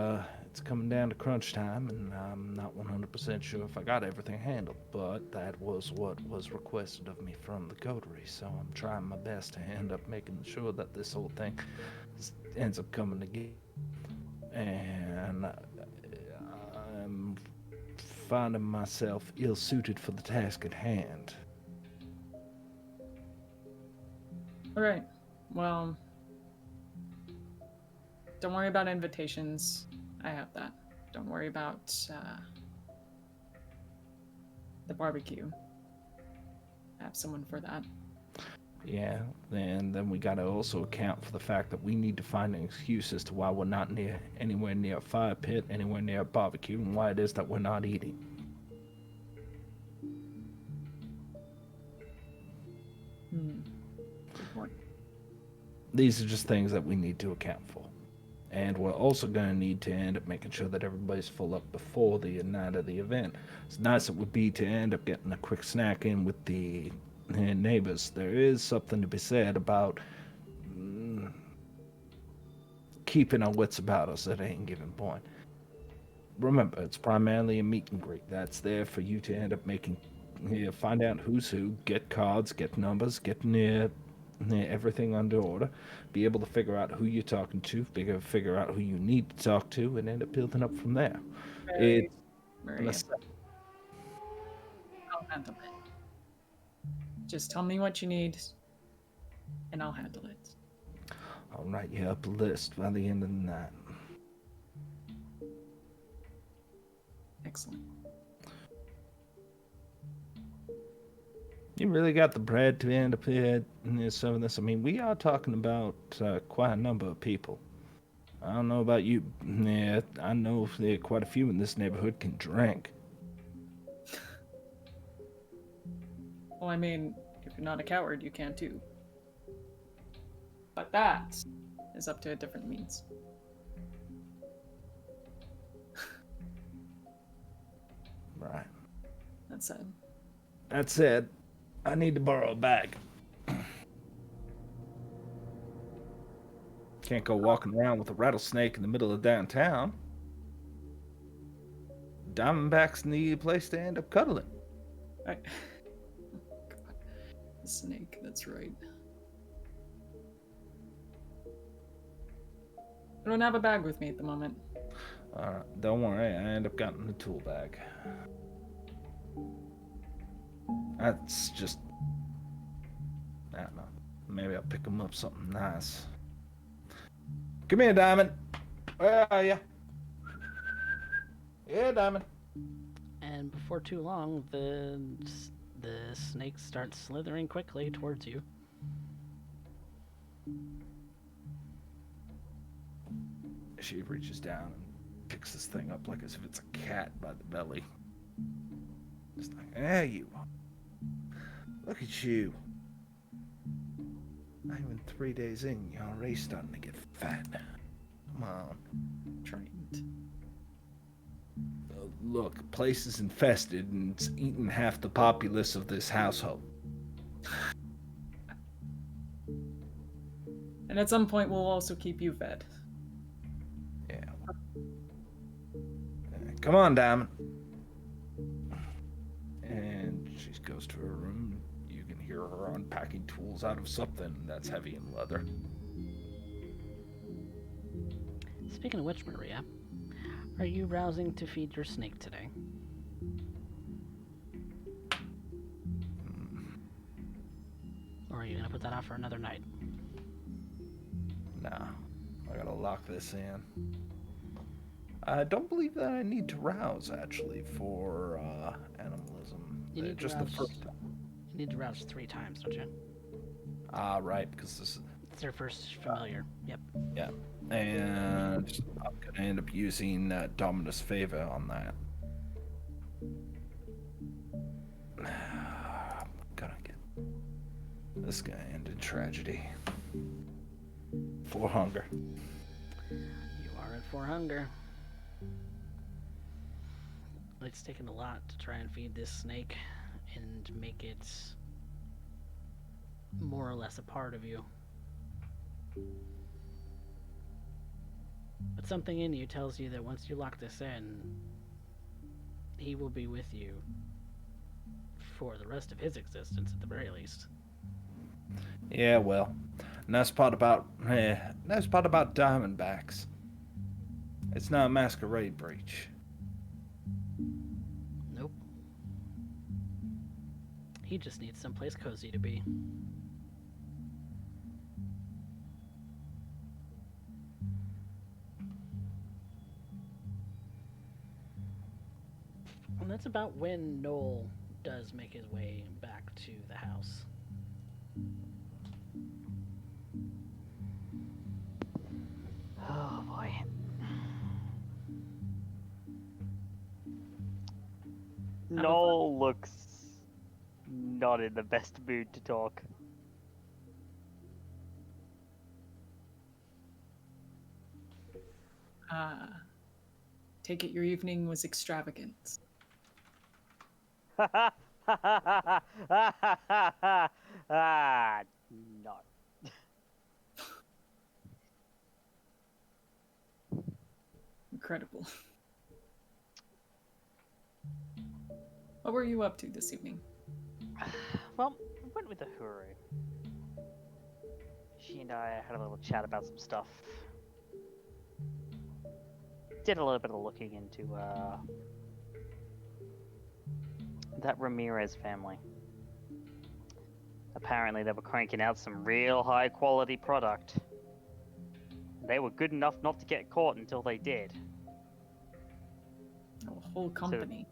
coming down to crunch time, and I'm not 100% sure if I got everything handled, but that was what was requested of me from the coterie, so I'm trying my best to end up making sure that this whole thing ends up coming together. And I'm finding myself ill-suited for the task at hand. Alright. Well, don't worry about invitations. I have that. Don't worry about the barbecue. I have someone for that. Yeah, and then we gotta also account for the fact that we need to find an excuse as to why we're not anywhere near a fire pit, anywhere near a barbecue, and why it is that we're not eating. Good point. These are just things that we need to account for. And we're also going to need to end up making sure that everybody's full up before the night of the event. As nice it would be to end up getting a quick snack in with the neighbors, there is something to be said about keeping our wits about us at any given point. Remember, it's primarily a meet and greet. That's there for you to end up making, find out who's who, get cards, get numbers, get everything under order, be able to figure out who you're talking to, figure out who you need to talk to, and end up building up from there. Maria, I'll handle it. Just tell me what you need, and I'll handle it. I'll write you up a list by the end of the night. Excellent. You really got the bread to end up some of this. I mean, we are talking about quite a number of people. I don't know about you. Yeah, I know quite a few in this neighborhood can drink. Well, I mean, if you're not a coward, you can too. But that is up to a different means. Right. That said. That said, I need to borrow a bag. Can't go walking around with a rattlesnake in the middle of downtown. Diamondbacks need a place to end up cuddling. God. The snake, that's right. I don't have a bag with me at the moment. Alright, don't worry, I end up getting the tool bag. That's just... I don't know. Maybe I'll pick them up something nice. Come here, Diamond. Where are you? Yeah, Diamond. And before too long, the snake starts slithering quickly towards you. She reaches down and picks this thing up like as if it's a cat by the belly. Just like, there you are. Look at you. Not even 3 days in, you're already starting to get fat. Come on. Trained. Look, the place is infested and it's eaten half the populace of this household. And at some point, we'll also keep you fed. Yeah. Come on, Diamond. And she goes to her room. You can hear her unpacking tools out of something that's heavy in leather. Speaking of which, Maria, are you rousing to feed your snake today? Or are you going to put that off for another night? Nah, I gotta lock this in. I don't believe that I need to rouse, actually, for animalism. You need to just rouse. the first time. You need to rouse 3 times, don't you? Ah, right, because this is... It's their first familiar. Yep. Yeah, and I'm gonna end up using Dominus Favor on that. I'm gonna get this guy ended tragedy. For hunger. You are at 4 hunger. It's taken a lot to try and feed this snake and make it more or less a part of you. But something in you tells you that once you lock this in, he will be with you for the rest of his existence at the very least. Yeah, well, nice part about Diamondbacks. It's not a masquerade breach. Nope. He just needs someplace cozy to be. And that's about when Noel does make his way back to the house. Oh boy. Noel looks not in the best mood to talk. Take it your evening was extravagant. No. Incredible. What were you up to this evening? Well, I went with Ahurei. She and I had a little chat about some stuff. Did a little bit of looking into that Ramirez family. Apparently they were cranking out some real high quality product. They were good enough not to get caught until they did. A whole company.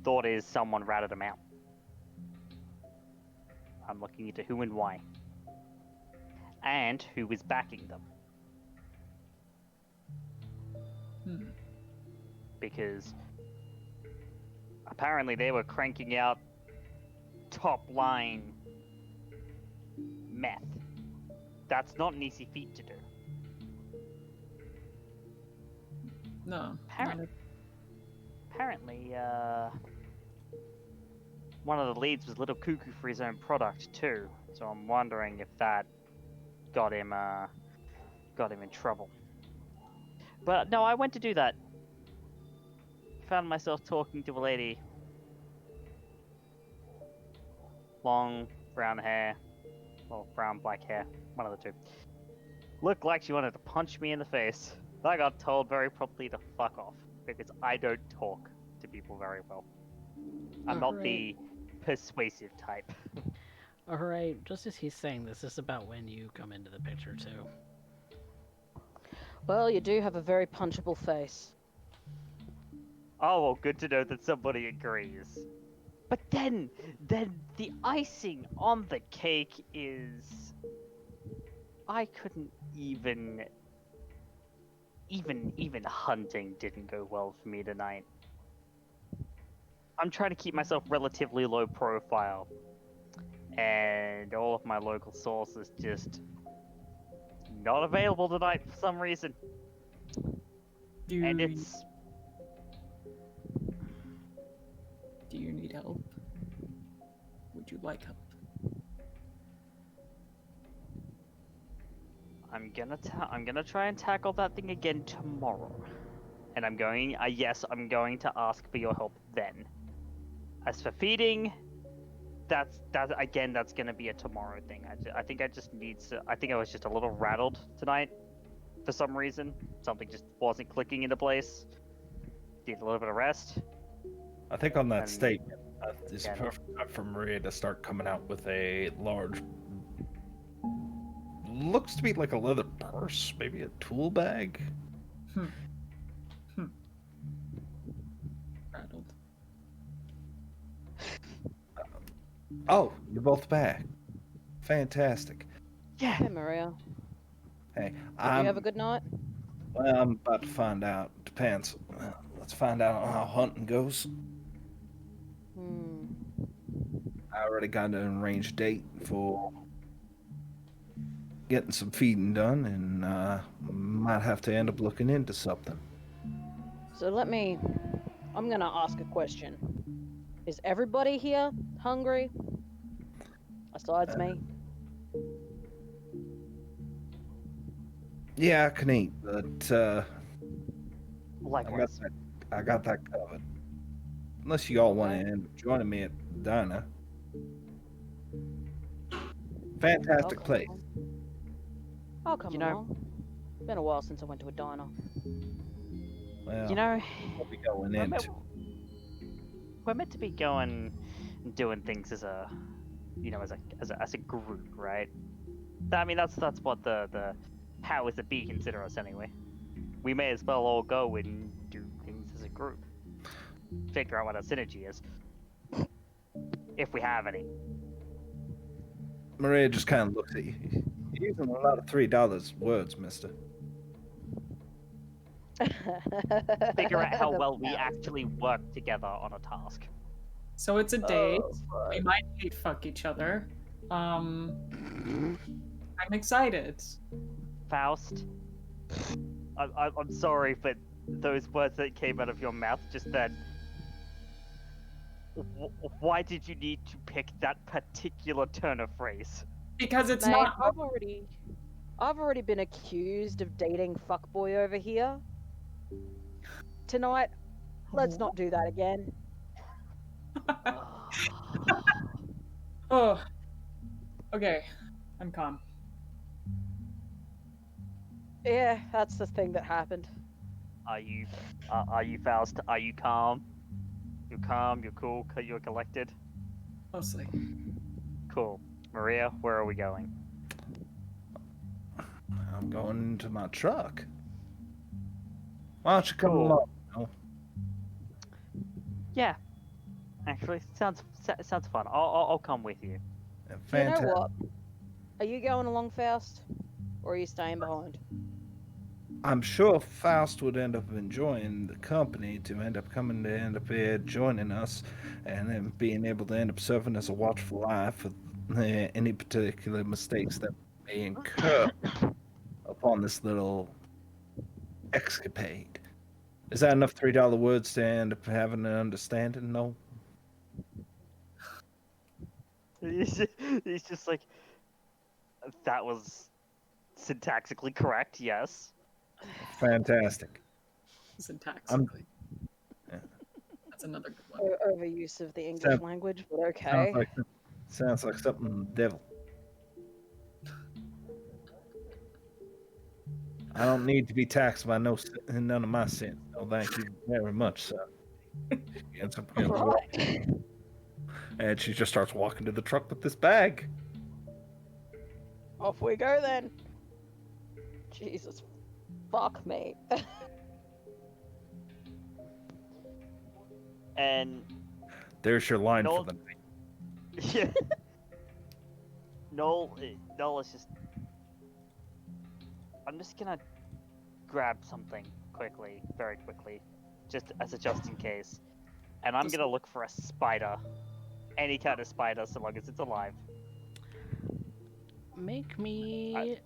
Thought is someone ratted them out. I'm looking into who and why. And who is backing them. Because apparently they were cranking out top line meth. That's not an easy feat to do. No. Apparently, one of the leads was a little cuckoo for his own product too. So I'm wondering if that got him in trouble. But no, I went to do that. Found myself talking to a lady. Long brown hair, or brown black hair, one of the two. Looked like she wanted to punch me in the face. I got told very promptly to fuck off because I don't talk to people very well. I'm not the persuasive type. Ahurei, just as he's saying this is about when you come into the picture too. Well, you do have a very punchable face. Oh, well, good to know that somebody agrees. But then the icing on the cake is, I couldn't even hunting didn't go well for me tonight. I'm trying to keep myself relatively low profile, and all of my local sources just not available tonight for some reason. And it's Do you need help? Would you like help? I'm gonna try and tackle that thing again tomorrow, and I'm going to ask for your help then. As for feeding, that's gonna be a tomorrow thing. I think I was just a little rattled tonight for some reason. Something just wasn't clicking into place. Need a little bit of rest. I think on that And- statement, it's Yeah, no. perfect time for Maria to start coming out with a large, looks to be like a leather purse, maybe a tool bag. Rattled. Oh, you're both back. Fantastic. Yeah. Hey, Maria. Hey, Did you I'm, have a good night? well, I'm about to find out. Depends. Let's find out how hunting goes. Hmm. I already got an arranged date for getting some feeding done, and might have to end up looking into something. So I'm gonna ask a question. Is everybody here hungry? Besides me? Yeah, I can eat, but Likewise. I got that covered. Unless you all want to Okay. end up joining me at the diner. Fantastic I'll come place. along. I'll come You know- along. Been a while since I went to a diner. Well, You know, we'll be going we're into. meant to be going and doing things as a, as a group, right? I mean, that's what the powers that be consider us anyway. We may as well all go and do things as a group. Figure out what our synergy is, if we have any. Maria just kind of looks at you. You're using a lot of $3 words, mister. Figure out how That's well we valid. actually work together on a task. So it's a date. Oh, We might hate fuck each other. I'm excited. Faust, I'm sorry, but those words that came out of your mouth just then. Why did you need to pick that particular turn of phrase? Because it's Mate, not. I've already been accused of dating fuckboy over here. Tonight, let's not do that again. Oh. Okay. I'm calm. Yeah, that's the thing that happened. Are you Faust? Are you calm? You're calm. You're cool. You're collected. Mostly. Cool. Maria, where are we going? I'm going into my truck. Why don't you come Cool. along? No? Yeah. Actually, sounds fun. I'll come with you. You know Fantastic. what? Are you going along, Faust? Or are you staying behind? I'm sure Faust would end up enjoying the company to end up here joining us, and then being able to end up serving as a watchful eye for any particular mistakes that may incur upon this little escapade. Is that enough $3 words to end up having an understanding? No. He's just like, that was syntactically correct. Yes. Fantastic. Syntactically. Yeah. That's another good one. Overuse of the English Sound- language, but okay. Sounds like something the devil. I don't need to be taxed by none of my sins. No, thank you very much, sir. She ends up getting walked, Right. and she just starts walking to the truck with this bag. Off we go then. Jesus. Fuck me. And There's your line Noel, for the night. yeah, Noel is just. I'm just gonna grab something quickly, very quickly, just in case, and I'm gonna look for a spider, any kind of spider, so long as it's alive. Make me.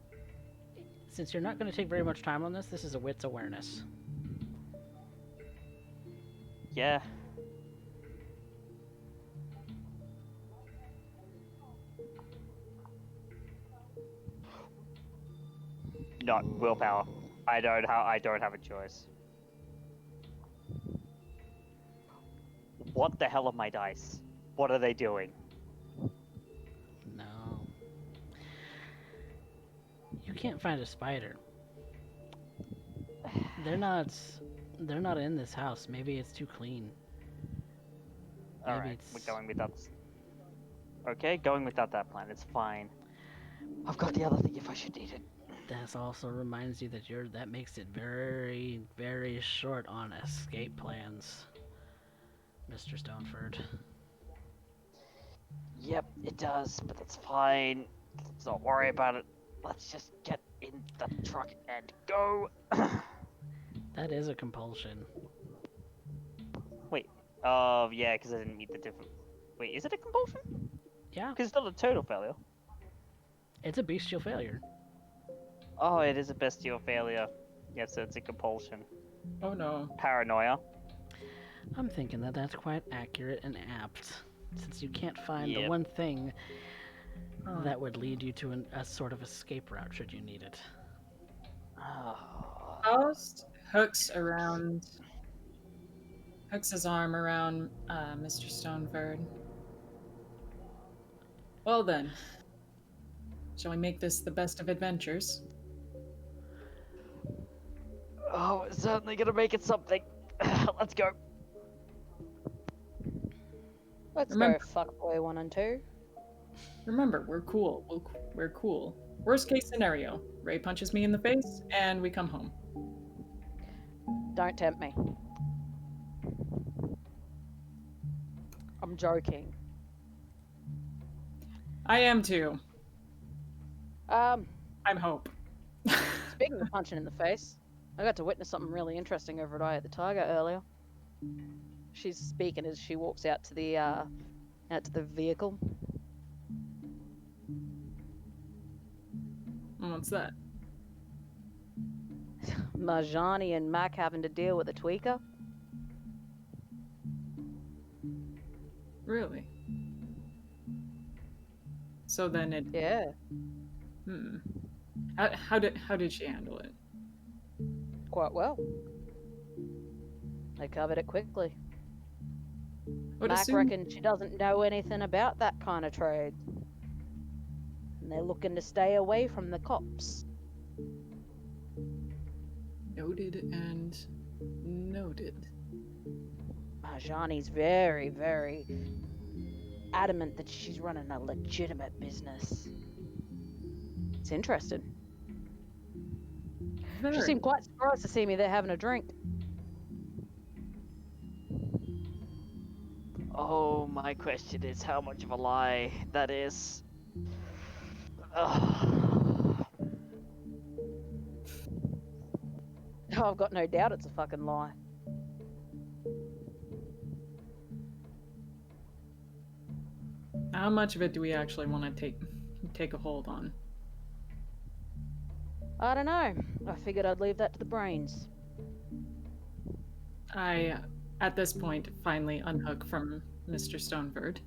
Since you're not going to take very much time on this, this is a wits awareness. Yeah. Not willpower. I don't have a choice. What the hell are my dice? What are they doing? No. You can't find a spider. They're not in this house. Maybe it's too clean. Maybe Alright, it's... we're going without. Okay, going without that plan. It's fine. I've got the other thing if I should need it. That also reminds you that that makes it very, very short on escape plans, Mr. Stoneford. Yep, it does, but that's fine. Let's not worry about it. Let's just get in the truck and go. That is a compulsion. Wait. Yeah, because I didn't meet the different. Wait, is it a compulsion? Yeah, Because it's not a total failure. it's a bestial failure. Oh, it is a bestial failure. Yes, so it's a compulsion. Oh no. Paranoia. I'm thinking that that's quite accurate and apt, since you can't find the Yep. one thing Oh. that would lead you to a sort of escape route should you need it. Oh. Faust hooks his arm around Mr. Stoneford. Well then, shall we make this the best of adventures? Oh, it's certainly gonna make it something. Let's go. Let's Remember- go fuckboy 1 and 2. Remember, we're cool. We're cool. Worst case scenario, Ray punches me in the face and we come home. Don't tempt me. I'm joking. I am too. Um, I'm Hope. Speaking of punching in the face, I got to witness something really interesting over at Eye at the Tiger earlier. She's speaking as she walks out to the vehicle. What's that? Marjani and Mac having to deal with a tweaker. Really? So then it. Yeah, How did she handle it? quite well. They covered it quickly. Would Mac assume- reckons she doesn't know anything about that kind of trade. And they're looking to stay away from the cops. Noted and noted. Marjani's very, very adamant that she's running a legitimate business. It's interesting. She Very. seemed quite surprised to see me there having a drink. Oh, my question is how much of a lie that is. Ugh. Oh, I've got no doubt it's a fucking lie. How much of it do we actually want to take a hold on? I don't know. I figured I'd leave that to the brains. I, at this point, finally unhook from Mr. Stoneford.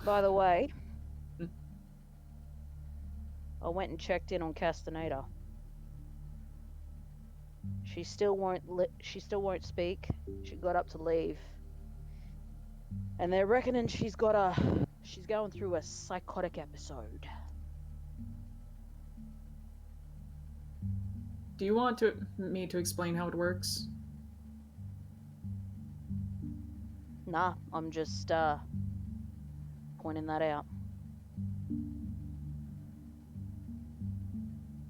By the way, Hmm. I went and checked in on Castaneda. She still won't speak. She got up to leave. And they're reckoning she's going through a psychotic episode. Do you want me to explain how it works? Nah, I'm just pointing that out.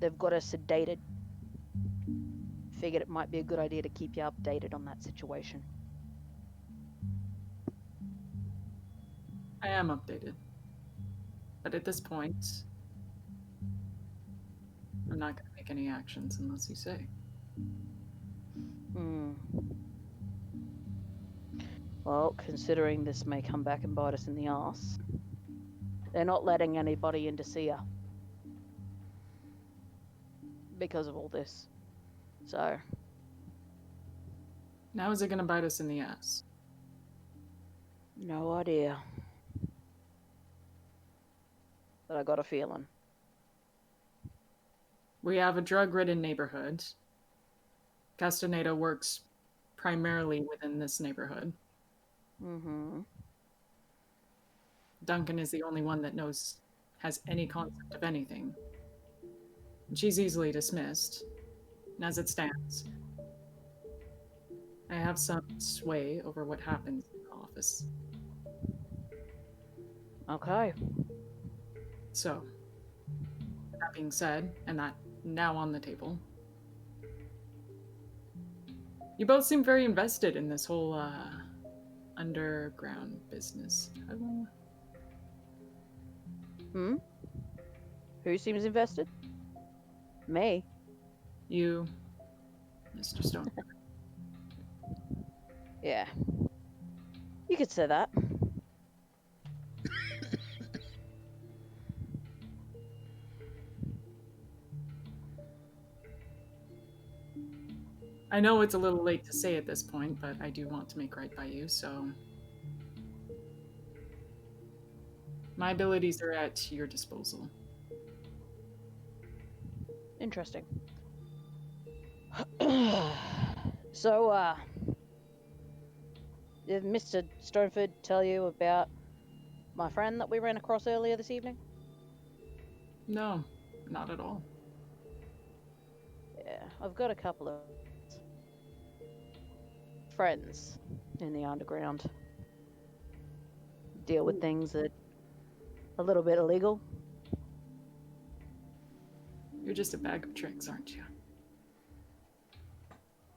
they've got her sedated. Figured it might be a good idea to keep you updated on that situation. I am updated. But at this point, I'm not going to make any actions unless you say. Well, considering this may come back and bite us in the ass, they're not letting anybody in to see her. Because of all this. So, Now is it going to bite us in the ass? no idea. But I got a feeling. We have a drug-ridden neighborhood. Castaneda works primarily within this neighborhood. Mm-hmm. Duncan is the only one that has any concept of anything. And she's easily dismissed. And as it stands, I have some sway over what happens in the office. Okay. So, that being said, and that now on the table, you both seem very invested in this whole underground business. Who seems invested? Me. You, Mr. Stone. Yeah. You could say that. I know it's a little late to say at this point, but I do want to make right by you, so my abilities are at your disposal. Interesting. So, did Mr. Stoneford tell you about my friend that we ran across earlier this evening? No, not at all. Yeah, I've got a couple of friends in the underground. Deal with things that a little bit illegal. You're just a bag of tricks, aren't you?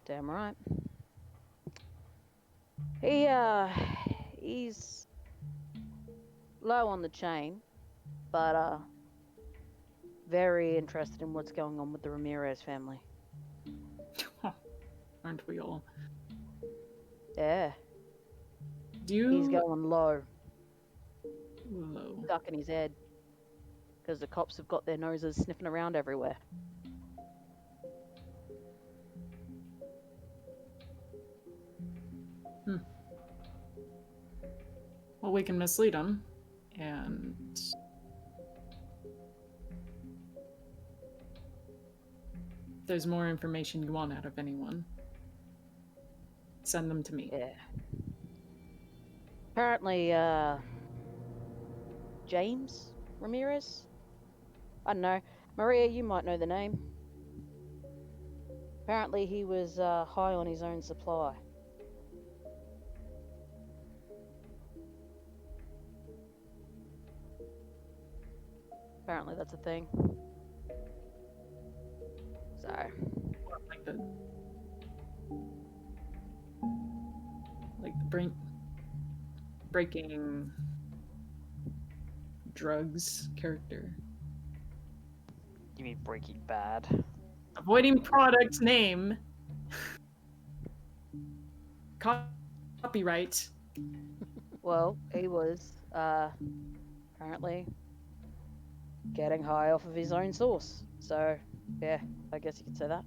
Damn right. He's low on the chain, but very interested in what's going on with the Ramirez family. Aren't we all? Yeah, Do you... he's going low, Low. ducking his head, because the cops have got their noses sniffing around everywhere. Well, we can mislead him, and if there's more information you want out of anyone, send them to me. Yeah. Apparently, James Ramirez? I don't know. Maria, you might know the name. Apparently he was high on his own supply. Apparently that's a thing. So, Like the breaking drugs character. You mean Breaking Bad? Avoiding product name. Copyright. well, he was apparently getting high off of his own source. So, yeah, I guess you could say that.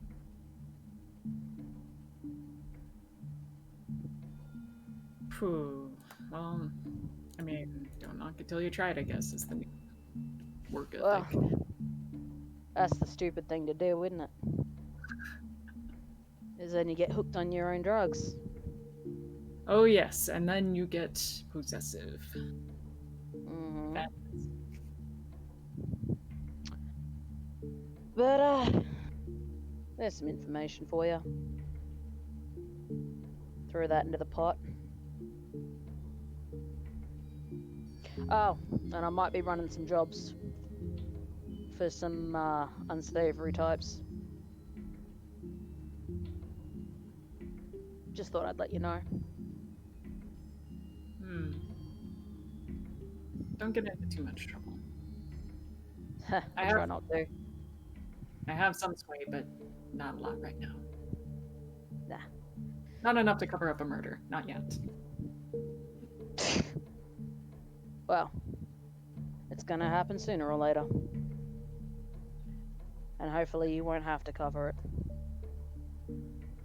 Phew. Well, I mean, don't knock it till you try it, I guess, is the new work ethic. Well, that's the stupid thing to do, isn't it? Is then you get hooked on your own drugs. Oh, yes, and then you get possessive. Mm-hmm. That- But, there's some information for you. Throw that into the pot. Oh, and I might be running some jobs for some unsavory types. Just thought I'd let you know. Don't get into too much trouble. I try not to. I have some sway, but not a lot right now. Nah. Not enough to cover up a murder. Not yet. Well, it's gonna happen sooner or later. And hopefully you won't have to cover it.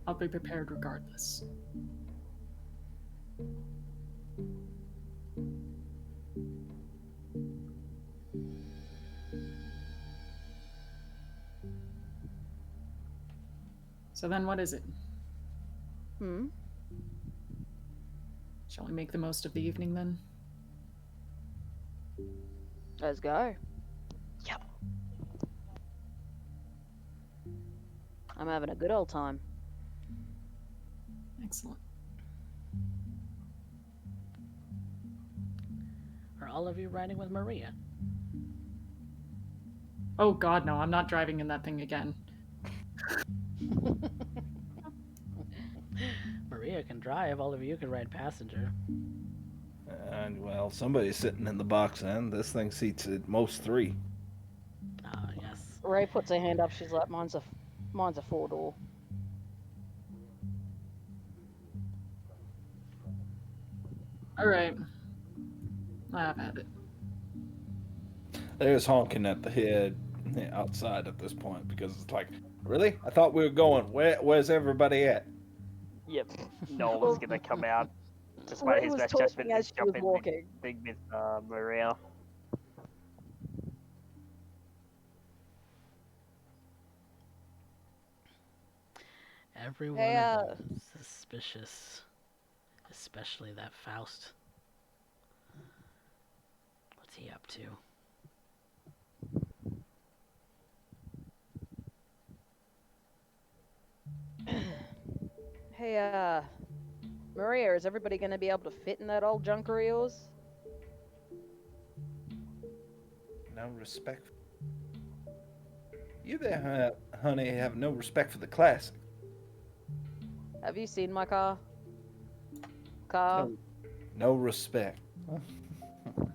I'll be prepared regardless. So then what is it? Shall we make the most of the evening then? Let's go. Yep. I'm having a good old time. Excellent. Are all of you riding with Maria? Oh god, no, I'm not driving in that thing again. Maria can drive, all of you can ride passenger. And, well, somebody's sitting in the box then. This thing seats at most 3. Ah, yes. Ray puts her hand up. She's like, mine's a 4-door. Alright. I've had it. There's honking at the head outside at this point because it's like, really? I thought we were going. Where's everybody at? Yep. Noel was gonna come out, despite Ray his was best talking judgment, as and she was jump in walking. the thing with Maria. Everyone Hey, is suspicious. Especially that Faust. What's he up to? Hey, Maria, is everybody gonna be able to fit in that old junker of yours? No respect. You there, honey, have no respect for the classic. Have you seen my car? Car? No respect.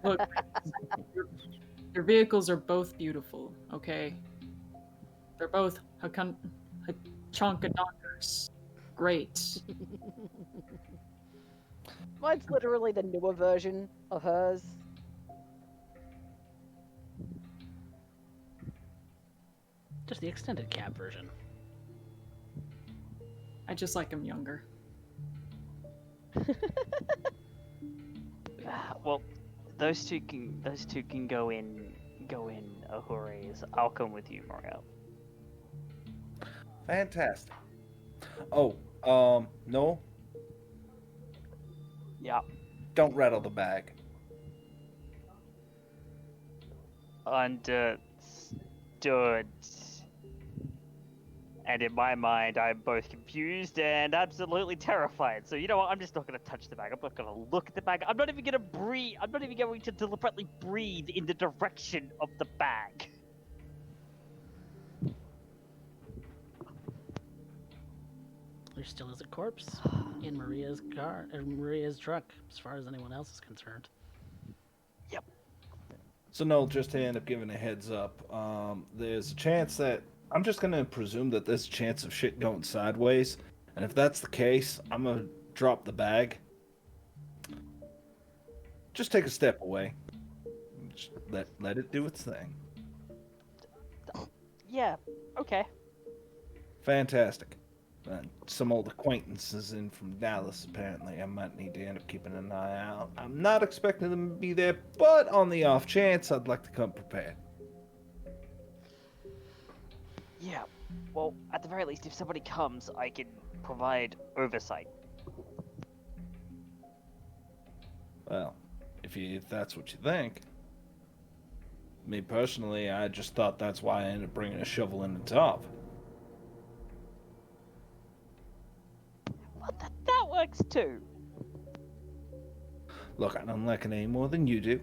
Look, your vehicles are both beautiful, okay? They're both Hachunkadoners. Great. Mine's literally the newer version of hers. Just the extended cab version. I just like them younger. Well, those two can go in Ahurei's. I'll come with you, Mario. Fantastic. Oh, no, Yeah. don't rattle the bag. Understood. And in my mind, I'm both confused and absolutely terrified. So you know what? I'm just not going to touch the bag. I'm not going to look at the bag. I'm not even going to breathe. I'm not even going to deliberately breathe in the direction of the bag. There still is a corpse in Maria's car, or Maria's truck, as far as anyone else is concerned. Yep. So no, just to end up giving a heads up, there's a chance that I'm just gonna presume that there's a chance of shit going sideways, and if that's the case, I'm gonna drop the bag. Just take a step away. Just let it do its thing. Yeah. Okay. Fantastic. Some old acquaintances in from Dallas, apparently. I might need to end up keeping an eye out. I'm not expecting them to be there, but on the off chance, I'd like to come prepared. Yeah. Well, at the very least, if somebody comes, I can provide oversight. Well, if that's what you think. Me personally, I just thought that's why I ended up bringing a shovel in the top. Well, that works too. Look, I don't like it any more than you do.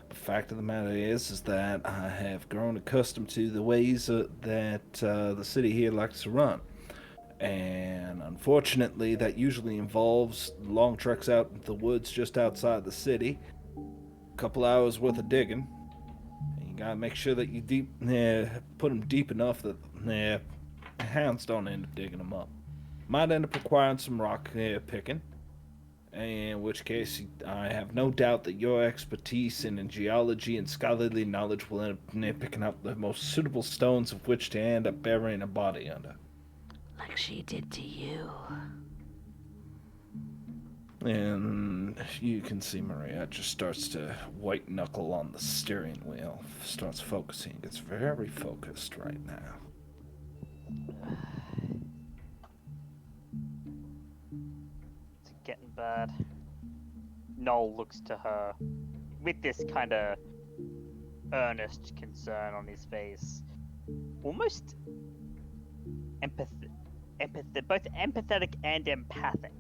The fact of the matter is that I have grown accustomed to the ways that the city here likes to run. And unfortunately, that usually involves long treks out into the woods just outside the city, a couple hours worth of digging. And you gotta make sure that you put them deep enough that hounds don't end up digging them up. Might end up requiring some rock picking, in which case I have no doubt that your expertise in geology and scholarly knowledge will end up picking up the most suitable stones of which to end up burying a body under. Like she did to you. And you can see Maria just starts to white knuckle on the steering wheel, starts focusing, gets very focused right now. It's getting bad. Noel looks to her with this kind of earnest concern on his face. Almost both empathetic and empathic.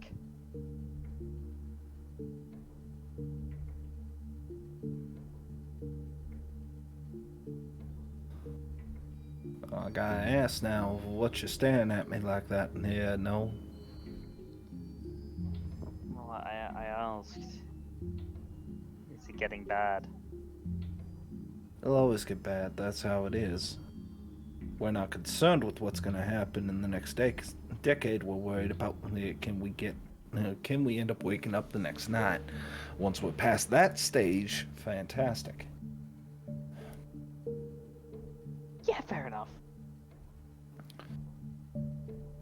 I gotta ask now, what you staring at me like that? Yeah, no. Well, I asked. Is it getting bad? It'll always get bad, that's how it is. We're not concerned with what's gonna happen in the next decade. We're worried about can we end up waking up the next night. Once we're past that stage, fantastic. Yeah, fair enough.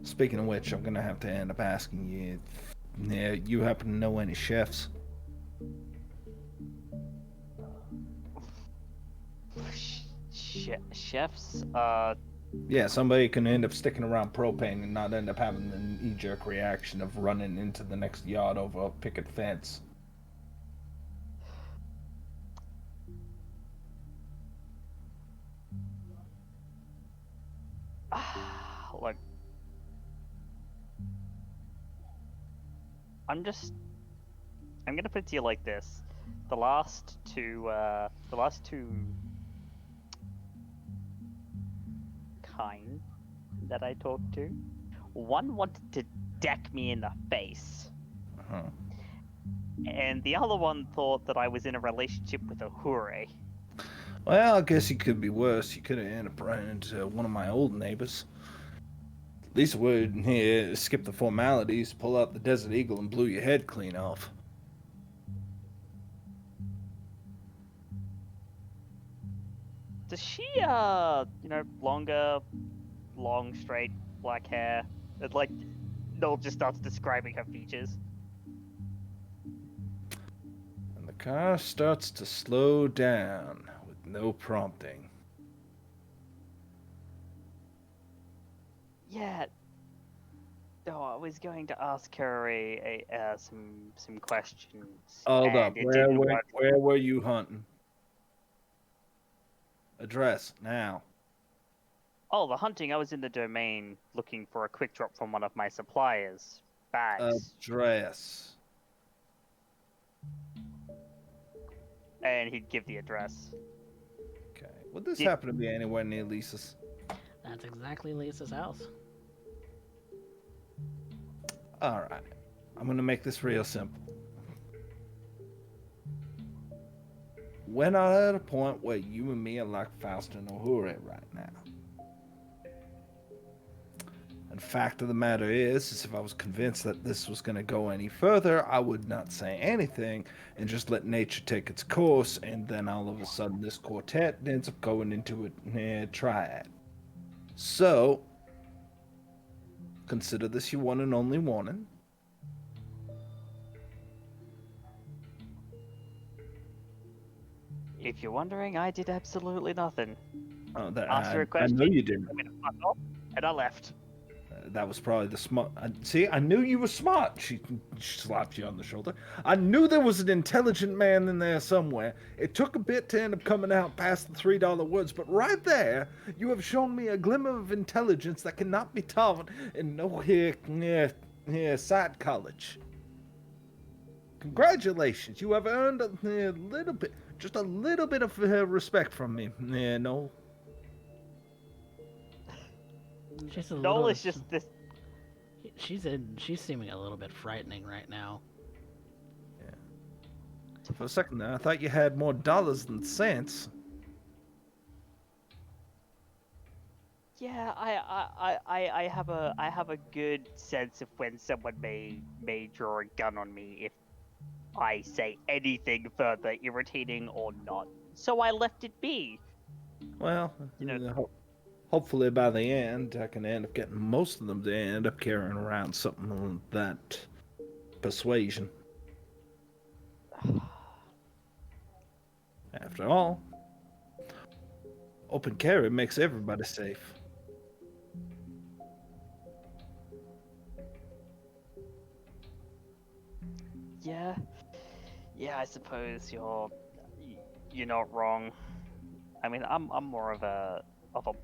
Speaking of which, I'm gonna have to end up asking you, you happen to know any chefs? Chefs? Yeah, somebody can end up sticking around propane and not end up having the knee-jerk reaction of running into the next yard over a picket fence. Look, I'm gonna put it to you like this: the last two kind that I talked to, one wanted to deck me in the face, Uh-huh. and the other one thought that I was in a relationship with Ahurei. Well, I guess he could be worse. You could have ended up running into one of my old neighbors. At least it would skip the formalities, pull out the Desert Eagle, and blew your head clean off. Does she, longer, long, straight, black hair? It's like, Noel just starts describing her features. And the car starts to slow down with no prompting. Yeah. No, I was going to ask her some questions. Hold up. and it Where didn't work. were you hunting? Address, now. Oh, the hunting, I was in the domain looking for a quick drop from one of my suppliers. Bags. Address. And he'd give the address. Okay. Would this Did- happen to be anywhere near Lisa's? That's exactly Lisa's house. Alright. I'm gonna make this real simple. We're not at a point where you and me are like Faust and Ahurei right now. And fact of the matter is if I was convinced that this was going to go any further, I would not say anything and just let nature take its course, and then all of a sudden this quartet ends up going into a triad. So, consider this your one and only warning. If you're wondering, I did absolutely nothing. Oh, Asked her a I question. know you didn't. I'm gonna fuck off, and I left. That was probably the smart. See, I knew you were smart. She slapped you on the shoulder. I knew there was an intelligent man in there somewhere. It took a bit to end up coming out past the $3 woods, but right there, you have shown me a glimmer of intelligence that cannot be taught in no side college. Congratulations, you have earned a little bit, just a little bit of respect from me, Noel. She's a Noel little. is just this. She's seeming a little bit frightening right now. For a second there, I thought you had more dollars than cents. Yeah, I have a good sense of when someone may draw a gun on me if I say anything further irritating or not. So I left it be. Well, You know, hopefully by the end, I can end up getting most of them to end up carrying around something of that persuasion. After all, open carry makes everybody safe. yeah, I suppose you're not wrong. I mean, I'm more of a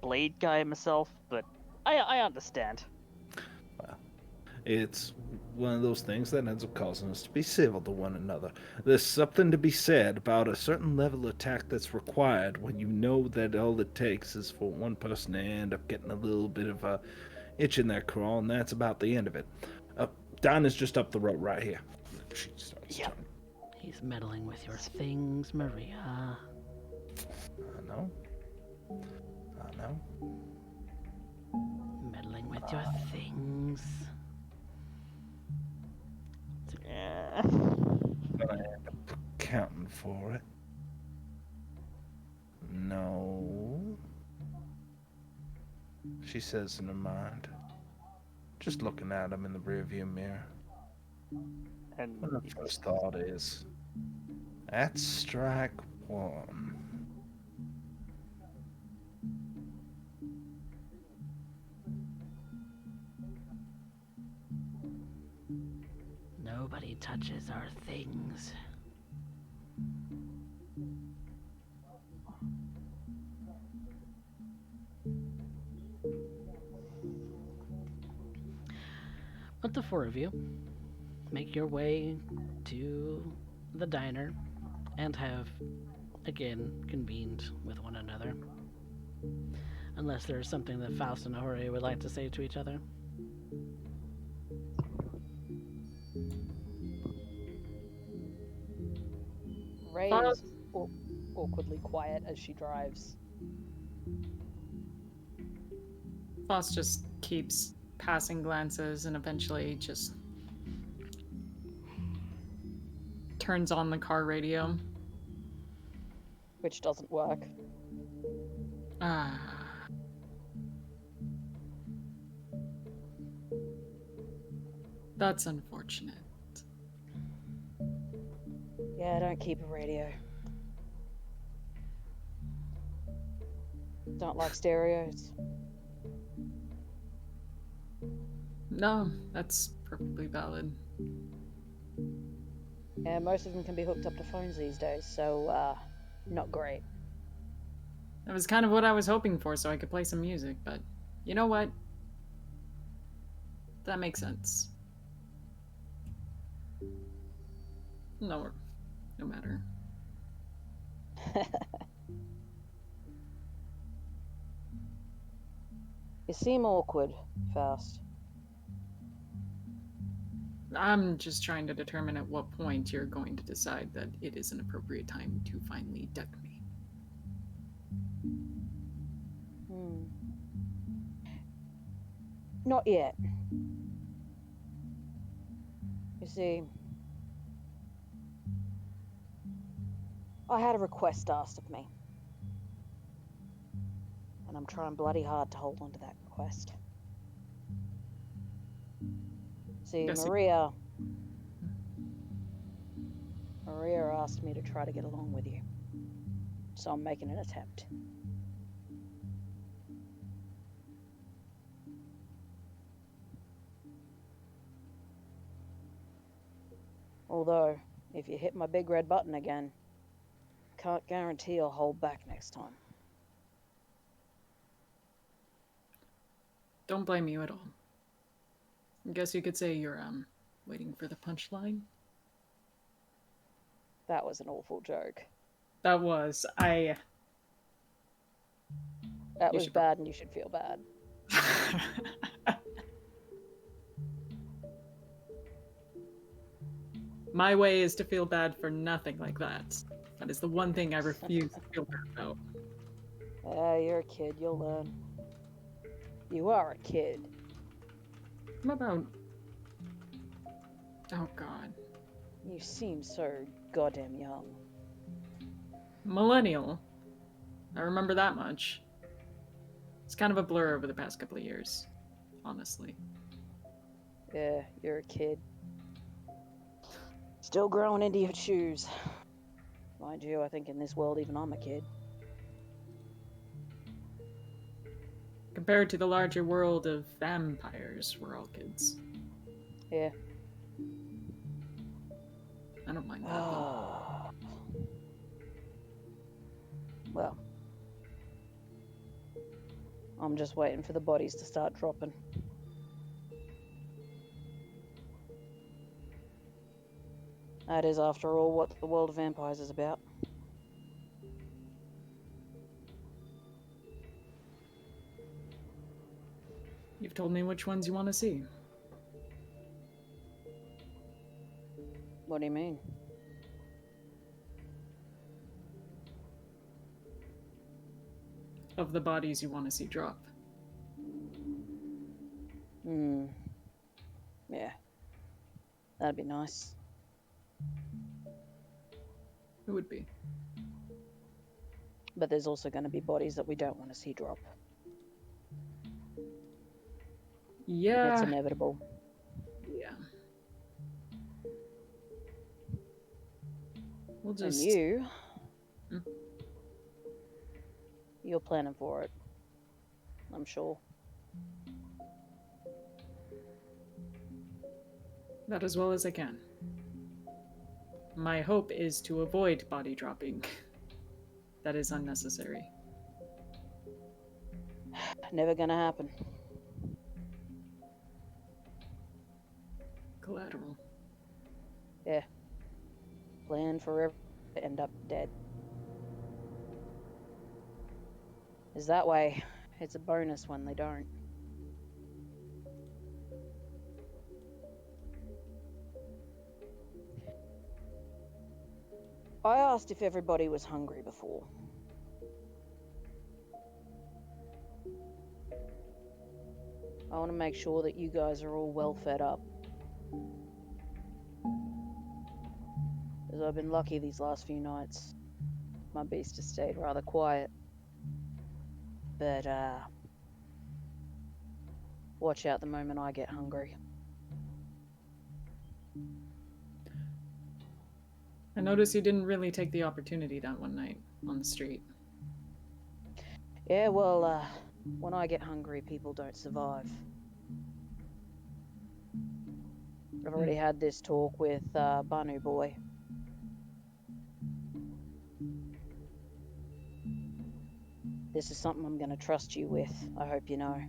blade guy myself, but I understand. It's one of those things that ends up causing us to be civil to one another. There's something to be said about a certain level of tact that's required when you know that all it takes is for one person to end up getting a little bit of a itch in their craw, and that's about the end of it. Dinah's just up the road right here. She starts Yep. turning. He's meddling with your things, Maria. I know. Meddling with your things. Yeah. Gonna end up accounting for it. No. She says in her mind. Just looking at him in the rearview mirror. And My first thought is, that's strike one. Nobody touches our things. But the four of you make your way to the diner and have again convened with one another. Unless there's something that Faust and Ahurei would like to say to each other. Ray is awkwardly quiet as she drives. Faust just keeps passing glances and eventually just turns on the car radio. Which doesn't work. Ah. That's unfortunate. Yeah, I don't keep a radio. Don't like stereos. No, that's perfectly valid. Yeah, most of them can be hooked up to phones these days, so, not great. That was kind of what I was hoping for, so I could play some music, but you know what? That makes sense. No matter. You seem awkward, Faust. I'm just trying to determine at what point you're going to decide that it is an appropriate time to finally deck me. Not yet. You see, I had a request asked of me. And I'm trying bloody hard to hold on to that request. See, Yes, Maria asked me to try to get along with you. So I'm making an attempt. Although, if you hit my big red button again, can't guarantee I'll hold back next time. Don't blame you at all. I guess you could say you're, waiting for the punchline? That was an awful joke. That was. That You was should- bad, and you should feel bad. My way is to feel bad for nothing like that. That is the one thing I refuse to feel bad about. You're a kid. You'll learn. You are a kid. I'm about... Oh god. You seem so goddamn young. Millennial. I remember that much. It's kind of a blur over the past couple of years, honestly. Yeah, you're a kid. Still growing into your shoes. Mind you, I think in this world even I'm a kid. Compared to the larger world of vampires, we're all kids. Yeah. I don't mind that though. Well. I'm just waiting for the bodies to start dropping. That is, after all, what the world of vampires is about. You've told me which ones you want to see. What do you mean? Of the bodies you want to see drop. Yeah. That'd be nice. It would be. But there's also going to be bodies that we don't want to see drop. Yeah. It's inevitable. Yeah. We'll just... And you... Hmm? You're planning for it. I'm sure. That as well as I can. My hope is to avoid body dropping. That is unnecessary. Never gonna happen. Collateral. Yeah. Plan forever to end up dead. Is that way, it's a bonus when they don't. I asked if everybody was hungry before. I want to make sure that you guys are all well fed up. Because I've been lucky these last few nights. My beast has stayed rather quiet. But, watch out the moment I get hungry. I noticed you didn't really take the opportunity that one night on the street. Yeah, well, when I get hungry, people don't survive. I've already had this talk with, Banu Boy. This is something I'm gonna trust you with, I hope you know.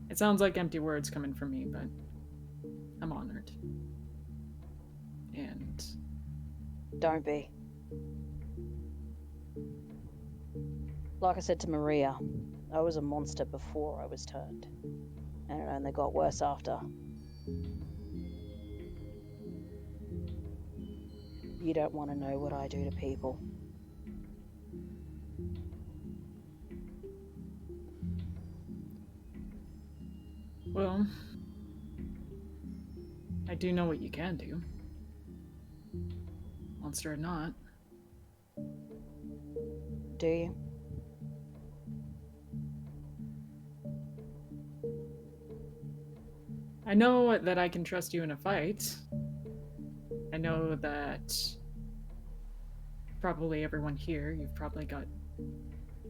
It sounds like empty words coming from me, but I'm honored. And Don't be. Like I said to Maria, I was a monster before I was turned. And it only got worse after. You don't want to know what I do to people. well, I do know what you can do. Monster or not. Do you? I know that I can trust you in a fight. I know that probably everyone here, you've probably got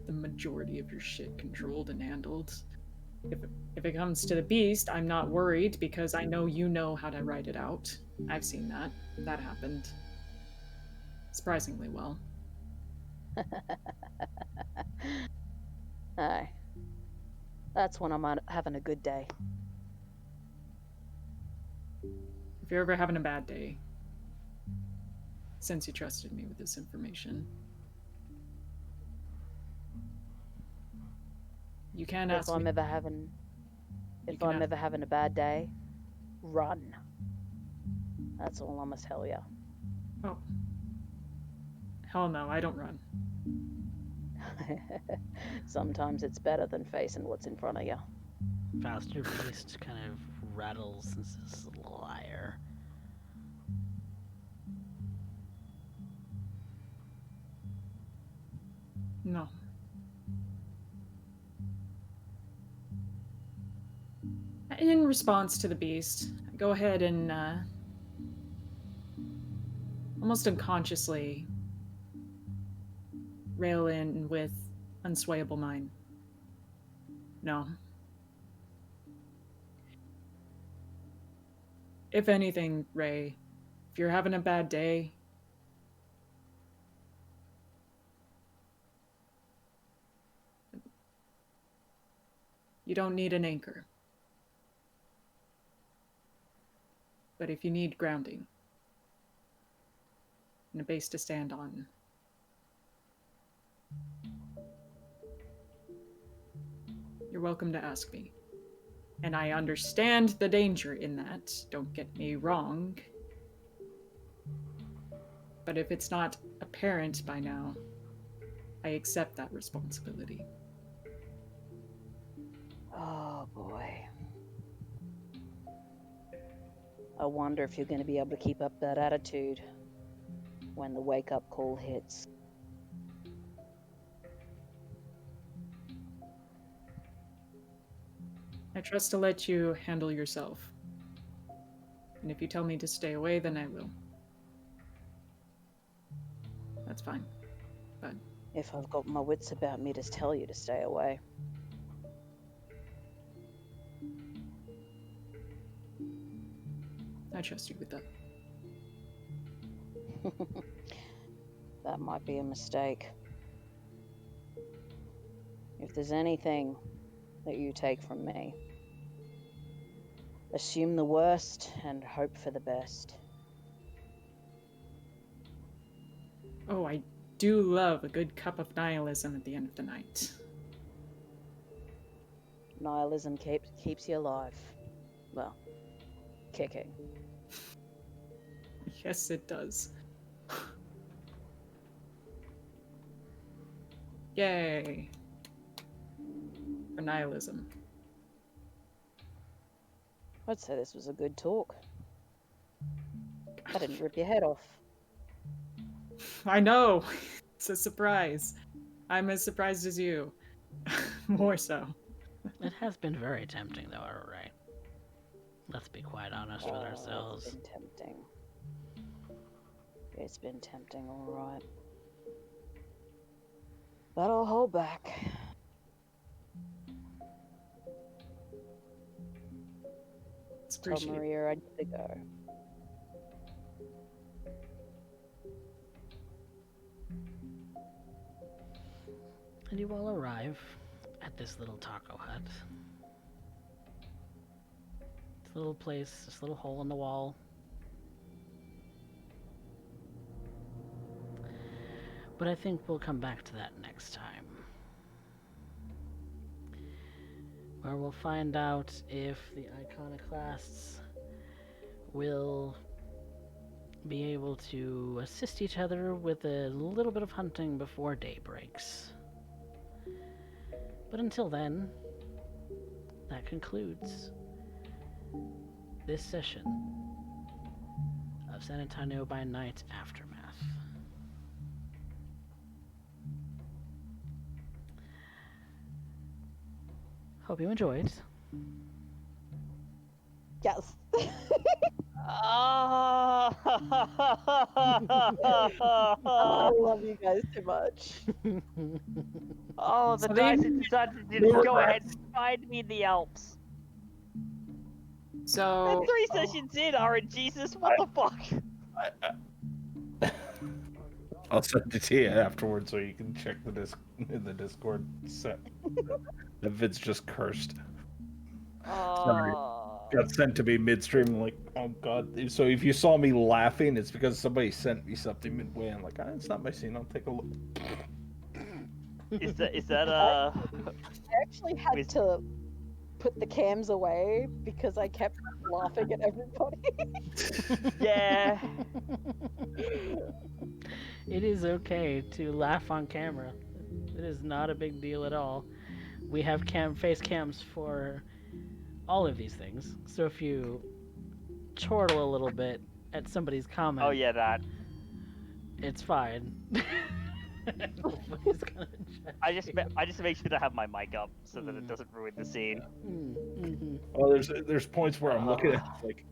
the majority of your shit controlled and handled. If it comes to the beast, I'm not worried because I know you know how to write it out. I've seen that. That happened. Surprisingly well. Aye. That's when I'm having a good day. If you're ever having a bad day, since you trusted me with this information, you can ask If I'm me. ever having, You if can I'm ask- ever having a bad day, run. That's all I must tell you. Oh. Hell no, I don't run. Sometimes it's better than facing what's in front of you. Faust, your beast kind of rattles and says, liar. No. In response to the beast, I go ahead and almost unconsciously rail in with unswayable mind. No. If anything, Ray, if you're having a bad day, you don't need an anchor. But if you need grounding and a base to stand on, you're welcome to ask me. And I understand the danger in that, don't get me wrong. But if it's not apparent by now, I accept that responsibility. Oh boy. I wonder if you're going to be able to keep up that attitude when the wake-up call hits. I trust to let you handle yourself. And if you tell me to stay away, then I will. That's fine. But If I've got my wits about me to tell you to stay away. I trust you with that. That might be a mistake. If there's anything that you take from me, assume the worst and hope for the best. Oh, I do love a good cup of nihilism at the end of the night. Nihilism keeps you alive. Well, kicking. Yes, it does. Yay. For nihilism. I'd say this was a good talk. I didn't rip your head off. I know! It's a surprise. I'm as surprised as you. More so. It has been very tempting, though, Ahurei. Let's be quite honest with ourselves. It's been tempting. It's been tempting, all right. But I'll hold back. It's Tell appreciated. Maria I need to go. And you all arrive at this little taco hut. This little place, this little hole in the wall. But I think we'll come back to that next time. Where we'll find out if the iconoclasts will be able to assist each other with a little bit of hunting before day breaks. But until then, that concludes this session of San Antonio by Night Aftermath. Hope you enjoyed. Yes. Ah! I love you guys too much. Oh, the So dice then- decided to just go ahead and find me in the Alps. So, And 3 sessions in, Jesus, what the fuck? I'll send it to you afterwards so you can check the Discord set. That vid's just cursed. Oh. Got sent to me midstream. I'm like, oh god. So if you saw me laughing, it's because somebody sent me something midway. I'm like, it's not my scene. I'll take a look. Is that I actually had With- to put the cams away because I kept laughing at everybody. Yeah. It is okay to laugh on camera. It is not a big deal at all. We have face cams for all of these things. So if you chortle a little bit at somebody's comment, Oh yeah, that. it's fine. Nobody's gonna judge I just you. make sure to have my mic up so that it doesn't ruin the scene. Mm-hmm. Well, there's points where I'm looking at it like,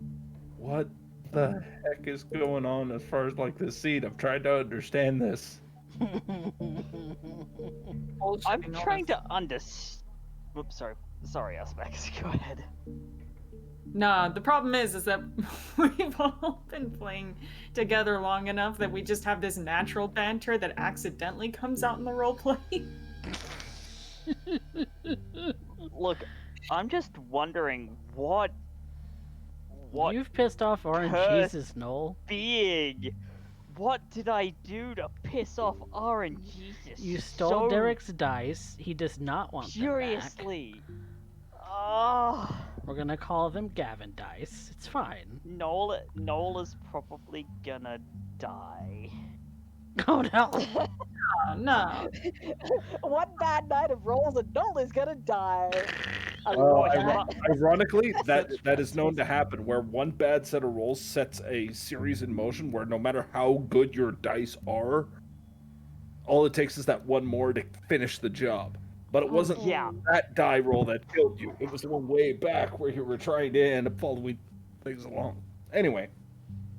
what the heck is going on as far as like this scene? I'm trying to understand this. I'm trying to understand. Whoops, sorry, Aspects. Go ahead. Nah, the problem is that we've all been playing together long enough that we just have this natural banter that accidentally comes out in the roleplay. Look, I'm just wondering what You've pissed off Orange Curse. Jesus, Noel. being. What did I do to piss off RNGesus? You stole so Derek's dice. He does not want them back. furiously. Oh, We're gonna call them Gavin dice. It's fine. Noel is probably gonna die. Oh no! Oh, no. One bad night of rolls and Nola's gonna die. I Well, love that. ironically, that is known to happen, where one bad set of rolls sets a series in motion where no matter how good your dice are, all it takes is that one more to finish the job. But it wasn't Yeah. that die roll that killed you. It was the one way back where you were trying to end up following things along. Anyway,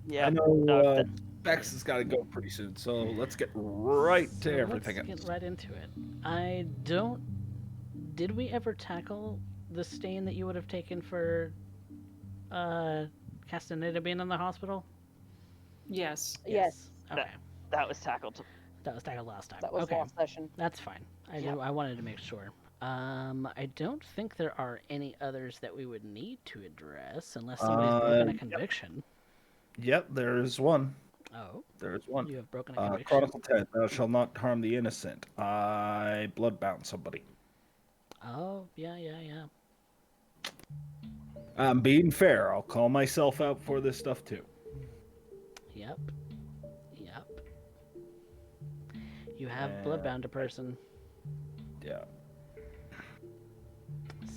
Yeah. I know no, Bex has got to go pretty soon, so let's get right to So everything let's else. get right into it. I don't. Did we ever tackle the stain that you would have taken for Castaneda being in the hospital? Yes. Yes, Okay. that was tackled. That was tackled last time. that was okay. last session. That's fine. I wanted to make sure. I don't think there are any others that we would need to address unless somebody's broken a conviction. Yep, there is one. Oh, There is one. you have broken a conviction. Chronicle 10, thou shalt not harm the innocent. I bloodbound somebody. Oh, yeah. I'm being fair. I'll call myself out for this stuff too. Yep. You have bloodbound a person, Yeah.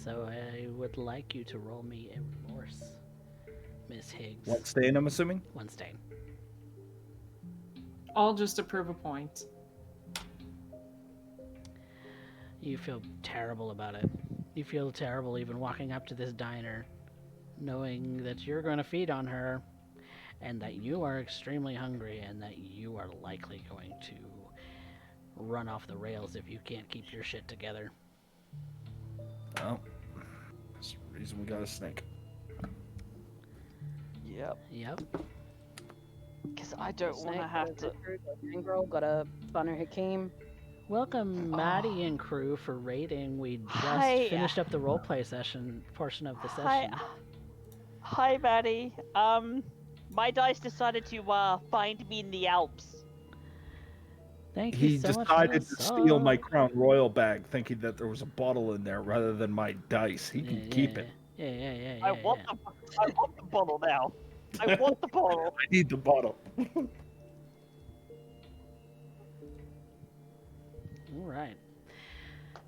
so I would like you to roll me a remorse, Miss Higgs. One stain, I'm assuming? One stain. I'll just approve a point. You feel terrible about it. You feel terrible even walking up to this diner, knowing that you're going to feed on her, and that you are extremely hungry, and that you are likely going to run off the rails if you can't keep your shit together. Well, that's the reason we got a snake. Yep. Yep. Because I don't want to have to. Girl got a Bunner Hakeem. Welcome, Maddie and crew, for raiding. We just Hi. finished up the roleplay session portion of the Hi, session. hi, Maddie. My dice decided to find me in the Alps. Thank you He so much. decided to steal my Melissa. Crown Royal bag, thinking that there was a bottle in there rather than my dice. He can keep it. Yeah. I want the bottle now. I want the bottle. I need the bottle. All right.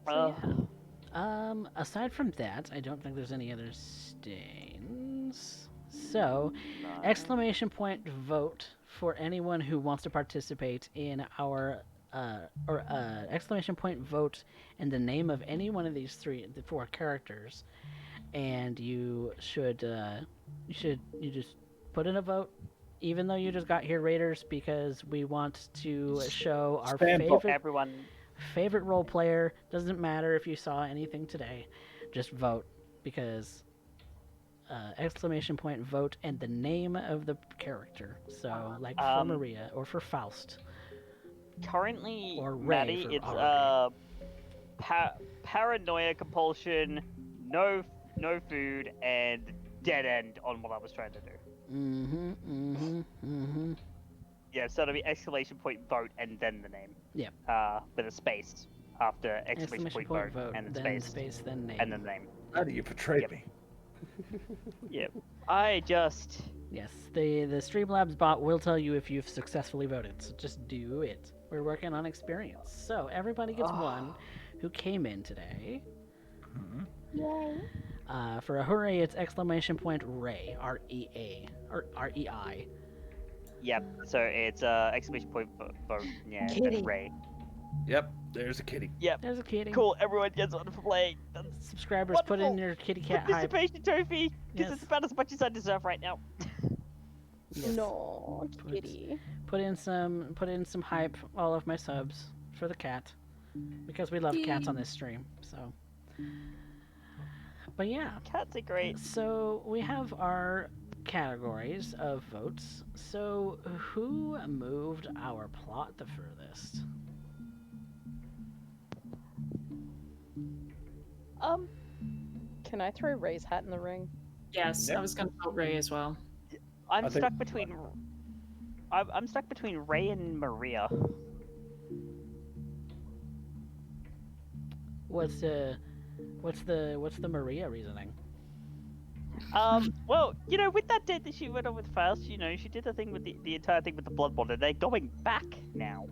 Uh, So, yeah. Aside from that, I don't think there's any other stains. So, exclamation point vote for anyone who wants to participate in our exclamation point vote in the name of any one of these the four characters, and you just put in a vote, even though you just got here, Raiders, because we want to show our Spam vote. everyone. favorite role player. Doesn't matter if you saw anything today, just vote, because exclamation point vote and the name of the character. So like for Maria or for Faust. Currently, Or Ray Maddie, for it's Ahurei. paranoia compulsion, no food, and dead end on what I was trying to do. Yeah, so it'll be exclamation point vote and then the name. Yeah. With a space after exclamation point vote and then space then name. and then name. How do you portray me? Yep. I just. Yes, the Streamlabs bot will tell you if you've successfully voted, so just do it. We're working on experience. So everybody gets one who came in today. Yay. For Ahurei, it's exclamation point Ray, R-E-A, or R-E-I. Yep. So it's exclamation point vote. Yeah. Kitty. And Ray. Yep, there's a kitty. Yep. There's a kitty. Cool. Everyone gets one for playing. That's Subscribers, put in your kitty cat hype. participation trophy because Yes. it's about as much as I deserve right now. Yes. No, kitty. Put in some hype, all of my subs, for the cat. Because we love cats on this stream, so. But yeah. Cats are great. So we have our categories of votes. So who moved our plot the furthest? Can I throw Ray's hat in the ring? Yes, I was gonna vote Ray as well. I'm I think- stuck between. I'm stuck between Ray and Maria. What's the Maria reasoning? Well, with that date that she went on with Faust, she did the thing with the entire thing with the blood bond, and they're going back now,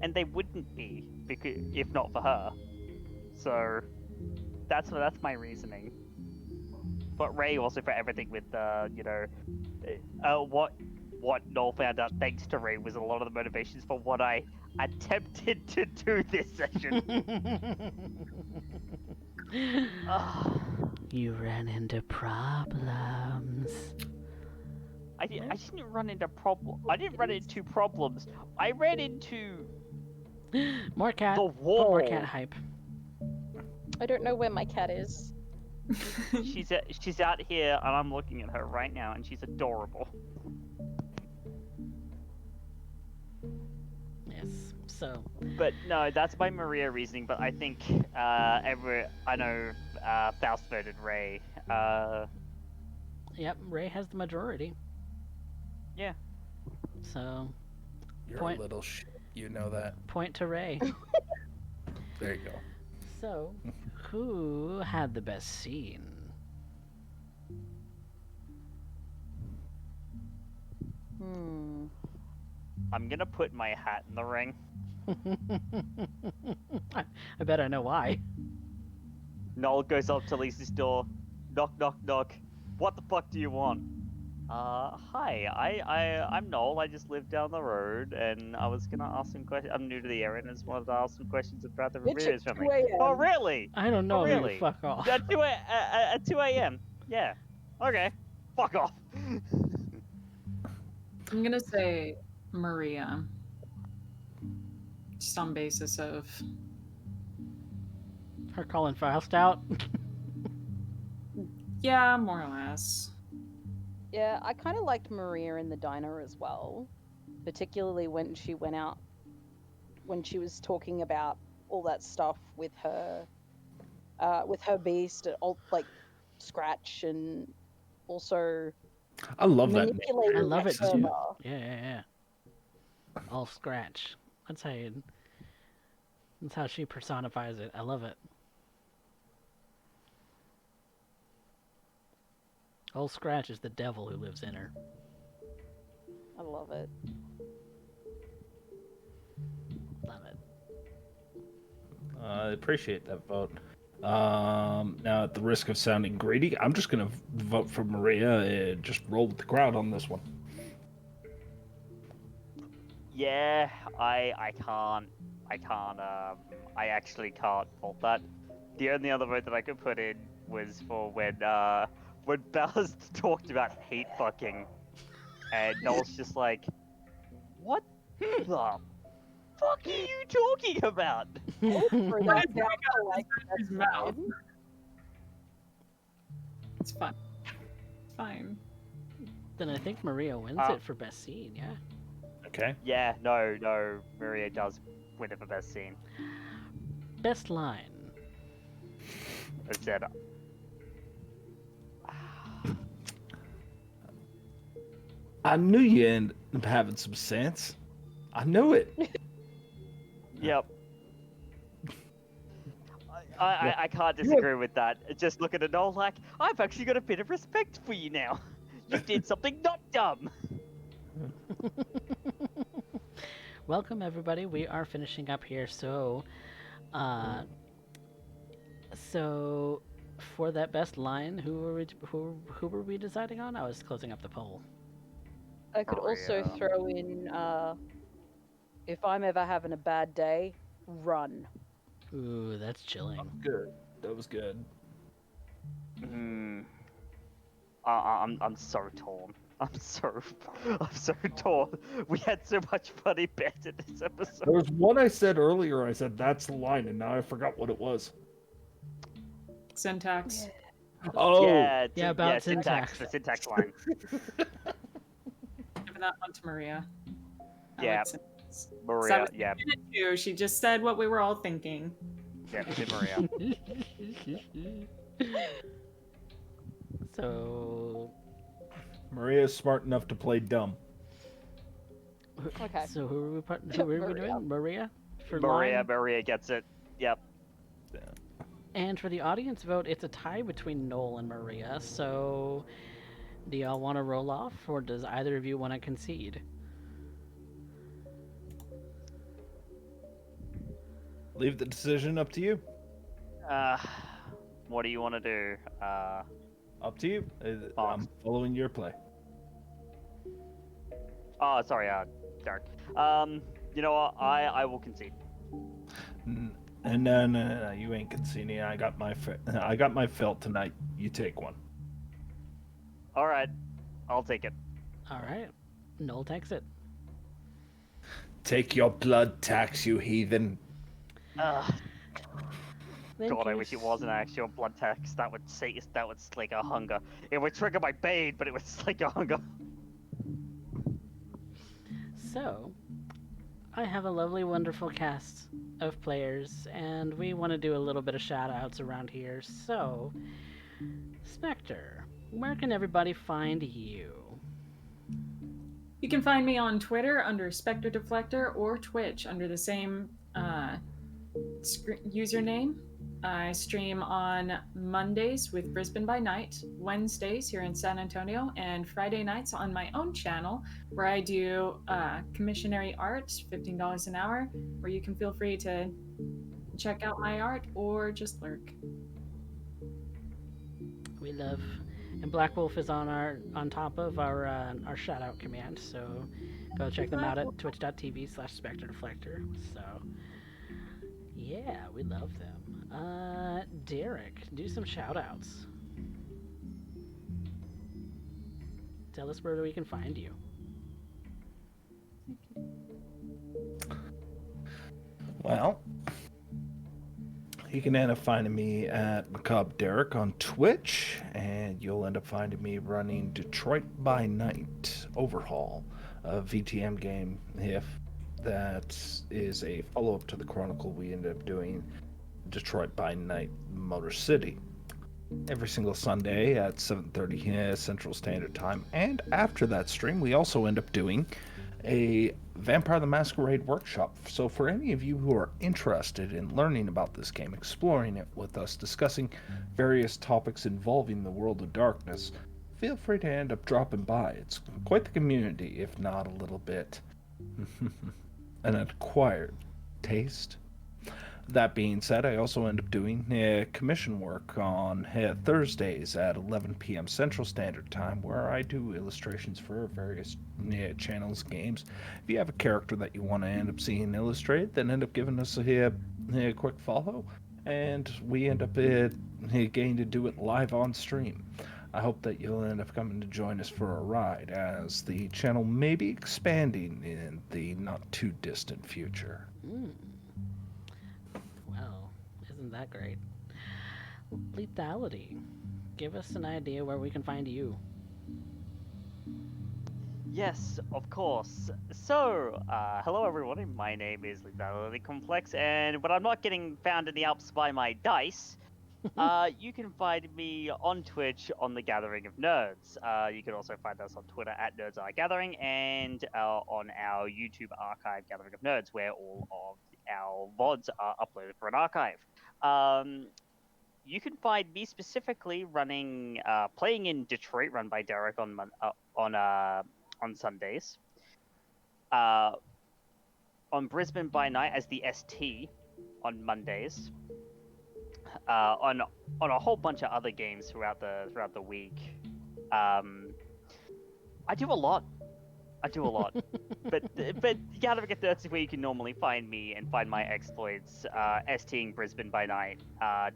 and they wouldn't be if not for her. So that's my reasoning. But Ray also for everything with what Noel found out thanks to Ray was a lot of the motivations for what I attempted to do this session. You ran into problems. I didn't run into I didn't run into problems. I ran into More cat. the Put wall. more cat hype. I don't know where my cat is. She's out here, and I'm looking at her right now, and she's adorable. Yes. So But no, that's my Maria reasoning. But I think I know Faust voted Ray. yep, Ray has the majority. Yeah. So You're Point. a little shit. You know that. point to Ray. There you go. So who had the best scene? I'm gonna put my hat in the ring. I bet I know why. Noel goes up to Lisa's door. Knock, knock, knock. What the fuck do you want? Hi. I'm Noel. I just live down the road, and I was gonna ask some questions. I'm new to the area, and I just wanted to ask some questions about the Ramirez at family. 2 a.m. Oh, really? I don't know. really? You fuck off. At 2 a.m. Yeah. Okay. Fuck off. I'm gonna say Maria. Just on basis of Her calling Faust out. yeah, more or less. Yeah, I kind of liked Maria in the diner as well, particularly when she went out, when she was talking about all that stuff with her beast, like Scratch, and also I love that. manipulating I love that it too. server. Yeah. All Scratch. That's how she personifies it. I love it. Old Scratch is the devil who lives in her. I love it. Love it. I appreciate that vote. Now, at the risk of sounding greedy, I'm just gonna vote for Maria and just roll with the crowd on this one. Yeah, I actually can't fault that. The only other vote that I could put in was for when Ballast talked about hate fucking, and Noel's just like, what the fuck are you talking about? For that down to, like, His that's mouth. fine. It's fine. It's fine. Then I think Maria wins Ah. it for best scene, yeah? Okay. Yeah, no, Maria does winner for best scene. Best line. I said, I knew you ended up having some sense. I knew it. yep. I can't You disagree with that. Just looking at Noel like, I've actually got a bit of respect for you now. You did something not dumb. Welcome everybody. We are finishing up here. So for that best line, who were we deciding on? I was closing up the poll. I could also Maria. throw in, if I'm ever having a bad day, run. Ooh, that's chilling. Good. That was good. I'm so torn. I'm so torn. We had so much funny bets in this episode. There was one I said earlier. I said that's the line, and now I forgot what it was. Syntax. Oh, Yeah, about syntax. The syntax line. Giving that one to Maria. I Yeah. like syntax. Maria, So I was yeah. thinking it too. She just said what we were all thinking. Yeah, it's Maria. So Maria's smart enough to play dumb. Okay. So who were we doing? Maria? For Maria, line? Maria gets it. Yep. And for the audience vote, it's a tie between Noel and Maria. So do y'all want to roll off, or does either of you want to concede? Leave the decision up to you. What do you want to do? Up to you. Fox. I'm following your play. Oh, sorry, Derek. You know what? I will concede. No, you ain't conceding. I got my felt tonight. You take one. All right, I'll take it. All right. Noel takes it. Take your blood tax, you heathen. Thank God, I you wish it wasn't actually on blood tax. That would slake a hunger. It would trigger my bane, but it would slake a hunger. So, I have a lovely, wonderful cast of players, and we want to do a little bit of shout outs around here. So, Spectre, where can everybody find you? You can find me on Twitter under Spectre Deflector or Twitch under the same username. I stream on Mondays with Brisbane by Night, Wednesdays here in San Antonio, and Friday nights on my own channel where I do commissionary art, $15 an hour, where you can feel free to check out my art or just lurk. We love, and Black Wolf is on top of our shout out command, so go check them out at twitch.tv/Spectre Deflector. So, yeah, we love them. Derek, do some shout outs. Tell us where we can find you. Well, you can end up finding me at Macabre Derek on Twitch, and you'll end up finding me running Detroit by Night Overhaul, a VTM game. If that is a follow-up to the Chronicle we ended up doing, Detroit by Night Motor City, every single Sunday at 7:30 Central Standard Time. And after that stream, we also end up doing a Vampire the Masquerade workshop. So for any of you who are interested in learning about this game, exploring it with us, discussing various topics involving the world of darkness, feel free to end up dropping by. It's quite the community, if not a little bit an acquired taste. That being said, I also end up doing commission work on Thursdays at 11 p.m. Central Standard Time, where I do illustrations for various channels, games. If you have a character that you want to end up seeing illustrated, then end up giving us a quick follow, and we end up getting to do it live on stream. I hope that you'll end up coming to join us for a ride, as the channel may be expanding in the not-too-distant future. Well, isn't that great? Lethality, give us an idea where we can find you. Yes, of course. So, hello everyone. My name is Lethality Complex, and when I'm not getting found in the Alps by my dice, you can find me on Twitch on the Gathering of Nerds. You can also find us on Twitter at Nerds Are Gathering, and on our YouTube archive, Gathering of Nerds, where all of our VODs are uploaded for an archive. You can find me specifically running, playing in Detroit, run by Derek on Sundays. On Brisbane by Night as the ST on Mondays. On a whole bunch of other games throughout the week. I do a lot. But Gathering of Nerds is where you can normally find me and find my exploits. STing Brisbane by Night,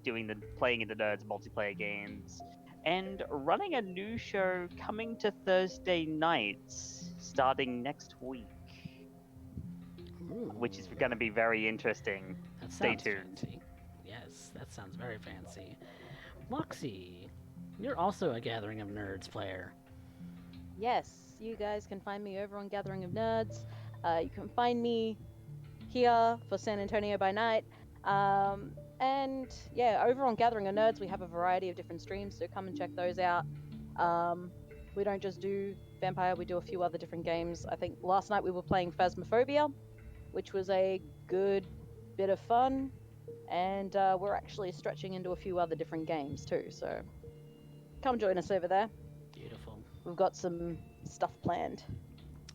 playing in the Nerds multiplayer games, and running a new show coming to Thursday nights starting next week, Ooh, which is going to be very interesting. that Stay sounds tuned. fancy. Yes, that sounds very fancy. Moxie, you're also a Gathering of Nerds player. Yes, you guys can find me over on Gathering of Nerds. You can find me here for San Antonio by Night. And yeah, over on Gathering of Nerds, we have a variety of different streams, so come and check those out. We don't just do Vampire, we do a few other different games. I think last night we were playing Phasmophobia, which was a good bit of fun. And we're actually stretching into a few other different games too, so come join us over there. Beautiful. We've got some stuff planned.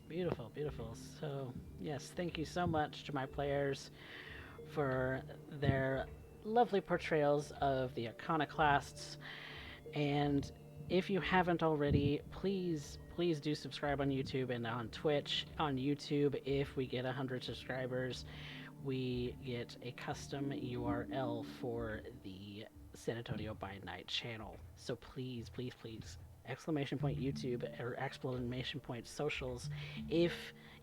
Beautiful, beautiful. So, yes, thank you so much to my players for their lovely portrayals of the iconoclasts. And if you haven't already, please do subscribe on YouTube and on Twitch. On YouTube, if we get 100 subscribers, we get a custom URL for the San Antonio by Night channel. So please, exclamation point YouTube or exclamation point socials if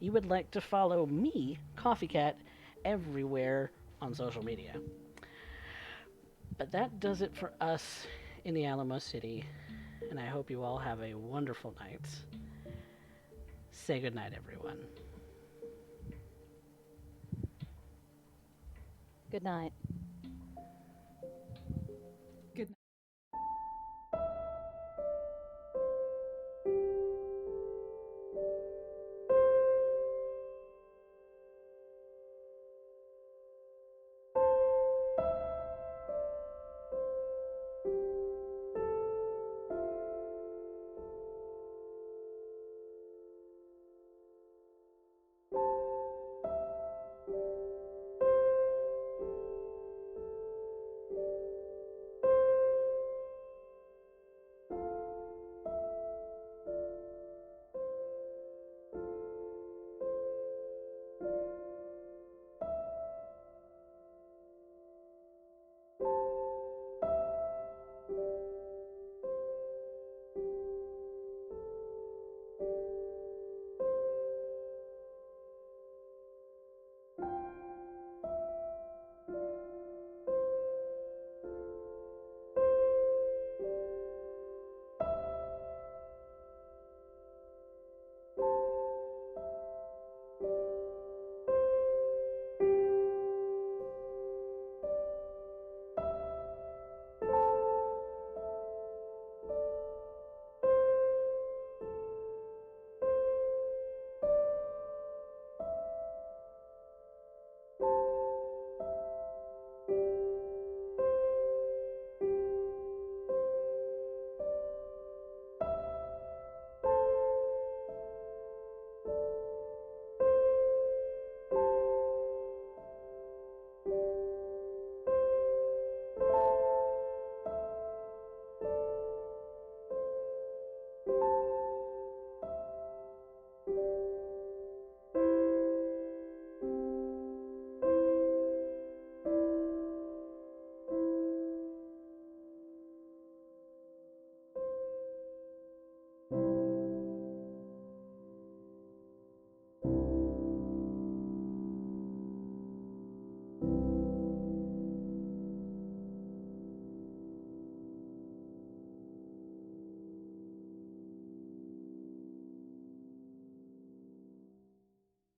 you would like to follow me, CoffeeCat, everywhere on social media. But that does it for us in the Alamo City, and I hope you all have a wonderful night. Say goodnight, everyone. Good night.